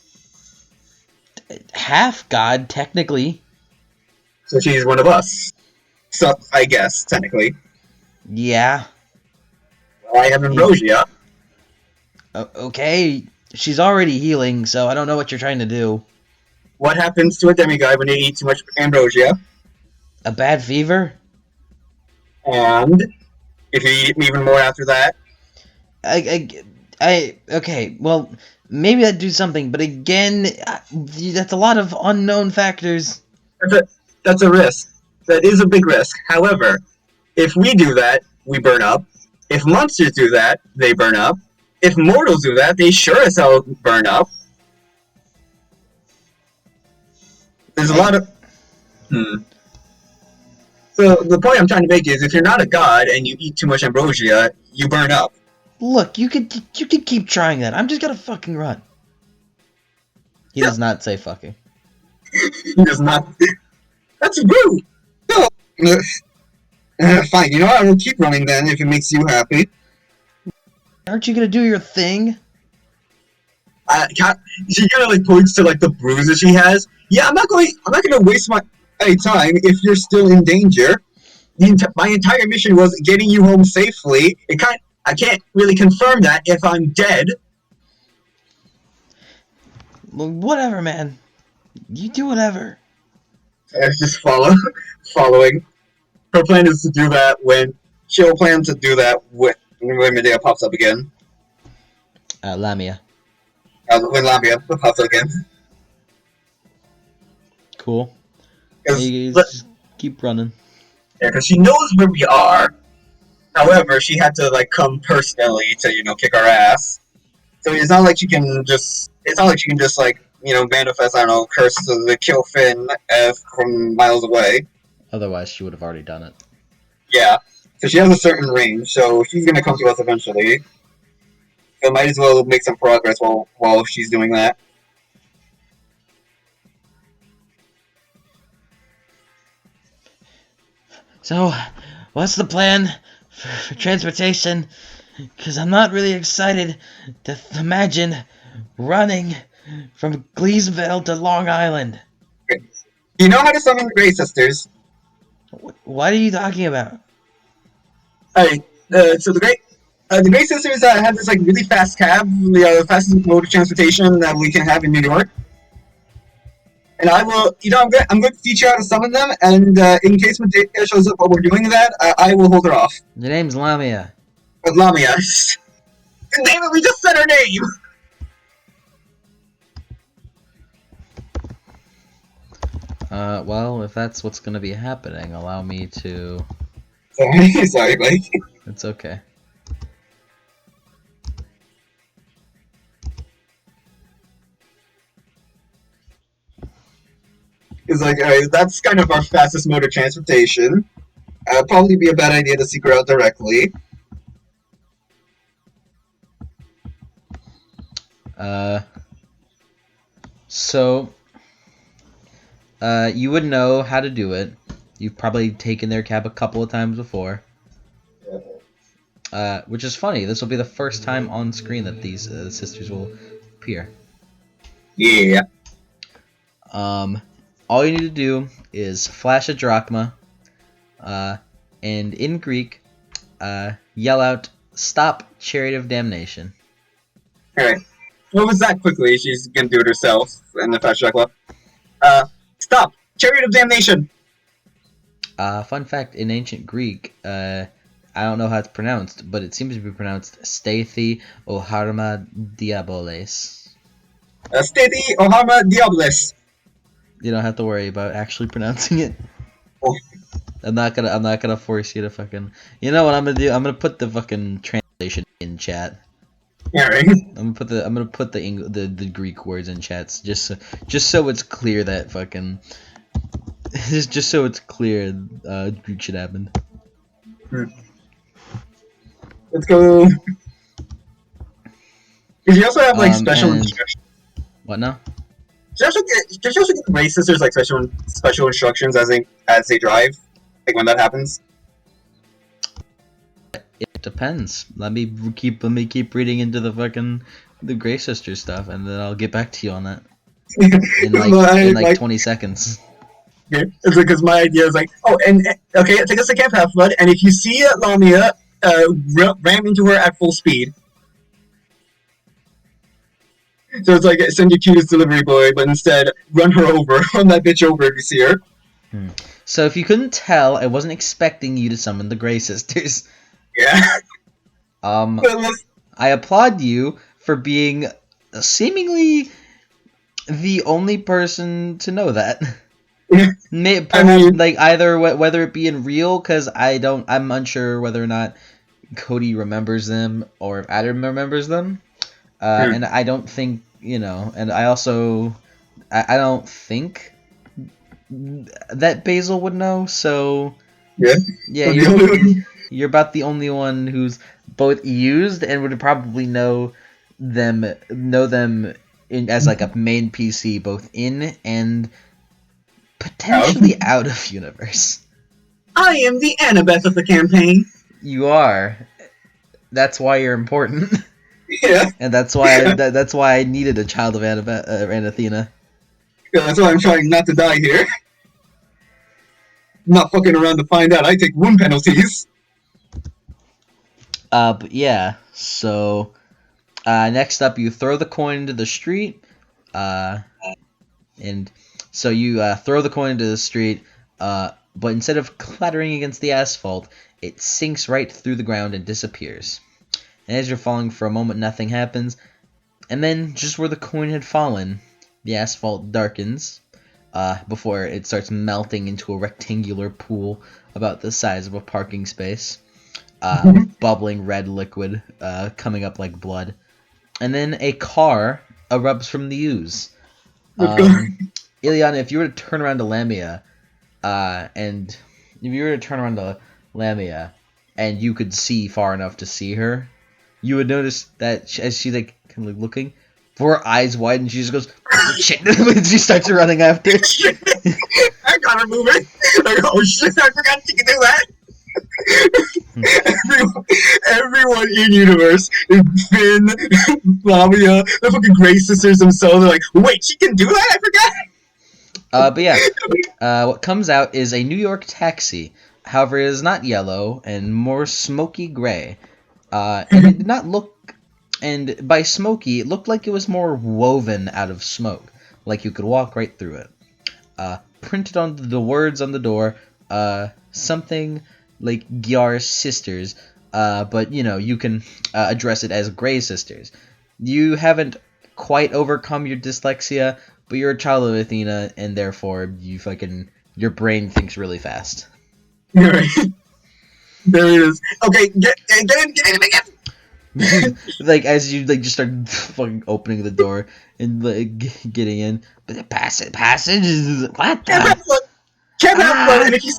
Half god, technically. So she's one of us. So I guess technically, Yeah. well, I have He, ambrosia. okay. She's already healing, so I don't know what you're trying to do. What happens to a demigod when they eat too much ambrosia? A bad fever? And if you eat even more after that, Okay, well, maybe that'd do something, but again, that's a lot of unknown factors. that's a, that's a risk. That is a big risk. However, if we do that, we burn up. If monsters do that, they burn up. If mortals do that, they sure as hell burn up. There's a lot I of. Hmm. So the point I'm trying to make is, if you're not a god and you eat too much ambrosia, you burn up. look, you could keep trying that. I'm just gonna fucking run. He does not say fucking. He does not. That's rude. No. Fine. You know what? I will keep running then if it makes you happy. Aren't you gonna do your thing? She kind of like points to like the bruises she has. Yeah, I'm not going. I'm not going to waste my time if you're still in danger. My entire mission was getting you home safely. I can't really confirm that if I'm dead. Well, whatever, man. You do whatever. I just following. Her plan is to do that when she'll plan to do that when Medea pops up again. Lamia. When Lamia pops up again. Cool. Because You just keep running. she knows where we are. However, she had to like come personally to kick our ass. So it's not like she can just. It's not like she can just like manifest. I don't know, curse to kill Finn from miles away. Otherwise, she would have already done it. Yeah. So she has a certain range. So she's gonna come to us eventually. So might as well make some progress while she's doing that. So, what's the plan for transportation? Because I'm not really excited to imagine running from Gleesville to Long Island. You know how to summon the Grey Sisters. What are you talking about? Alright, so the Grey Sisters have this like really fast cab, the fastest mode of transportation that we can have in New York. And I will, I'm going to teach you how to summon them, and in case Medea shows up while we're doing that, I will hold her off. Your name's Lamia. But Lamia, damn it, we just said her name! Well, if that's what's gonna be happening, allow me to... Sorry, Mike. It's okay. It's like, alright, that's kind of our fastest mode of transportation. Probably be a bad idea to seek her out directly. So, you would know how to do it. You've probably taken their cab a couple of times before. Which is funny. This will be the first time on screen that these sisters will appear. Yeah. All you need to do is flash a drachma, and in Greek, yell out, "Stop, Chariot of Damnation." Alright. What was that quickly? She's gonna do it herself in the fast chakra. Stop! Chariot of Damnation! Fun fact, in ancient Greek, I don't know how it's pronounced, but it seems to be pronounced Steithi Oharma Diaboles. Stedi Ohama Diables. You don't have to worry about actually pronouncing it. Oh. I'm not gonna force you to fucking. You know what I'm gonna do? I'm gonna put the fucking translation in chat. Alright. I'm gonna put the Greek words in chats just so it's clear that fucking just so it's clear Greek shit happened. Let's go. Because you also have like special and- instructions. What now? Did you also get the Grey Sisters like special instructions as they drive? Like when that happens? It depends. Let me keep reading into the Grey Sisters stuff, and then I'll get back to you on that in like 20 seconds. Okay, it's because my idea is like, oh, and okay, take us to Camp Half Blood, and if you see Lamia, ram into her at full speed. So it's like send your cutest delivery boy, but instead run her over, run that bitch over if you see her. So if you couldn't tell, I wasn't expecting you to summon the Grey Sisters. Yeah. I applaud you for being seemingly the only person to know that. Perhaps I mean, like either whether it be in real, because I'm unsure whether or not Cody remembers them or if Adam remembers them. And I don't think and I don't think that Basil would know. So yeah, yeah, I'm the only one. you're about the only one who's both used and would probably know them in as like a main PC, both in and potentially out of universe. I am the Annabeth of the campaign. You are. That's why you're important. Yeah. And that's why that's why I needed a child of Anathena. Yeah, that's why I'm trying not to die here. I'm not fucking around to find out. I take wound penalties. But yeah. So next up, you throw the coin into the street. And so you throw the coin into the street. But instead of clattering against the asphalt, it sinks right through the ground and disappears. And as you're falling for a moment, nothing happens. And then, just where the coin had fallen, the asphalt darkens before it starts melting into a rectangular pool about the size of a parking space with bubbling red liquid coming up like blood. And then a car erupts from the ooze. Let's go. Illiana, if you were to turn around to Lamia, and if you were to turn around to Lamia, and you could see far enough to see her, you would notice that as she's like kind of like looking, for her eyes wide, and she just goes, "Shit!" She starts running after. I got her moving. Like, oh shit! I forgot she can do that. everyone in universe, Finn, Lamia, the fucking Grey Sisters themselves are like, wait, she can do that? I forgot. But yeah, what comes out is a New York taxi. However, it is not yellow and more smoky gray. And it did not look, and by smoky, it looked like it was more woven out of smoke, like you could walk right through it. Printed on the words on the door, something like Gyar's sisters, but you can address it as Grey Sisters. You haven't quite overcome your dyslexia, but you're a child of Athena, and therefore your brain thinks really fast. Right. There it is. Okay, get in. Like as you just start fucking opening the door and like getting in, but the passage is what the? Camp Half Blood, and if you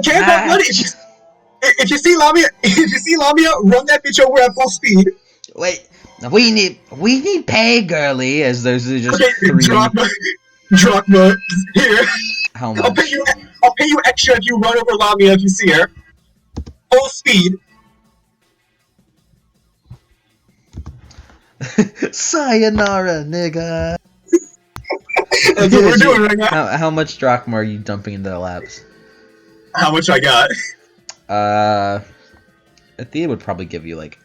Camp Half Blood, if you see Lamia, run that bitch over at full speed. Wait, we need pay, girly. As there's just okay, three. Drachma, here. How much? I'll pay you extra if you run over Lamia if you see her. Full speed. Sayonara, nigga. That's what we're doing right now. How much drachma are you dumping into the laps? How much I got? Athena would probably give you like.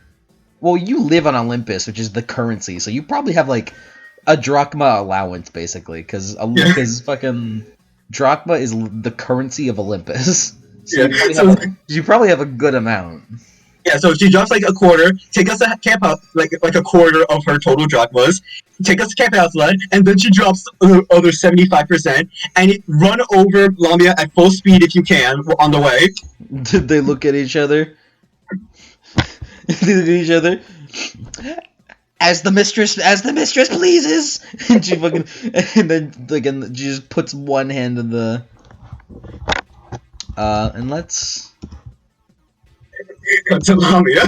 Well, you live on Olympus, which is the currency, so you probably have like a drachma allowance, basically, because fucking drachma is the currency of Olympus. So, yeah. You probably have a good amount. Yeah, so if she drops like a quarter, take us to Camp House, like a quarter of her total drachmas, take us to Camp House Blood, and then she drops the other 75%, and run over Lamia at full speed if you can on the way. Did they look at each other? They look at each other. As the mistress pleases. And she fucking and then like she just puts one hand in the and let's Cut to Lamia.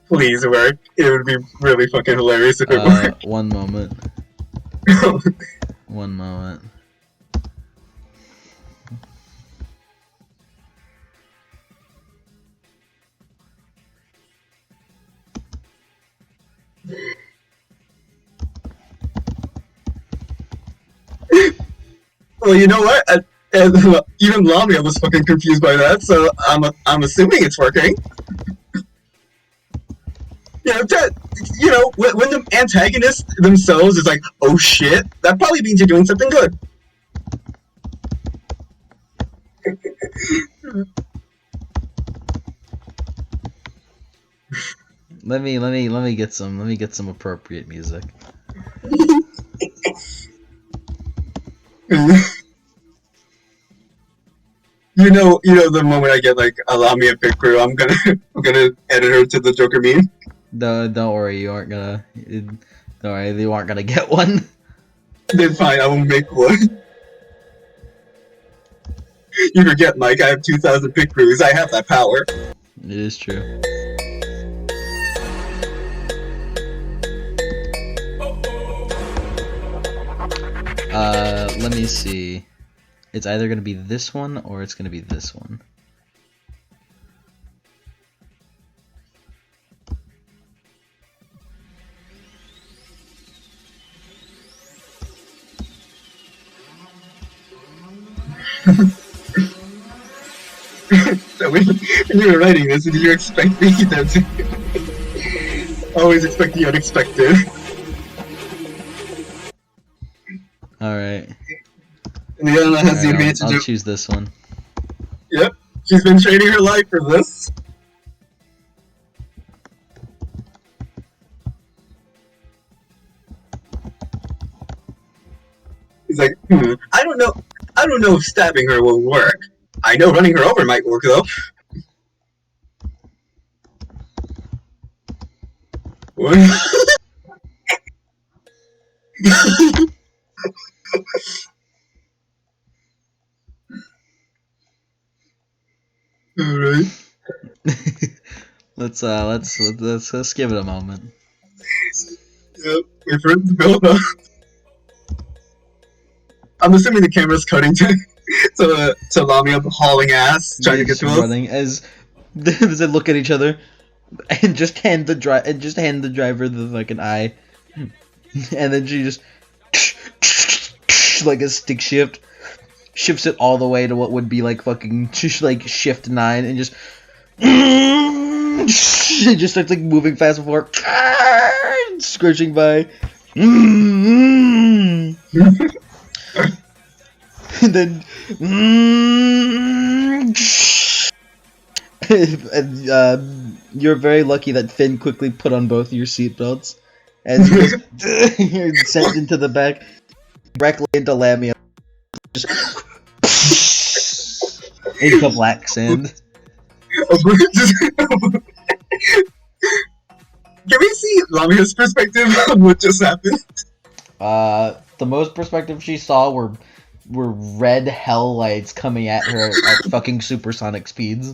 Please work. It would be really fucking hilarious if it worked. One moment. One moment. Well, you know what? Even Lamia was fucking confused by that, so I'm assuming it's working. You know, when the antagonists themselves is like, oh shit, that probably means you're doing something good. Let me get some appropriate music. The moment I get like allow me a pick crew, I'm gonna edit her to the Joker meme. Don't worry, you aren't gonna. Don't worry, you aren't gonna get one. Then fine, I will make one. You forget, Mike. I have 2,000 pick crews. I have that power. It is true. Let me see. It's either gonna be this one or it's gonna be this one. So when you were writing this, did you expect me to always expect the unexpected? Alright. Illiana has the advantage I'll of. choose this one. Yep, she's been trading her life for this. He's like, I don't know. I don't know if stabbing her will work. I know running her over might work though. Alright. let's give it a moment. Yep, wait for it to build up. I'm assuming the camera's cutting to Lamia hauling ass, trying to get to us. Running as they look at each other and just hand the driver the fucking eye, and then she just like a stick shift shifts it all the way to what would be like fucking like shift 9 and just it just starts like moving fast forward, squishing by. And then you're very lucky that Finn quickly put on both your seatbelts as you're sent into the back directly into Lamia, just into black sand. Can we see Lamia's perspective on what just happened? The most perspective she saw were red hell lights coming at her at fucking supersonic speeds.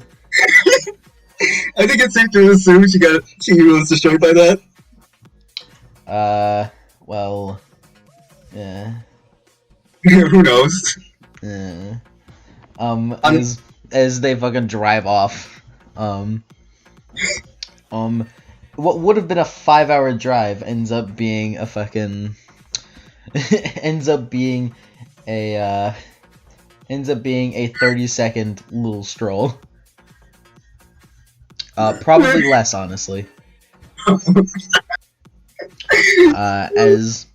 I think it's safe to assume she was destroyed by that. Well, yeah. Who knows? Yeah. As they fucking drive off, what would have been a 5-hour drive ends up being a fucking ends up being a 30-second little stroll. Probably less, honestly. As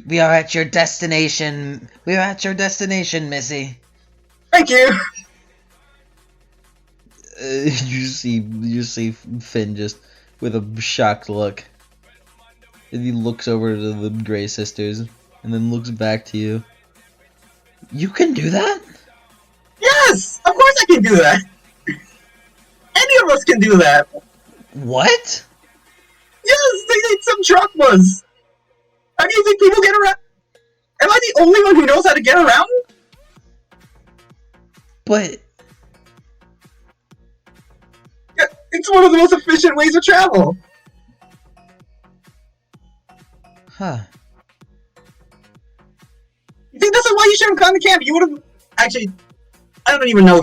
we are at your destination. We are at your destination, Missy. Thank you. You see Finn just with a shocked look. And he looks over to the Grey Sisters and then looks back to you. You can do that? Yes, of course I can do that. Any of us can do that. What? Yes, they need some drachmas. How do you think people get around? Am I the only one who knows how to get around? But Yeah, it's one of the most efficient ways to travel. huh. You think this is why you shouldn't come to camp? You would have actually. I don't even know.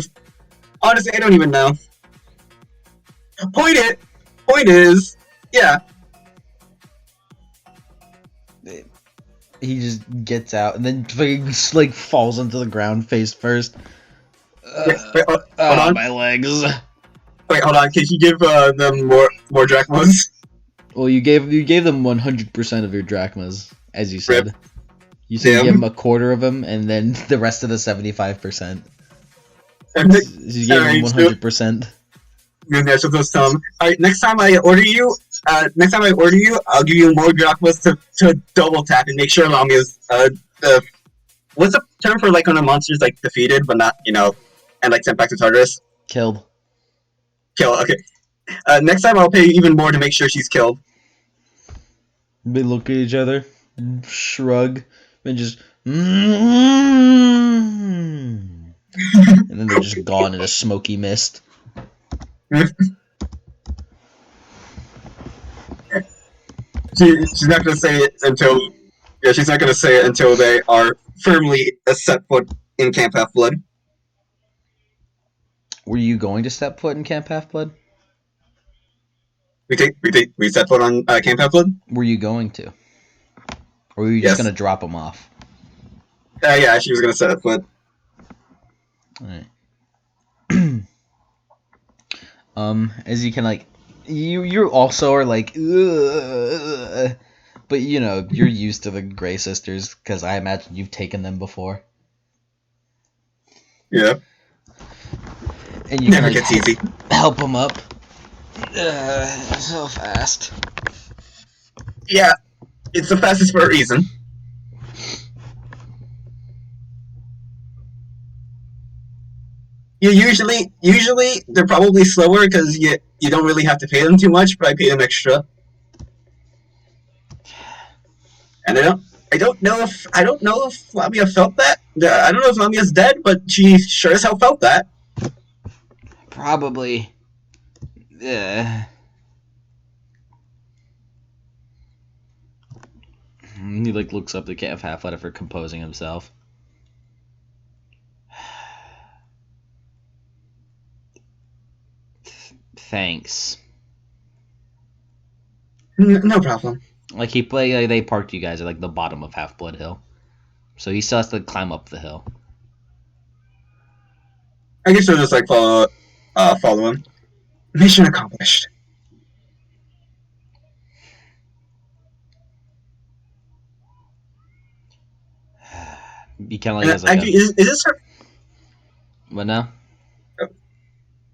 Honestly, I don't even know. Point is, yeah. he just gets out and then just, like falls onto the ground face first. Wait, hold on. My legs. Wait, hold on. Can you give them more drachmas? Well, you gave them 100% of your drachmas, as you Rip. said. You said you gave Damn. them a quarter of them, and then the rest of the 75%. So Alright, you gave them 100%. so just alright, next time I order you, I'll give you more drachmas to double tap and make sure Lamia's what's the term for like when a monster's like defeated but not and like sent back to Tartarus? Killed. Kill. Okay. Next time I'll pay you even more to make sure she's killed. They look at each other, shrug, and just. And then they're just gone in a smoky mist. She's not gonna say it until she's not gonna say it until they are firmly a set foot in Camp Half Blood. Were you going to step foot in Camp Half Blood? We set foot on Camp Half Blood. Were you going to? Or were you just gonna drop them off? Yeah, she was gonna set foot. Alright. As you can like, you also are like, ugh, but you're used to the Grey Sisters because I imagine you've taken them before. Yeah. And you Never can gets easy. help them up. So fast. Yeah, it's the fastest for a reason. Usually they're probably slower because you don't really have to pay them too much, but I pay them extra. And I don't know if Lamia felt that. I don't know if Lamia's dead, but she sure as hell felt that. Probably. He like looks up the Camp Half Blood for composing himself. Thanks. No problem. Like they parked you guys at like the bottom of Half Blood Hill, so he still has to climb up the hill. I guess we'll just like follow him. Mission accomplished. He kind of like has like actually, is this her? What now?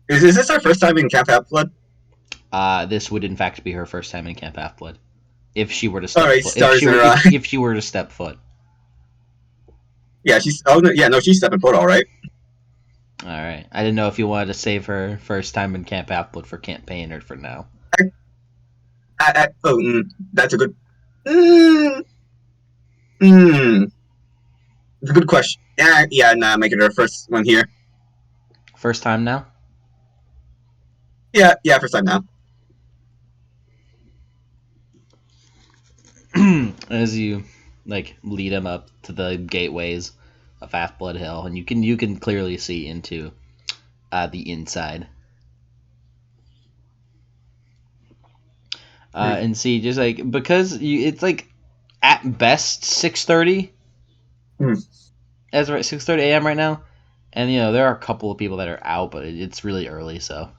Is this our first time in Camp Half Blood? This would in fact be her first time in Camp Half Blood, if she were to step Alright, foot. stars in her eye. If she were to step foot. Yeah, she's. Oh no, yeah, no, she's stepping foot, all right. All right. I didn't know if you wanted to save her first time in Camp Half Blood for campaign or for now. That's a good. It's a good question. Nah, make it her first one here. First time now? Yeah, first time now. As you like lead him up to the gateways of Half Blood Hill, and you can clearly see into the inside. And see just like because it's like at best 6:30. That's right, 6:30 a.m. right now, and there are a couple of people that are out, but it's really early, so.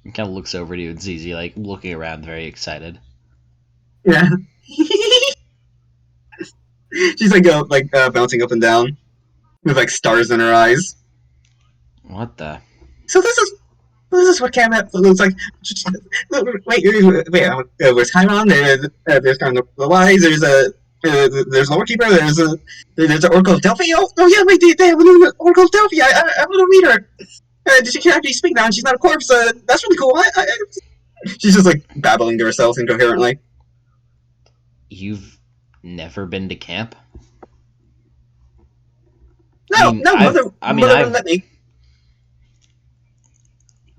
He kind of looks over to you and sees you like looking around, very excited. Yeah. She's like bouncing up and down with like stars in her eyes. What the? So this is what Cam looks like. Wait, there's Chiron, there's kind of the Wise, there's Lord Keeper, there's the Oracle of Delphi. Oh yeah, wait, they have a new Oracle of Delphi. I want to meet her. She can actually speak now, and she's not a corpse. That's really cool. She's just like babbling to herself incoherently. You've never been to camp? No, mother wouldn't let me.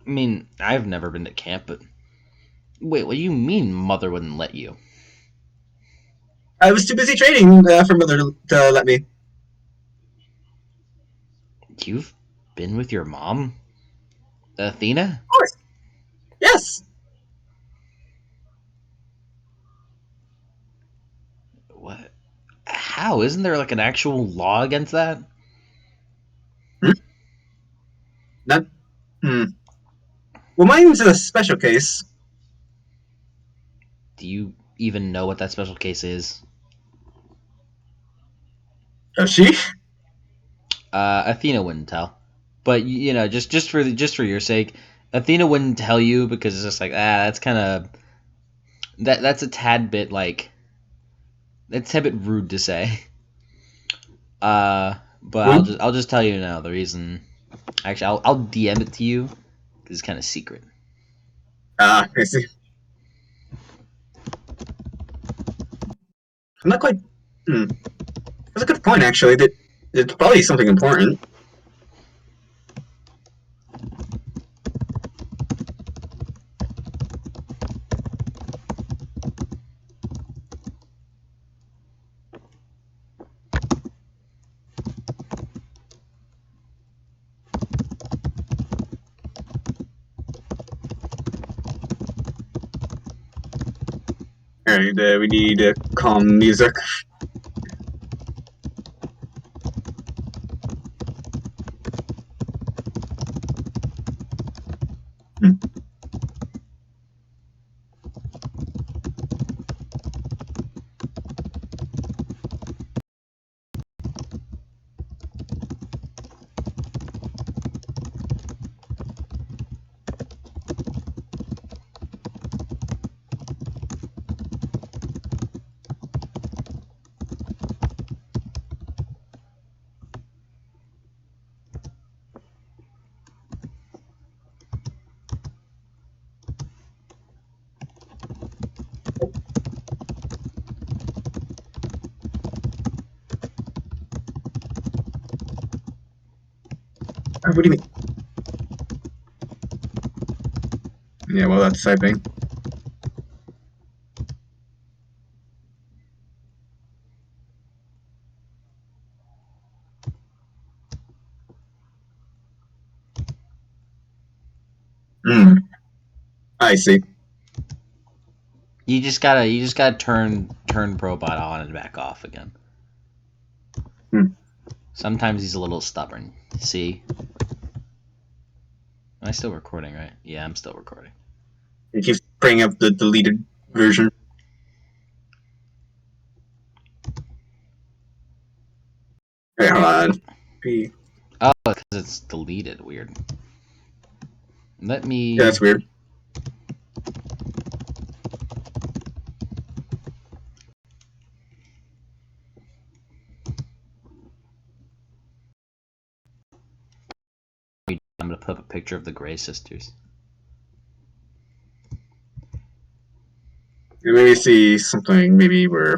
I mean, I've never been to camp, but wait, what do you mean mother wouldn't let you? I was too busy training for mother to let me. You've Been with your mom, Athena? Of course. Yes. What? How? Isn't there like an actual law against that? Hmm? Not. Hmm. Well, mine's a special case. Do you even know what that special case is? Does she? Athena wouldn't tell, but you know, just for your sake, Athena wouldn't tell you because it's just like that's kind of that's a tad bit like that's a bit rude to say. But Well, I'll just tell you now the reason. Actually, I'll DM it to you because it's kind of secret. I see. I'm not quite. Hmm. That's a good point, actually. That it's probably something important. All right, we need calm music. Hmm. What do you mean? Yeah, well, that's typing. Hmm. I see. You just gotta turn Probot on and back off again. Hmm. Sometimes he's a little stubborn. See, am I still recording? Right? Yeah, I'm still recording. It keeps bringing up the deleted version. Wait, hold on. P. Oh, because it's deleted. Weird. Let Yeah, me. that's weird. I'm gonna put up a picture of the Gray sisters. Maybe see something. Maybe we're.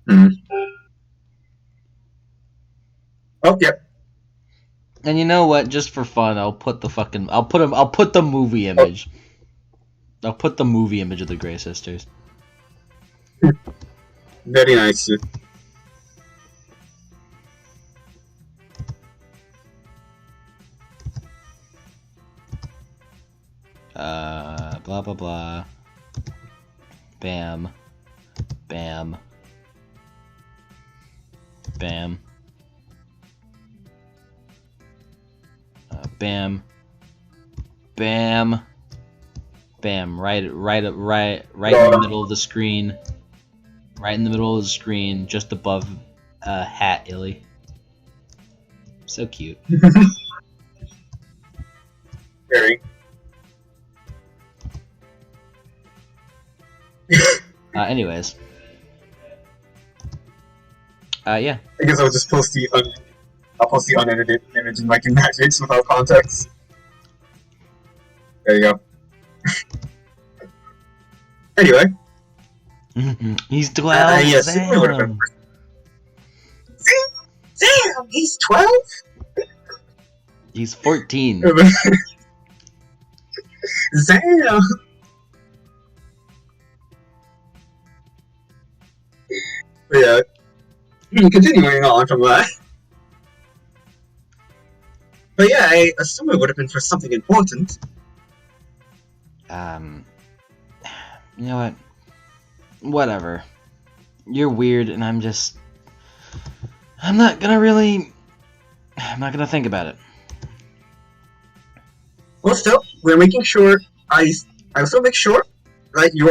Hmm. Oh, yeah. And you know what? Just for fun, I'll put the movie Oh, image. I'll put the movie image of the Gray sisters. very nice. Blah blah blah. Bam. Bam. Bam. Bam. Bam. Bam. Right in the middle of the screen. Right in the middle of the screen, just above hat Illy. So cute. Very. Anyways. Yeah. I guess I'll just post I'll post the unedited image in Mike and Magics without context. There you go. Anyway, He's 12. yes, it would have been. Damn. Damn, he's 12? He's 14. Damn. But yeah, continuing on from that. But yeah, I assume it would have been for something important. You know what? Whatever. You're weird, and I'm not gonna think about it. Well, still, we're making sure. I also make sure that you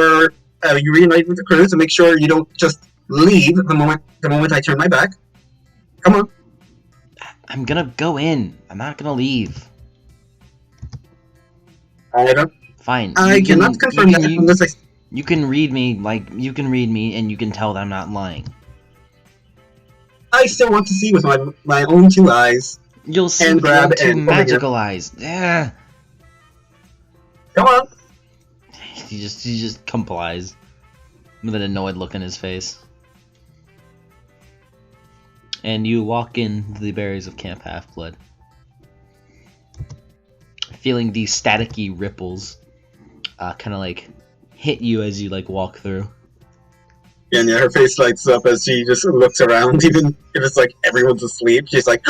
reunite with the crew to make sure you don't just leave the moment I turn my back. Come on. I'm gonna go in. I'm not gonna leave. I don't. Fine. I cannot confirm that unless I. You can read me, and you can tell that I'm not lying. I still want to see with my own two eyes. You'll see Hand with your grab own two and over here. magical eyes. Yeah. Come on. He just complies with an annoyed look in his face. And you walk into the berries of Camp Half-Blood, feeling these staticky ripples kind of like hit you as you like walk through. And yeah, her face lights up as she just looks around, even if it's like everyone's asleep. She's like,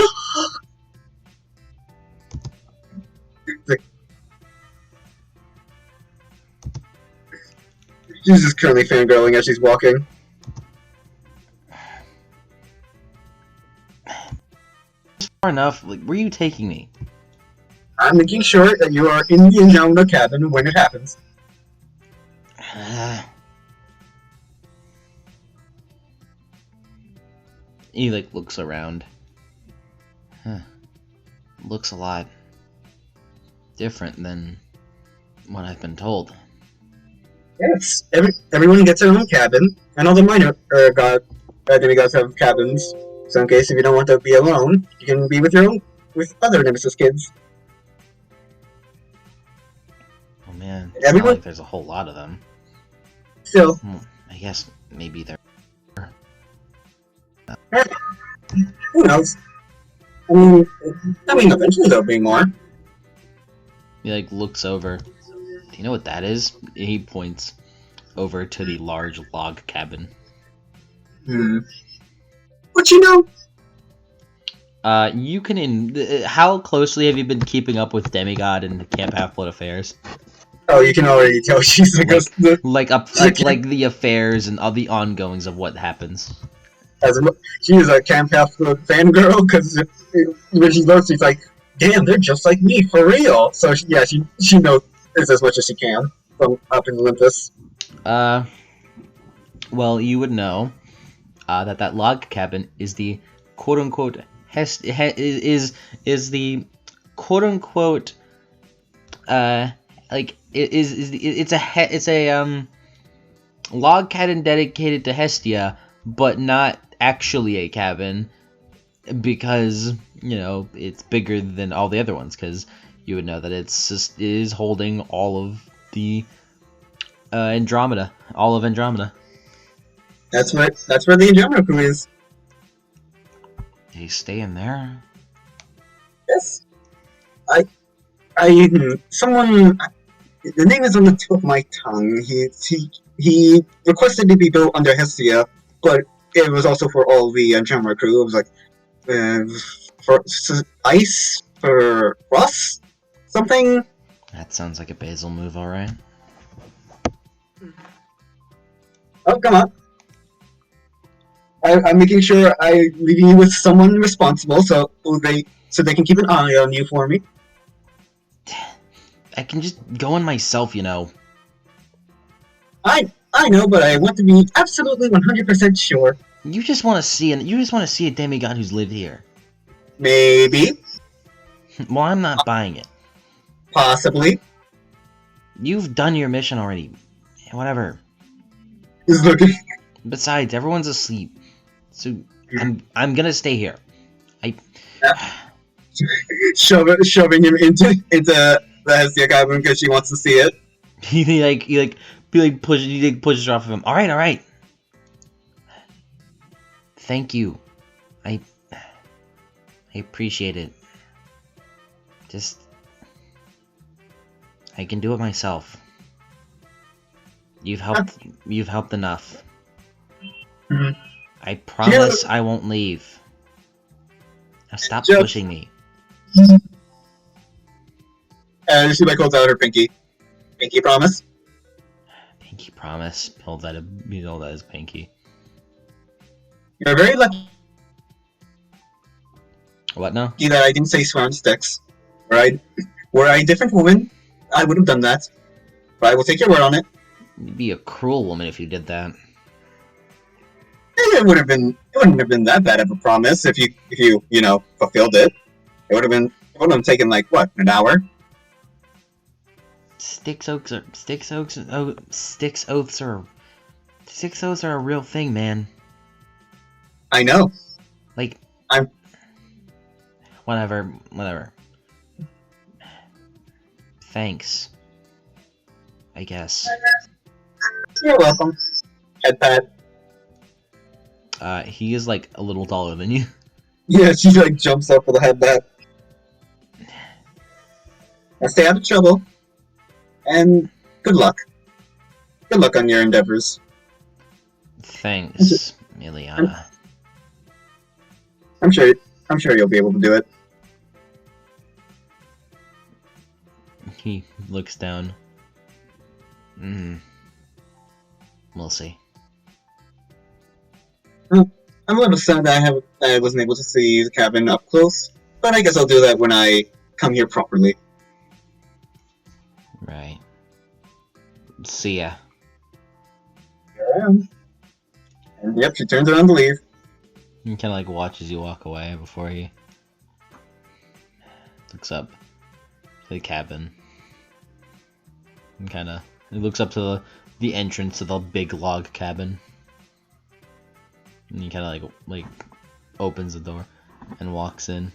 she's just currently fangirling as she's walking. Far enough. Like, where are you taking me? I'm making sure that you are in the Illiana cabin when it happens. He like looks around. Looks a lot different than what I've been told. Yes, everyone gets their own cabin, and all the minor demigods have cabins. So in case if you don't want to be alone, you can be with other Nemesis kids. Oh man, it's Everyone, not like there's a whole lot of them. Still, I guess maybe there. Who knows? I mean, eventually there'll be more. He like looks over. Do you know what that is? He points over to the large log cabin. But you know, you can. How closely have you been keeping up with Demigod and Camp Half-Blood affairs? Oh, you can already tell she's like the affairs and all the ongoings of what happens. She is a Camp Half-Blood fangirl because when she looks, she's like, "Damn, they're just like me for real." So she knows as much as she can from up in Olympus. Well, you would know that log cabin is the quote unquote is the quote unquote it's a log cabin dedicated to Hestia, but not actually a cabin because it's bigger than all the other ones, because you would know that it is holding all of the Andromeda, all of Andromeda. That's where the Andromeda crew is. They stay in there. Yes, someone. The name is on the tip of my tongue. He requested to be built under Hestia, but it was also for all the Andromeda crew. It was like for ice, for rust, something. That sounds like a Basil move, all right. Oh, come on. I'm making sure I'm leaving you with someone responsible, so they can keep an eye on you for me. I can just go in myself, I know, but I want to be absolutely 100% sure. You just want to see a demigod who's lived here. Maybe. Well, I'm not buying it. Possibly. You've done your mission already. Whatever. He's looking. Besides, everyone's asleep, so I'm gonna stay here. Shoving him into the Hestia cabin because she wants to see it. He pushes her off of him. All right. Thank you. I appreciate it. Just I can do it myself. You've helped enough. Mm-hmm. I promise I won't leave. Now stop pushing me. And she like holds out her pinky. Pinky promise. Pinky promise. Hold that. Hold that as pinky. You're very lucky What now? that I didn't say surround sticks. Right? Were I a different woman, I would have done that. But I will take your word on it. You'd be a cruel woman if you did that. It wouldn't have been that bad of a promise if you fulfilled it. It would have taken like what, an hour? Sticks oaths are a real thing, man. I know. Like, I'm whatever. Thanks. I guess. You're welcome. Head pat. He is like a little taller than you. Yeah, she like jumps up with a head pat. Now stay out of trouble. And good luck. Good luck on your endeavors. Thanks, Illiana. I'm sure you'll be able to do it. He looks down. We'll see. I'm a little sad that I wasn't able to see the cabin up close, but I guess I'll do that when I come here properly. Right. See ya. Here I am. And yep, she turns around to leave. He kind of like watches you walk away before he looks up to the cabin. And kind of he looks up to the entrance to the big log cabin. And he kind of like opens the door and walks in.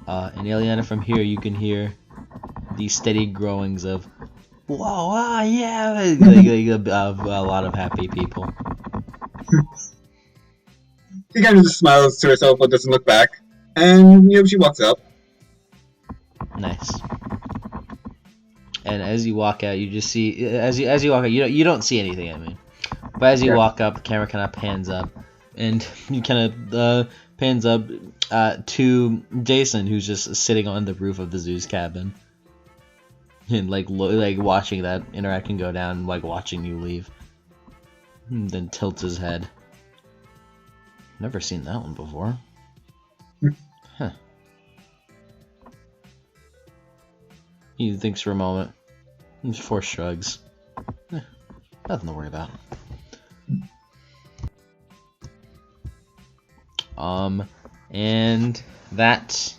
And Illiana, from here you can hear the steady growings of whoa, yeah, a lot of happy people. She kind of just smiles to herself but doesn't look back. And, she walks up. Nice. And as you walk out, you just see, as you walk out, you don't see anything, I mean. But as you walk up, the camera kind of pans up. And you kind of pans up to Jason, who's just sitting on the roof of the zoo's cabin. And like watching that interaction go down, like watching you leave. And then tilts his head. Never seen that one before. Huh. He thinks for a moment. And four shrugs. Nothing to worry about. And that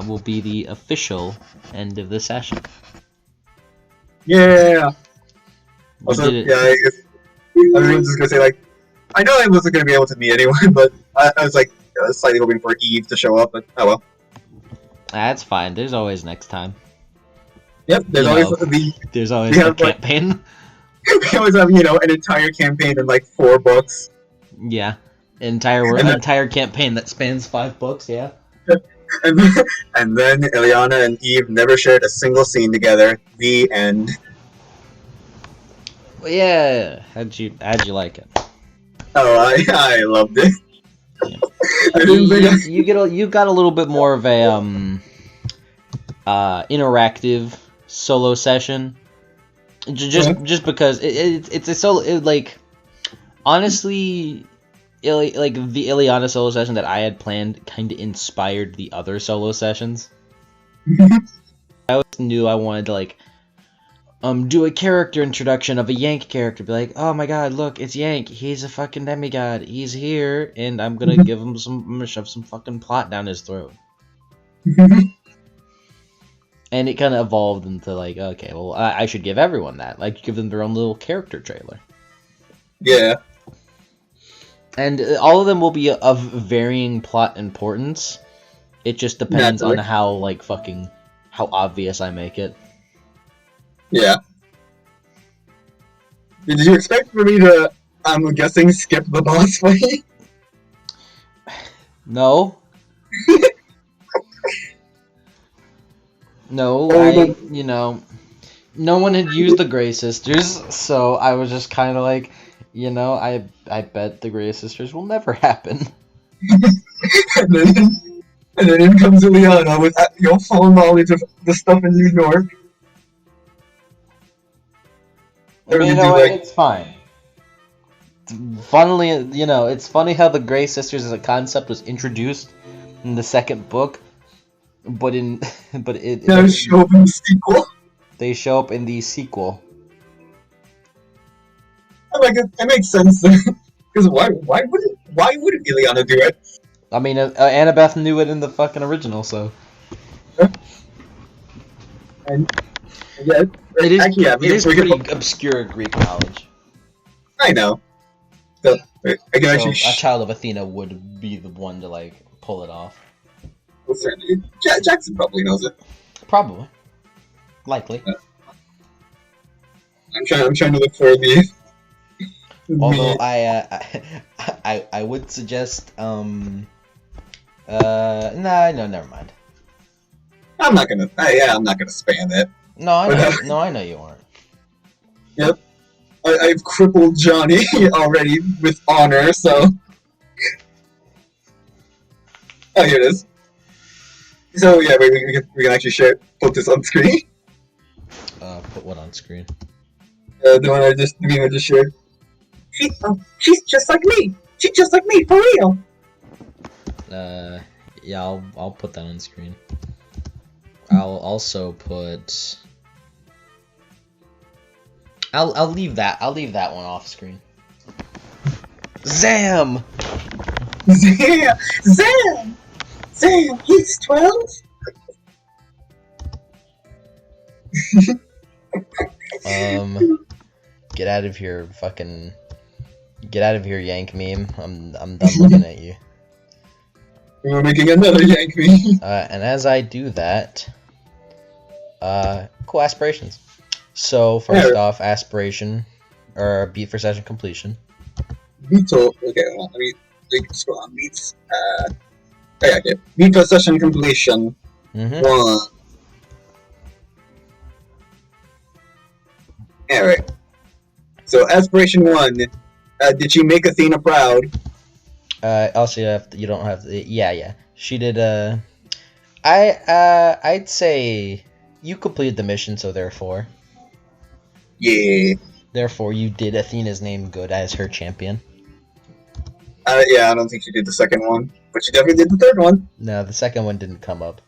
will be the official end of the session. Yeah. Also, I was just gonna say, like, I know I wasn't gonna be able to meet anyone, but I was like slightly hoping for Eve to show up, but oh well. That's fine. There's always next time. Yep, there's always the campaign. We always have, an entire campaign in like 4 books. Yeah, entire campaign that spans 5 books. Yeah. And then Illiana and Eve never shared a single scene together. The end. Well, yeah. How'd you like it? Oh, I loved it. Yeah. You got a little bit more of a interactive solo session. Just because it's a solo, honestly, the Illiana solo session that I had planned kind of inspired the other solo sessions. I always knew I wanted to do a character introduction of a Yank character, be like, oh my god, look, it's Yank, he's a fucking demigod, he's here, and I'm gonna I'm gonna shove some fucking plot down his throat. And it kind of evolved into okay, well, I should give everyone that. Give them their own little character trailer. Yeah. And all of them will be of varying plot importance. It just depends on how, how obvious I make it. Yeah. Did you expect for me to, I'm guessing, skip the boss fight? No. No, no one had used the Grey Sisters, so I was just kind of I bet the Grey Sisters will never happen. and And then in comes Illiana with full knowledge of the stuff in New York. I They mean, really you know do what? like. It's fine. Funnily, it's funny how the Grey Sisters as a concept was introduced in the second book, but in Now show up in the sequel. they show up in the sequel. I'm like, it makes sense because why wouldn't Illiana do it? I mean, Annabeth knew it in the fucking original, so And yeah, it is actually, yeah, it is we can. pretty obscure Greek knowledge. I know. So I can So actually. a child of Athena would be the one to like pull it off. Jackson probably knows it. Probably, likely. I'm trying to look for the. Although Me. I would suggest nah, no, never mind. I'm not gonna. I'm not gonna spam it. No, I But know. No, I know you aren't. yep, I've crippled Johnny already with honor. So here it is. So yeah, we can actually put this on screen. Put what on screen? The one the meme I just shared. She's just like me. She's just like me for real. Yeah, I'll put that on screen. I'll also put. I'll leave that. I'll leave that one off screen. Zam! Zam, he's 12. Get out of here, fucking. Get out of here, yank meme. I'm done looking at you. We're making another yank meme. And as I do that, cool aspirations. So first off, aspiration or beat for session completion. Beetle. Okay, hold on, let me scroll on beats. Okay. Beat for session completion. Mm-hmm. 1. Alright. So aspiration 1. Did she make Athena proud? Also, you don't have to. Yeah. She did. I'd say you completed the mission, so therefore. Yeah. Therefore, you did Athena's name good as her champion. Yeah, I don't think she did the second one, but she definitely did the third one. No, the second one didn't come up.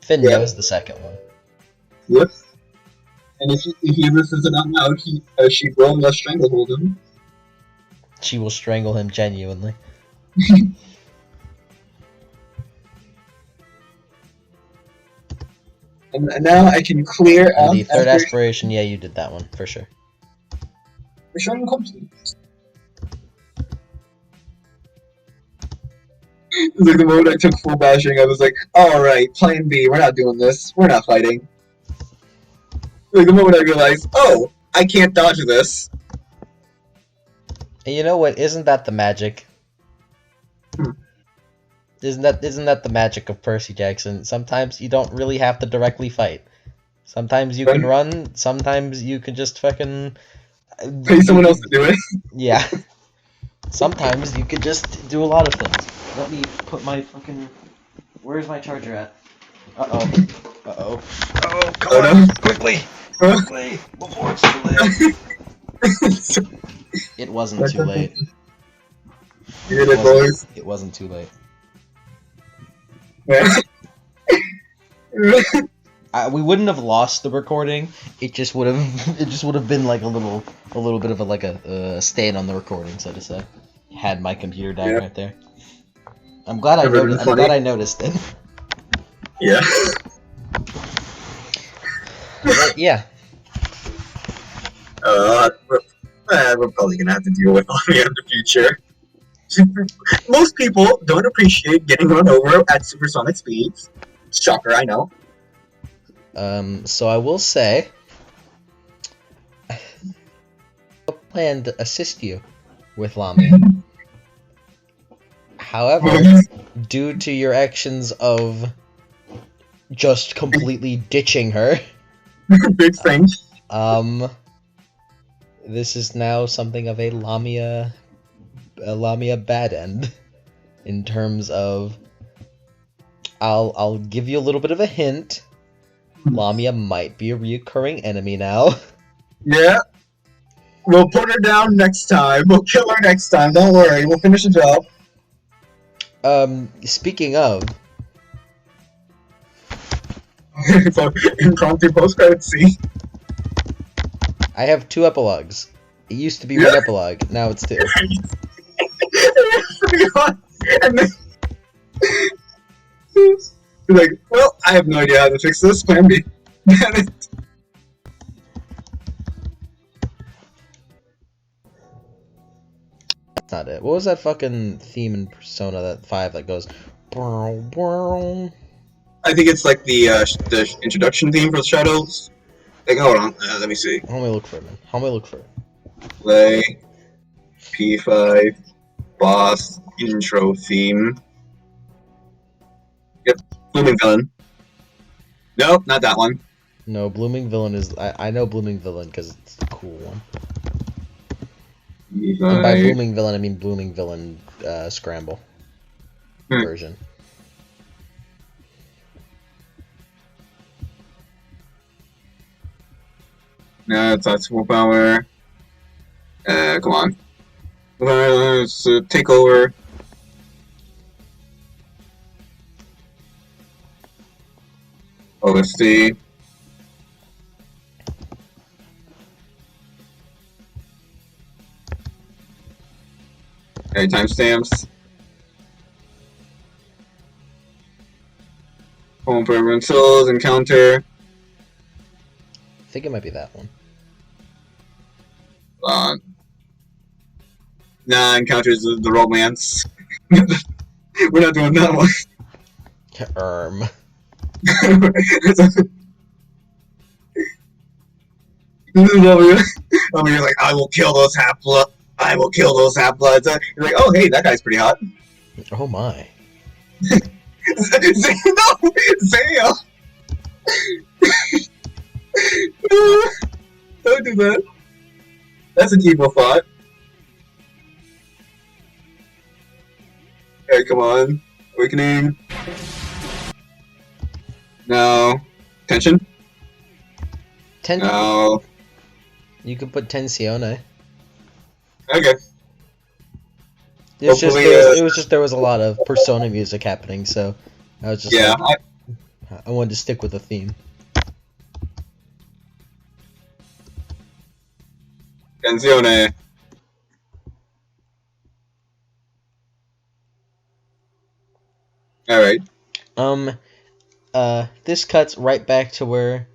Finn Yeah. knows the second one. Yep. And if he listens it out loud, she will stranglehold him. She will strangle him genuinely. And now I can clear And out the third aspiration, yeah, you did that one for sure. Mission complete. Like the moment I took full bashing, I was like, alright, plan B, we're not doing this. We're not fighting. Like the moment I realized, oh, I can't dodge this. And you know what? Isn't that the magic? Isn't that the magic of Percy Jackson? Sometimes you don't really have to directly fight. Sometimes you can run. Sometimes you can just fucking pay someone else to do it. Yeah. Sometimes you could just do a lot of things. Let me put my fucking. Where's my charger at? Uh oh. Oh, come on! No. Quickly! Quickly! Before it's too late. It wasn't too late. It wasn't too late. We wouldn't have lost the recording. It just would have. It just would have been like a little bit of a stain on the recording, so to say. Had my computer died right there. I'm glad I noticed it. Yeah. But yeah. We're probably gonna have to deal with Omni in the future. Most people don't appreciate getting run over at supersonic speeds. Shocker, I know. So I will say, I plan to assist you with Lamia. However, due to your actions of just completely ditching her, big thing. This is now something of a Lamia bad end in terms of I'll give you a little bit of a hint. Lamia might be a reoccurring enemy now. Yeah. We'll put her down next time. We'll kill her next time. Don't worry. We'll finish the job. Speaking of, So, impromptu post-credit scene. I have 2 epilogues. It used to be Yeah. 1 epilogue, now it's 2. And then, like, well, I have no idea how to fix this. Plan B. That's not it. What was that fucking theme in Persona that 5 that goes... I think it's like the introduction theme for the Shadows. Like, hold on, let me see. How may I look for it, man? How may I look for it? Play P5 boss intro theme. Yep, Blooming Villain. Nope, not that one. No, Blooming Villain is... I know Blooming Villain because it's the cool one. And by Blooming Villain, I mean Blooming Villain Scramble version. No, it's not full power. Come on. Let's take over. OSD. Okay, timestamps. Home for everyone souls, encounter. I think it might be that one. Nah, encounters the romance. We're not doing that one. You're like, I will kill those half-blood. I will kill those half-bloods. You're like, oh, hey, that guy's pretty hot. Oh my. No! Zaya! Don't do that. That's an evil thought. Alright, come on. Awakening. No. Tension? No. You could put Tensione. Okay. It was just there was a lot of Persona music happening, so I was just I wanted to stick with the theme. Tensione. Alright. This cuts right back to where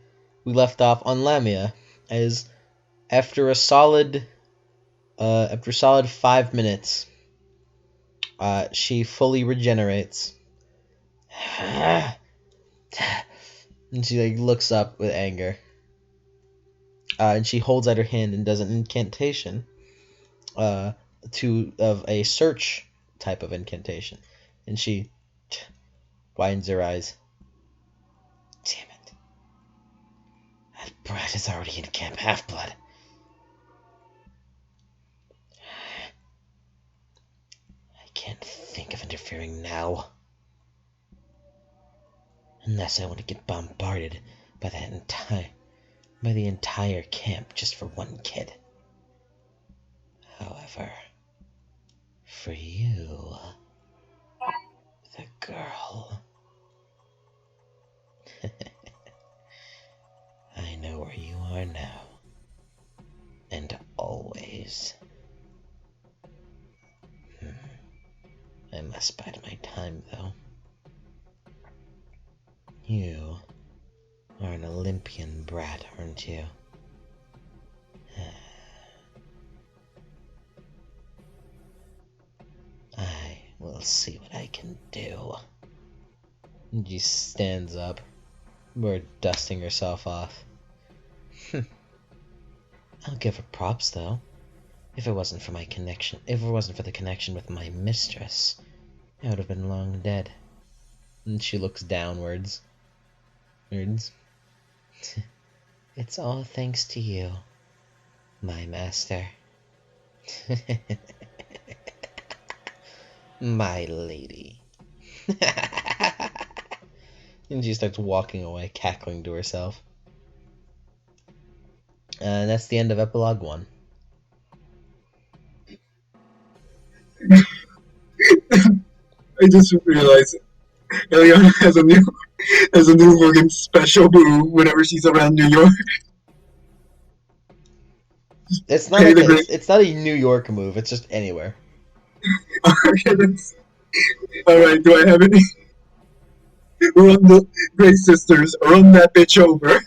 we left off on Lamia, as after a solid 5 minutes, she fully regenerates. And she looks up with anger. And she holds out her hand and does an incantation. Of a search type of incantation. And she widens her eyes. Damn it. That brat is already in Camp Half-Blood. I can't think of interfering now. Unless I want to get bombarded by the entire camp just for one kid. However, for you, the girl, I know where you are now, and always. I must bide my time, though. You are an Olympian brat, aren't you? I will see what I can do. And she stands up. We're dusting herself off. I'll give her props, though. If it wasn't for the connection with my mistress, I would have been long dead. And she looks downwards. It's all thanks to you, my master. My lady. And she starts walking away, cackling to herself. And that's the end of epilogue 1. I just realized Illiana has a new fucking special move whenever she's around New York. It's not Pay like the great it's not a New York move. It's just anywhere. arguments. Alright, do I have any? Run the Great Sisters, run that bitch over.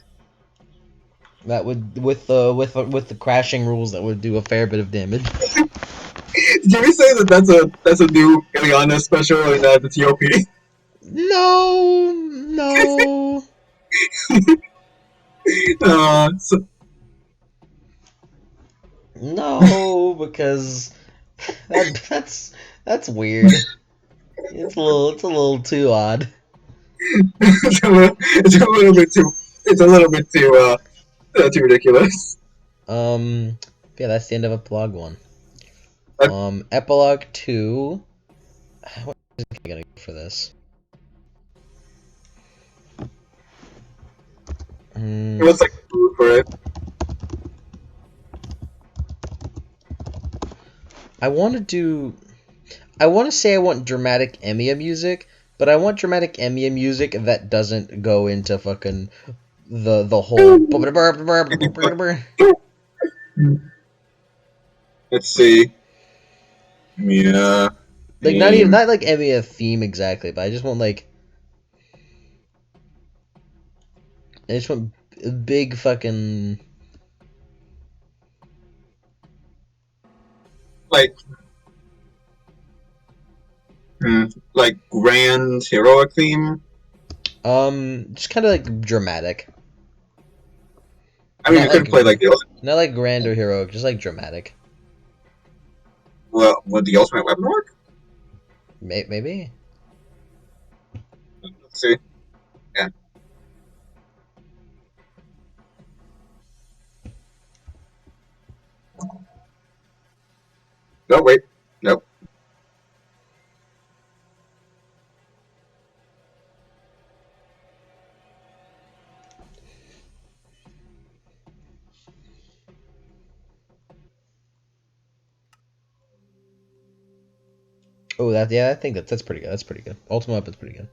That would with the crashing rules that would do a fair bit of damage. Can we say that that's a new Illiana special in the TOP? No, no, So, no, because that's weird. It's a little too odd. it's a little bit too ridiculous. Um, yeah, that's the end of epilogue 1. Uh, Epilogue 2. What is I gonna go for this? it was like for it. I want to do. I want to say I want dramatic Emiya music, but I want dramatic Emiya music that doesn't go into fucking the whole. Let's see. Yeah. Like not even Theme. not like Emiya theme exactly, but I just want like I just want a big fucking Like hmm, like grand heroic theme. just kind of like dramatic, I mean, not you could like play like the not like grand or heroic, just like dramatic. well, would the ultimate weapon work? Maybe. Let's see. Yeah. No, wait. Nope. Oh, I think that's pretty good. That's pretty good. Ultimate Weapon's pretty good.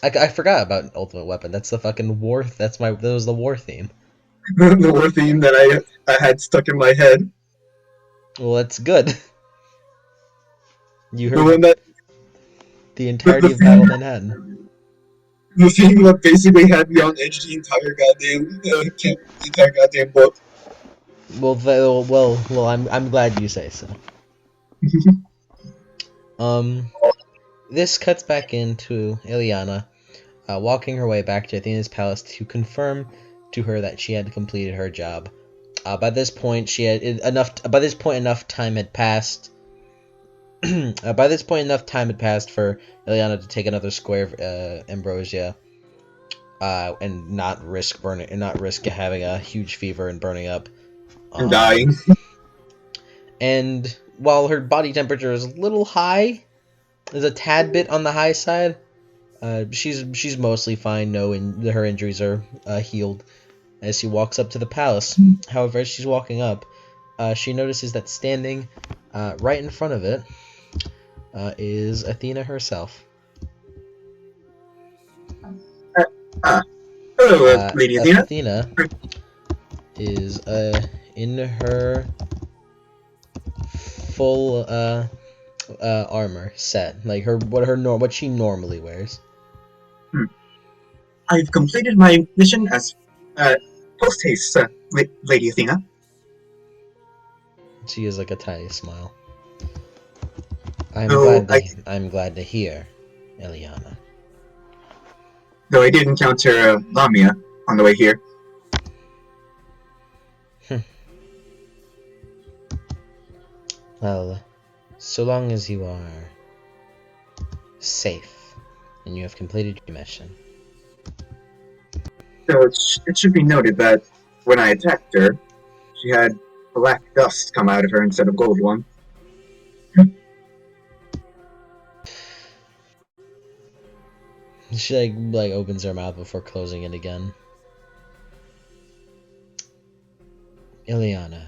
I forgot about Ultimate Weapon. That's the fucking war. That was the war theme. The war theme that I had stuck in my head. Well, that's good. You The heard one that the the entirety of Battle theme Manhattan. the theme that basically had me on edge the entire goddamn book. Well. I'm glad you say so. Um, this cuts back into Illiana, walking her way back to Athena's palace to confirm to her that she had completed her job. By this point, enough time had passed. By this point, enough time had passed for Illiana to take another square of ambrosia, and not risk having a huge fever and burning up. I'm dying. And while her body temperature is a little high, is a tad bit on the high side, she's mostly fine. Her injuries are healed. As she walks up to the palace, however, as she's walking up, she notices that standing right in front of it is Athena herself. Hello, Lady Athena. Athena is in her full armor set, like what she normally wears. I've completed my mission as post haste, Lady Athena. She has like a tiny smile. Though I I'm glad to hear, Illiana. though I did encounter Lamia on the way here. Well, so long as you are safe and you have completed your mission. So it should be noted that when I attacked her, she had black dust come out of her instead of gold one. She like opens her mouth before closing it again. Illiana,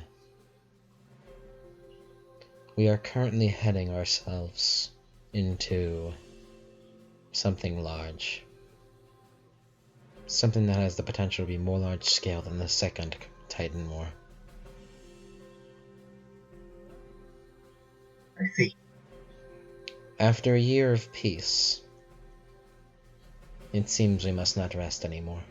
we are currently heading ourselves into something large. Something that has the potential to be more large scale than the second Titan War. I see. After a year of peace, it seems we must not rest anymore.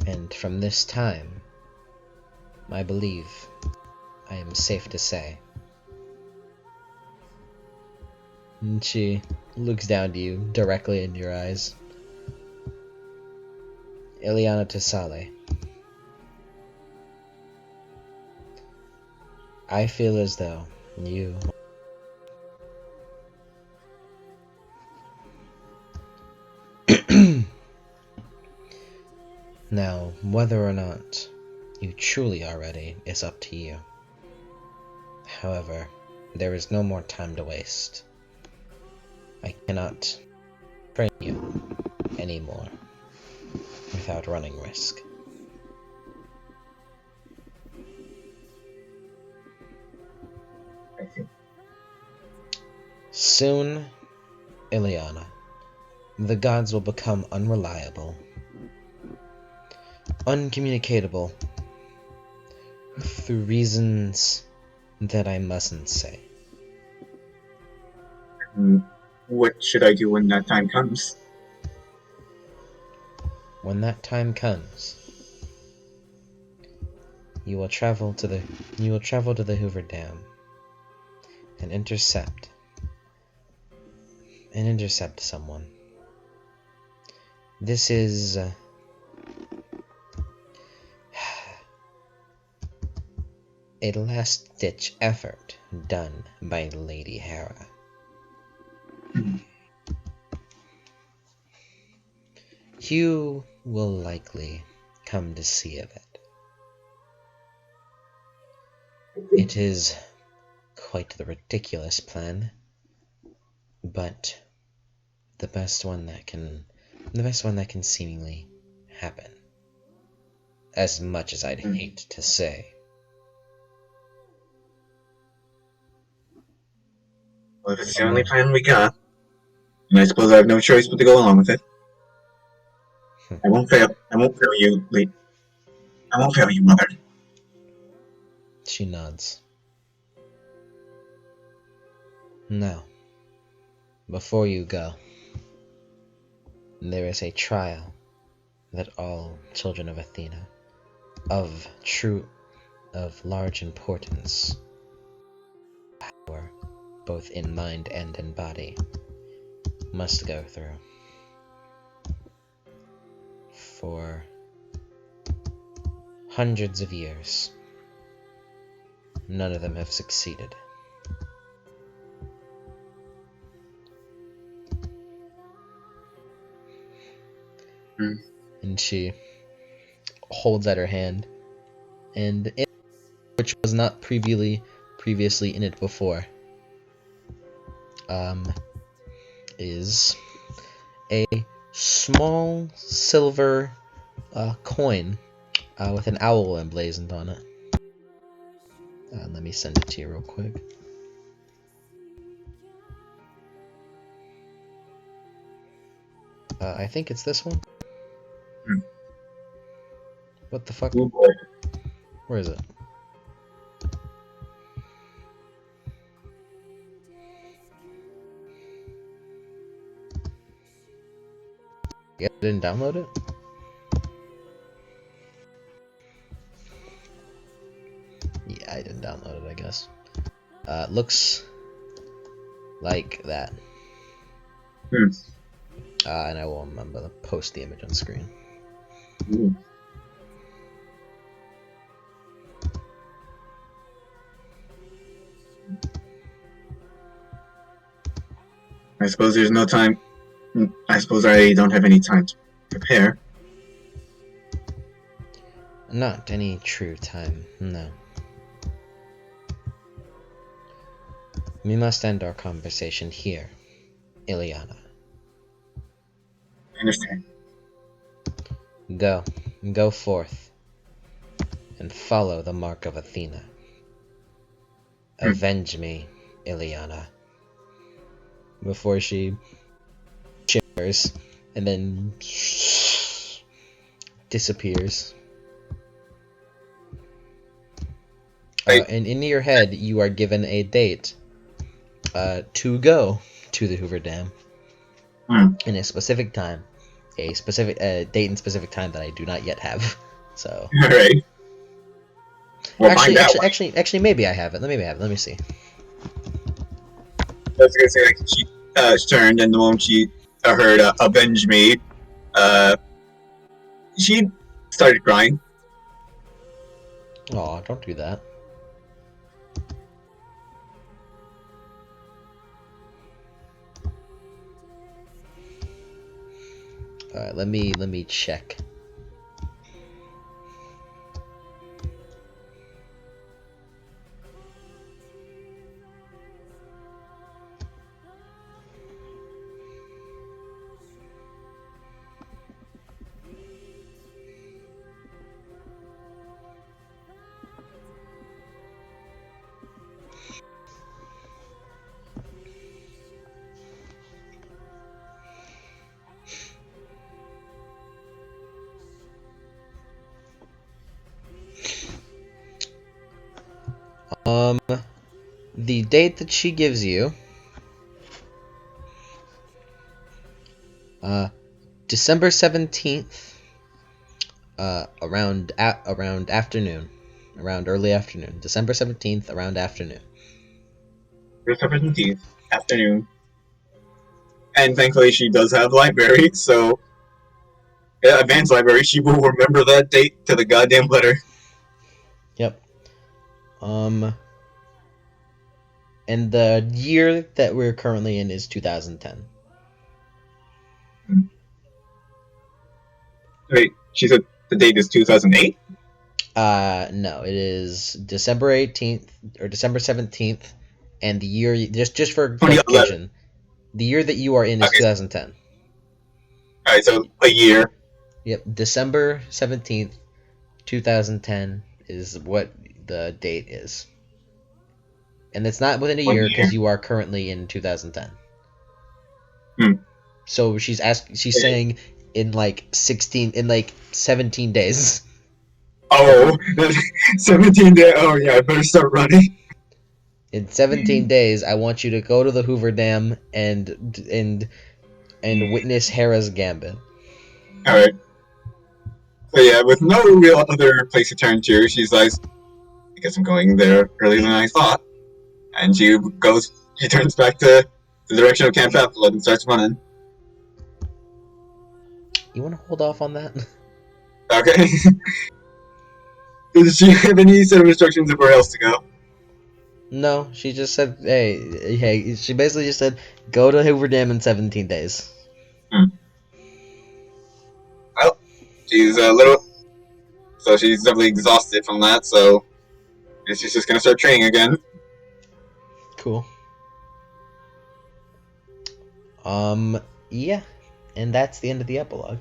And from this time, I believe I am safe to say. And she looks down to you directly in your eyes. Illiana Tesale, I feel as though you now, whether or not you truly are ready is up to you. However, there is no more time to waste. I cannot train you anymore without running risk. I see. Soon, Illiana, the gods will become unreliable, uncommunicatable, through reasons that I mustn't say. What should I do when that time comes? When that time comes, you will travel to the Hoover Dam and intercept someone. This is a last-ditch effort done by Lady Hera. You will likely come to see of it. It is quite the ridiculous plan, but the best one that can seemingly happen. As much as I'd hate to say. Well, if it's the only plan we got, and I suppose I have no choice but to go along with it. I won't fail. I won't fail you, Lee. I won't fail you, Mother. She nods. Now, before you go, there is a trial that all children of Athena, of large importance, power, both in mind and in body, must go through. For hundreds of years, none of them have succeeded. And she holds out her hand, and it, which was not previously in it before, is a small silver coin with an owl emblazoned on it. Let me send it to you real quick. I think it's this one. What the fuck? Oh boy. Where is it? Yeah, I didn't download it? Yeah, I didn't download it, I guess. Looks like that. And I will remember to post the image on screen. I suppose there's no time. I suppose I don't have any time to prepare. Not any true time, no. We must end our conversation here, Illiana. I understand. Go forth, and follow the mark of Athena. Avenge me, Illiana. Before she shivers and then disappears. And in your head, you are given a date to go to the Hoover Dam in a specific time, a specific date and specific time that I do not yet have. So, All right. We'll find out. actually, maybe I have it. Let me see. I was gonna say, like, she turned, and the moment she heard "avenge me," she started crying. Oh, don't do that. All right, let me check. The date that she gives you, December 17th, around afternoon, around early afternoon. December 17th, around afternoon. December 17th, afternoon. And thankfully, she does have library, so advanced library. She will remember that date to the goddamn letter. Yep. And the year that we're currently in is 2010. Wait, she said the date is 2008? No, it is December 18th or December 17th, and the year, just for 2011. clarification, the year that you are in is Okay. 2010. Alright, so a year. Yep, December 17th, 2010 is what the date is. And it's not within a 1 year year. because you are currently in 2010. Hmm. So she's saying in like 17 days. Oh, 17 days. Oh, yeah, I better start running. In 17 days, I want you to go to the Hoover Dam and witness Hera's gambit. Alright. So, yeah, with no real other place to turn to, she's like, I guess I'm going there earlier than I thought. And she turns back to the direction of Camp Apple and starts running. You want to hold off on that? Okay. Does she have any set of instructions of where else to go? No, she just said, hey. She basically just said, go to Hoover Dam in 17 days. Well, she's a little. So she's definitely exhausted from that, so she's just gonna start training again. Cool. Yeah, and that's the end of the epilogue.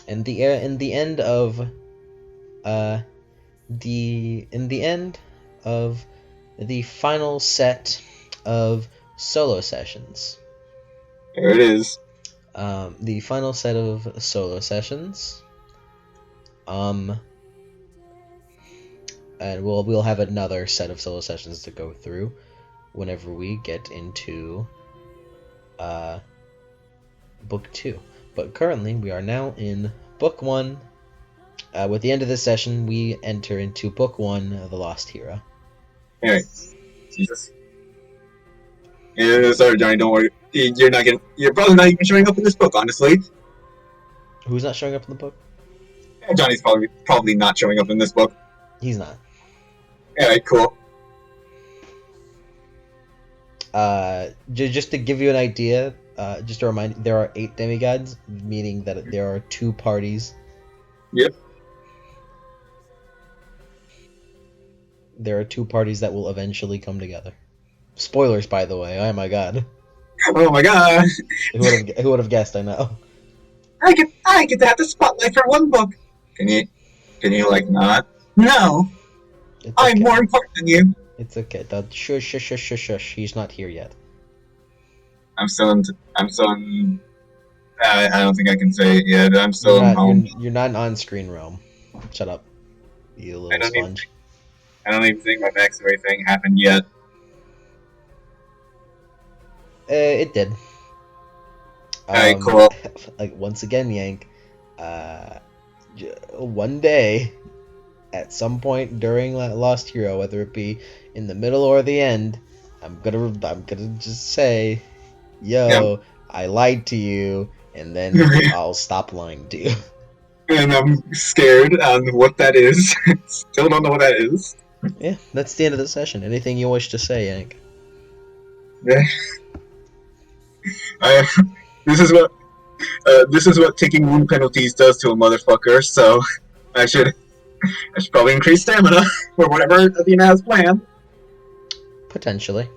And in the end of the final set of solo sessions. There it is. The final set of solo sessions. And we'll have another set of solo sessions to go through whenever we get into book 2. But currently we are now in book 1. With the end of this session, we enter into book 1, The Lost Hero. Alright. Jesus. Yeah, sorry, Johnny, don't worry. You're probably not even showing up in this book, honestly. Who's not showing up in the book? Yeah, Johnny's probably not showing up in this book. He's not. Alright, cool. Just to give you an idea, just to remind you, there are 8 demigods, meaning that there are 2 parties. Yep. There are 2 parties that will eventually come together. Spoilers, by the way. Oh my god. Oh my god! Who would have guessed? I know. I get to have the spotlight for one book. Can you like not? No, It's I'm okay. more important than you. It's okay. Shush, shush, shush, shush, shush. He's not here yet. I'm still in. I'm still in. I don't think I can say it yet. I'm You're still in not. home. You're not an on-screen realm. Shut up, you I little don't even. sponge. I don't even think my backstory thing happened yet. It did. Alright, cool. Like once again, Yank. Uh, one day, at some point during Lost Hero, whether it be in the middle or the end, I'm gonna just say, Yep. "Yo, I lied to you," and then I'll stop lying to you. And I'm scared on what that is. Still don't know what that is. Yeah, that's the end of the session. Anything you wish to say, Yank? I, this is what taking wound penalties does to a motherfucker. So I should probably increase stamina for whatever Athena has planned. Potentially.